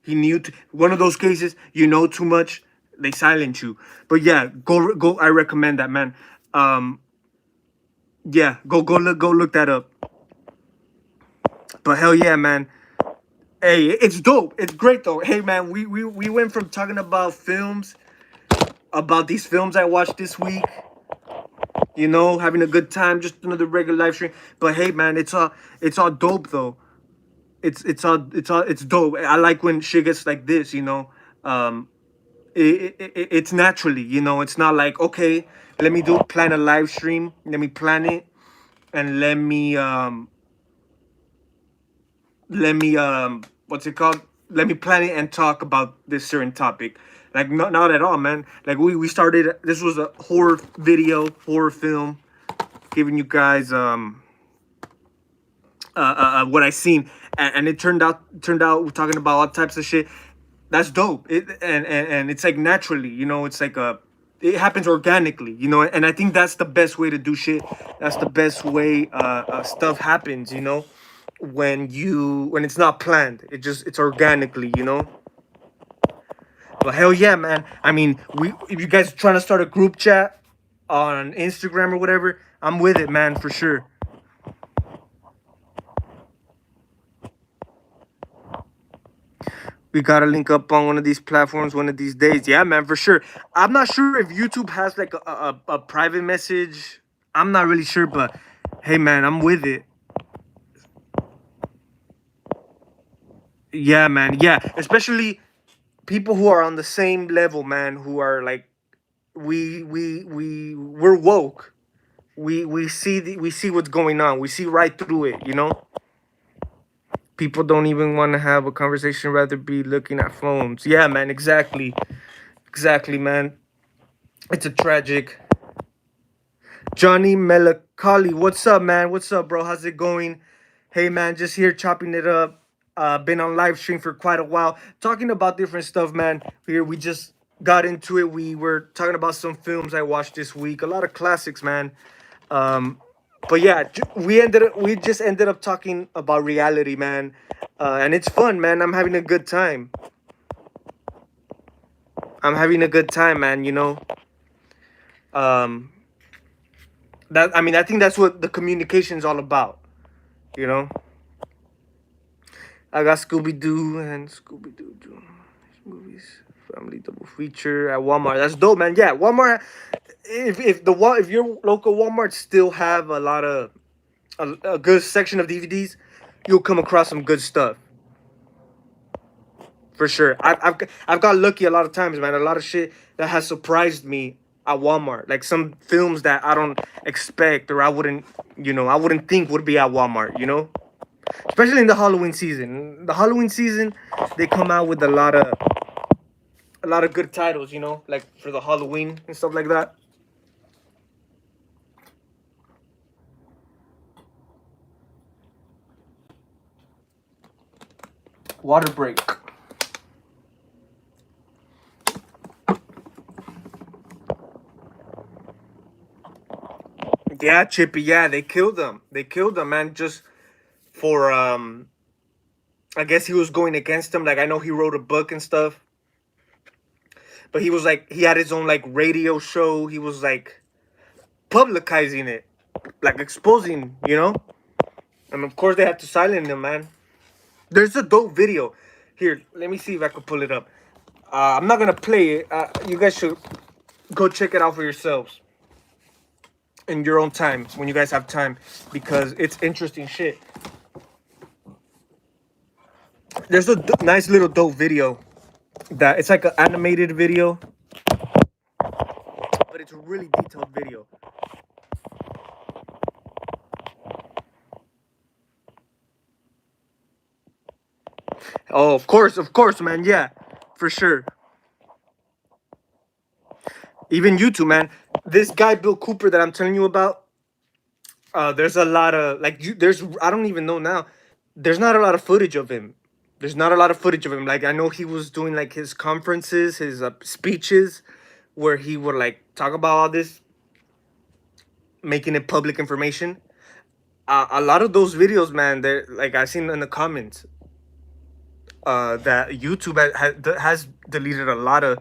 He knew one of those cases. You know too much, they silence you. But yeah, go. I recommend that, man. Um, yeah, go look that up. But hell yeah, man. Hey, it's dope. It's great though. Hey man, we went from talking about films, about these films I watched this week. Having a good time, just another regular live stream. But hey man, it's all dope though. It's dope. I like when shit gets like this. Um, it's naturally. It's not like, okay, let me plan a live stream. Let me plan it, and let me what's it called? Let me plan it and talk about this certain topic. Like not at all, man. Like we started. This was a horror video, horror film, giving you guys what I seen, and it turned out we're talking about all types of shit. That's dope. And it's like naturally, it's like it happens organically, and I think that's the best way to do shit. That's the best way stuff happens, when it's not planned. It's organically, But hell yeah, man. I mean, if you guys are trying to start a group chat on Instagram or whatever, I'm with it, man, for sure. We gotta link up on one of these platforms one of these days. Yeah, man, for sure. I'm not sure if YouTube has like a private message. I'm not really sure, but hey, man, I'm with it. Yeah, man. Yeah, especially people who are on the same level, man, who are like we're woke. We see what's going on. We see right through it. People don't even want to have a conversation, rather be looking at phones. Yeah, man, exactly, man. It's a tragic. Johnny Melancholy, what's up, man? What's up, bro? How's it going? Hey, man, just here chopping it up. Been on live stream for quite a while, talking about different stuff, man. Here we just got into it. We were talking about some films I watched this week. A lot of classics, man. Um, but yeah, we just ended up talking about reality, man. And it's fun, man. I'm having a good time. Man. Um, I think that's what the communication is all about. You know. I got Scooby Doo and Scooby Doo movies, family double feature at Walmart. That's dope, man. Yeah, Walmart. If your local Walmart still have a good section of DVDs, you'll come across some good stuff for sure. I've got lucky a lot of times, man. A lot of shit that has surprised me at Walmart, like some films that I don't expect or I wouldn't think would be at Walmart. Especially in the Halloween season. The Halloween season, they come out with a lot of good titles, like for the Halloween and stuff like that. Water break. Yeah, Chippy. Yeah, they killed him. They killed him, man. Just for I guess he was going against him. Like I know he wrote a book and stuff, but he was like he had his own like radio show. He was like publicizing it, like exposing, And of course they had to silence him, man. There's a dope video. Here, let me see if I can pull it up. I'm not gonna play it. You guys should go check it out for yourselves in your own time when you guys have time because it's interesting shit. There's a nice little dope video that it's like an animated video, but it's a really detailed video. Oh, of course, man. Yeah, for sure. Even YouTube, man. This guy Bill Cooper that I'm telling you about. There's a lot of like there's I don't even know now. There's not a lot of footage of him. There's not a lot of footage of him. Like I know he was doing like his conferences, his speeches, where he would like talk about all this, making it public information. A lot of those videos, man, they're like I seen in the comments. That YouTube has deleted a lot of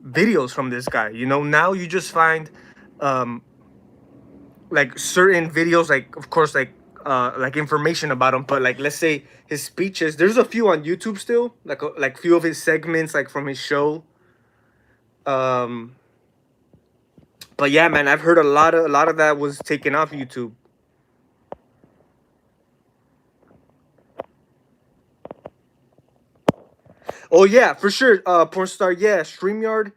videos from this guy. Now you just find um like certain videos, like of course like information about him, but like let's say his speeches, there's a few on YouTube still, like few of his segments like from his show. um but yeah, man, I've heard a lot of that was taken off YouTube. Oh yeah, for sure. Porn star, yeah. StreamYard.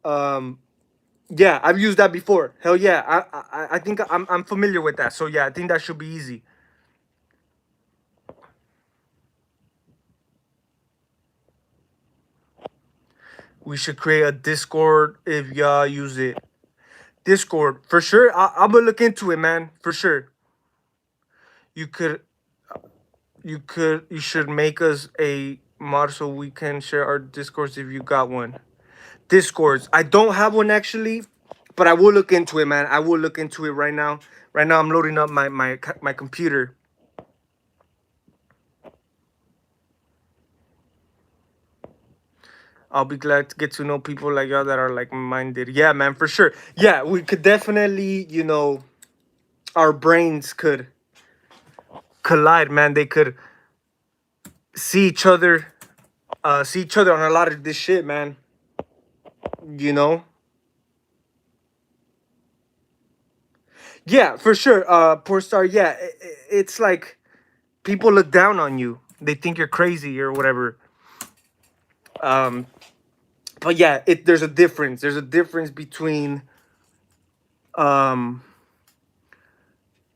um yeah, I've used that before. Hell yeah, I think I'm familiar with that, so yeah, I think that should be easy. We should create a Discord if y'all use it. Discord for sure. I'm gonna look into it, man. For sure. You could. you should make us a mod so we can share our discords if you got one. Discords. I don't have one actually, but I will look into it, man. I will look into it right now. Right now, I'm loading up my computer. I'll be glad to get to know people like y'all that are like-minded. Yeah, man, for sure. Yeah, we could definitely, our brains could collide, man. They could see each other, on a lot of this shit, man. You know? Yeah, for sure. Poor star. Yeah, it's like people look down on you. They think you're crazy or whatever. Um, but yeah, there's a difference. There's a difference between um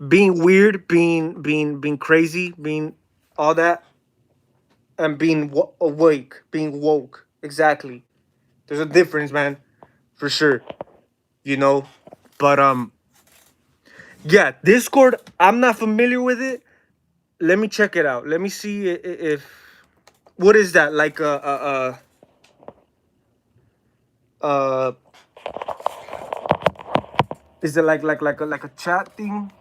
being weird, being crazy, being all that, and being awake, being woke. Exactly. There's a difference, man, for sure. You know, but yeah, Discord. I'm not familiar with it. Let me check it out. Let me see if what is that like uh is it like a chat thing?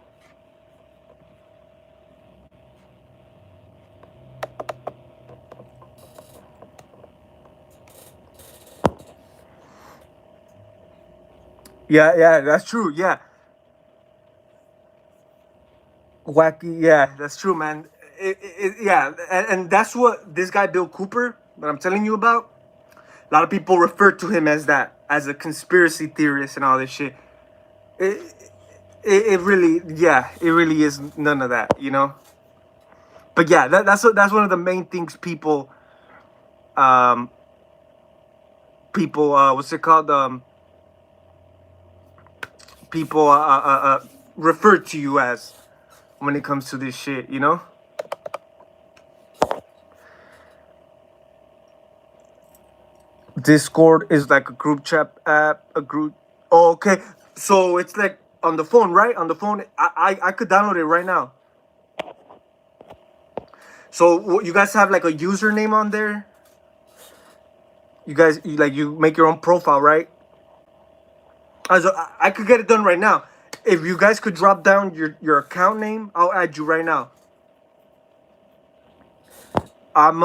Yeah, yeah, that's true. Yeah, wacky. Yeah, that's true, man. Yeah, and that's what this guy Bill Cooper that I'm telling you about. A lot of people refer to him as that, as a conspiracy theorist and all this shit. It, it really, yeah, it really is none of that, you know. But yeah, that's one of the main things um, what's it called? People refer to you as when it comes to this shit, you know. Discord is like a group chat app, a group. Oh, okay, so it's like on the phone, right? On the phone, I could download it right now. So you guys have like a username on there. You guys you make your own profile, right? So I could get it done right now. If you guys could drop down your account name, I'll add you right now. I'm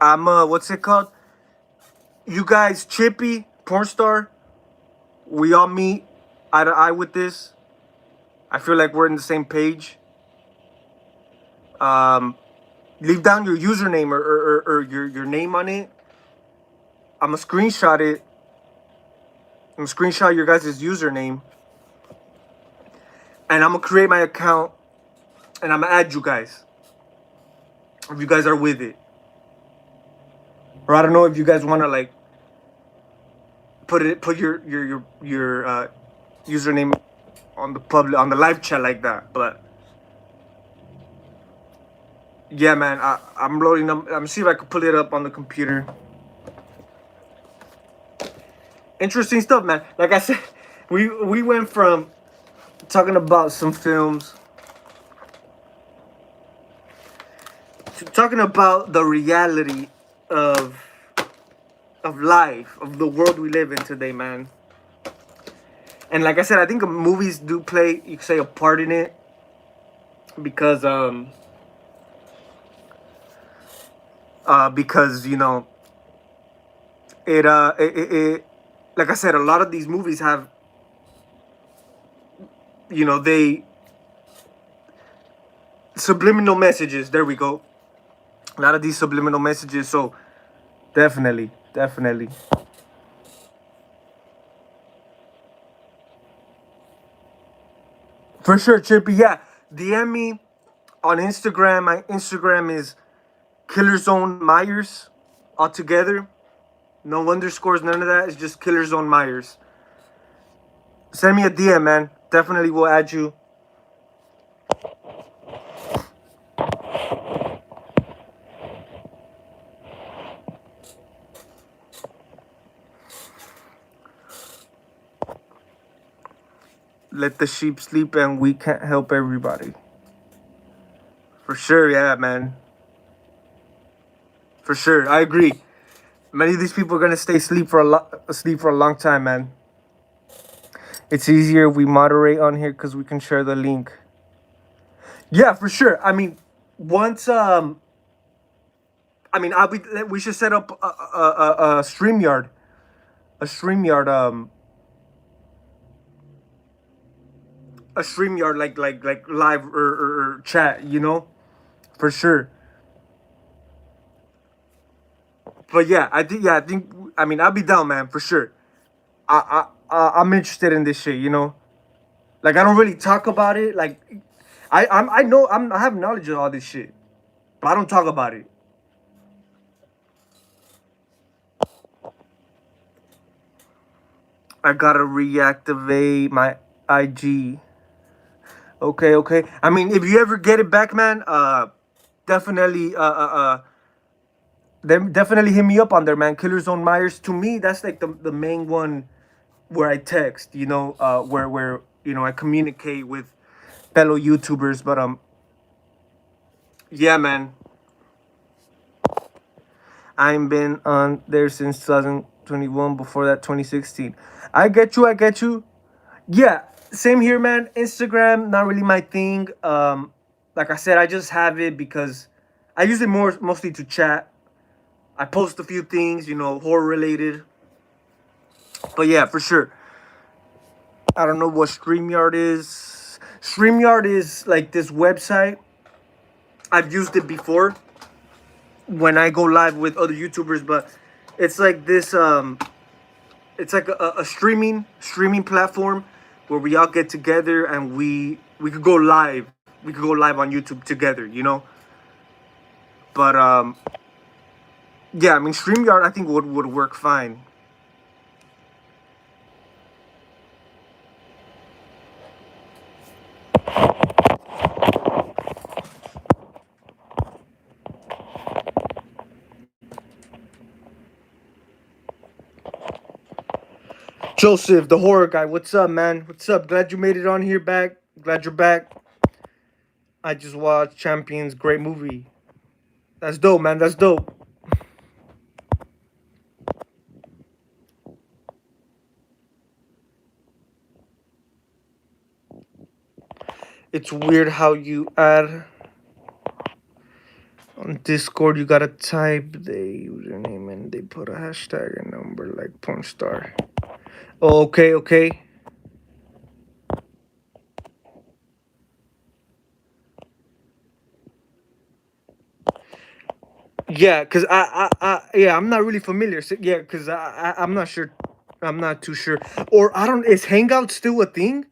what's it called? You guys, Chippy, Pornstar, we all meet eye to eye with this. I feel like we're in the same page. Um, leave down your username or your name on it. I'm gonna screenshot it. I'm gonna screenshot your guys' username, and I'm gonna create my account, and I'm gonna add you guys if you guys are with it. Or I don't know if you guys wanna like put your username on the live chat like that, but yeah, man, I'm loading them. I'm see if I can pull it up on the computer. Interesting stuff, man. Like I said, we went from talking about some films to talking about the reality of life, of the world we live in today, man. And like I said, I think movies do play, you could say, a part in it because you know it like I said, a lot of these movies have, they subliminal messages. There we go. A lot of these subliminal messages. So definitely. For sure, Chippy. Yeah, DM me on Instagram. My Instagram is Killer Zone Myers, all together. No underscores, none of that. It's just Killer Zone Myers. Send me a DM, man. Definitely will add you. Let the sheep sleep and we can't help everybody. For sure, yeah, man. For sure, I agree. Many of these people are gonna stay asleep for a long time, man. It's easier if we moderate on here because we can share the link. Yeah, for sure. I mean, once I mean, I'll be. We should set up a Streamyard, a Streamyard, a Streamyard like live or chat. You know, for sure. But yeah, I think yeah, I think I mean I'll be down, man, for sure. I'm interested in this shit. You know, like I don't really talk about it. Like I know I have knowledge of all this shit, but I don't talk about it. I gotta reactivate my IG. Okay, okay. I mean, if you ever get it back, man, definitely, then definitely hit me up on there, man. Killer Zone Myers. To me, that's like the main one where I text. You know, where you know I communicate with fellow YouTubers. But yeah, man, I've been on there since 2021. Before that, 2016. I get you. I get you. Yeah, same here, man. Instagram, not really my thing. Like I said, I just have it because I use it mostly to chat. I post a few things, you know, horror related. But yeah, for sure. I don't know what StreamYard is. StreamYard is like this website. I've used it before when I go live with other YouTubers, but it's like this it's like a streaming platform where we all get together and we could go live. We could go live on YouTube together, you know. But yeah, I mean StreamYard I think would work fine. Joseph, the horror guy, what's up, man? What's up? Glad you made it on here back. Glad you're back. I just watched Champions, great movie. That's dope, man. That's dope. It's weird how you add on Discord. You gotta type the username and they put a hashtag and number like porn star. Oh, okay, okay. Yeah, cause yeah, I'm not really familiar. So, yeah, cause I'm not sure. I'm not too sure. Or I don't. Is Hangouts still a thing?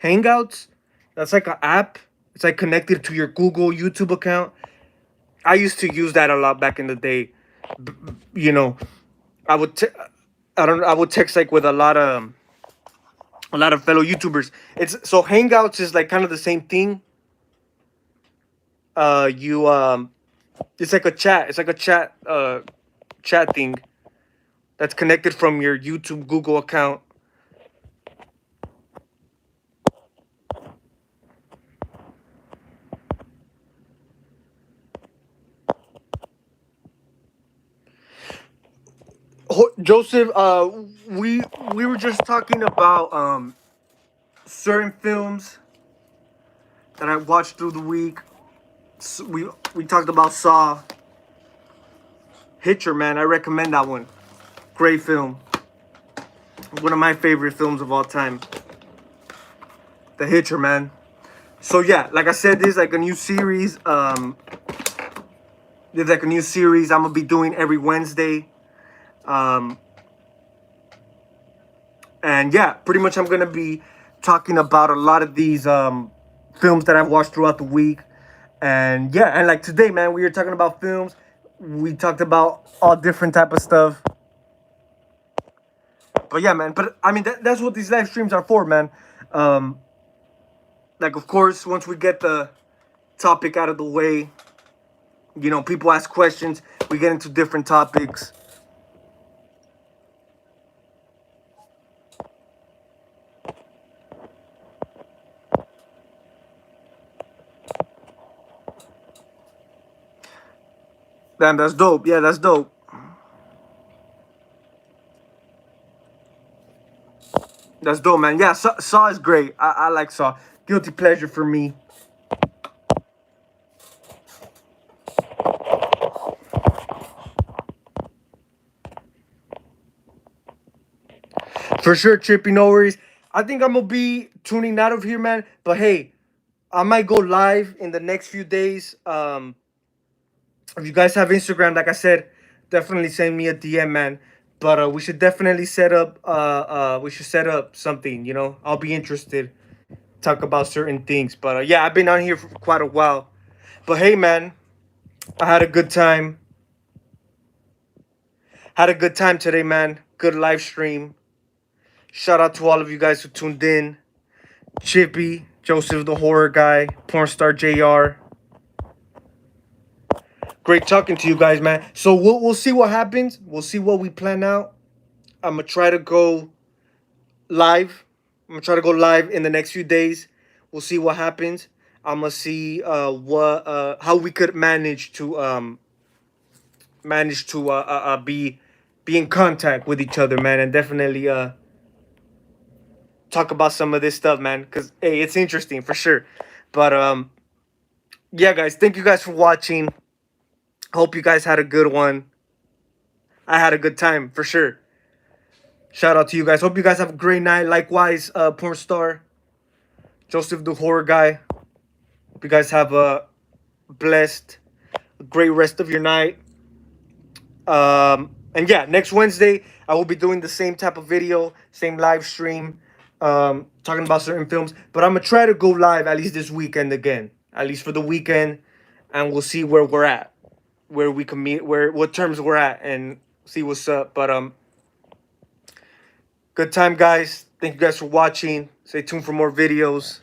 Hangouts. That's like an app. It's like connected to your Google YouTube account. I used to use that a lot back in the day. You know, I would. I don't. I would text like with a lot of fellow YouTubers. It's so Hangouts is like kind of the same thing. You it's like a chat. It's like a chat thing that's connected from your YouTube Google account. Joseph, we were just talking about certain films that I watched through the week. We talked about Saw, Hitcher, man. I recommend that one. Great film. One of my favorite films of all time. The Hitcher, man. So yeah, like I said, there's like a new series. There's like a new series I'm gonna be doing every Wednesday. Um, and yeah, pretty much I'm gonna be talking about a lot of these films that I've watched throughout the week. And yeah, and like today, man, we were talking about films. We talked about all different type of stuff. But yeah, man. But I mean, that's what these live streams are for, man. Um, like, of course, once we get the topic out of the way, you know, people ask questions. We get into different topics. Damn, that's dope. Yeah, that's dope. That's dope, man. Yeah, Saw is great. I like Saw. Guilty pleasure for me. For sure, Trippy, no worries. I think I'm gonna be tuning out of here, man. But hey, I might go live in the next few days. If you guys have Instagram, like I said, definitely send me a DM, man. But we should definitely set up. We should set up something. You know, I'll be interested. Talk about certain things. But yeah, I've been on here for quite a while. But hey, man, I had a good time. Had a good time today, man. Good live stream. Shout out to all of you guys who tuned in. Chippy, Joseph the Horror Guy, Pornstar JR. Great talking to you guys, man. So we'll see what happens. We'll see what we plan out. I'm gonna try to go live. I'm gonna try to go live in the next few days. We'll see what happens. I'm gonna see what how we could manage to be in contact with each other, man, and definitely talk about some of this stuff, man. Cause hey, it's interesting for sure. But yeah, guys, thank you guys for watching. Hope you guys had a good one. I had a good time for sure. Shout out to you guys. Hope you guys have a great night. Likewise, porn star Joseph the Horror Guy. Hope you guys have a blessed, great rest of your night. And yeah, next Wednesday I will be doing the same type of video, same live stream, talking about certain films. But I'm gonna try to go live at least this weekend again, at least for the weekend, and we'll see where we're at, where we can meet, where what terms we're at, and see what's up. But good time, guys. Thank you guys for watching. Stay tuned for more videos.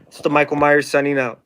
It's the Michael Myers signing out.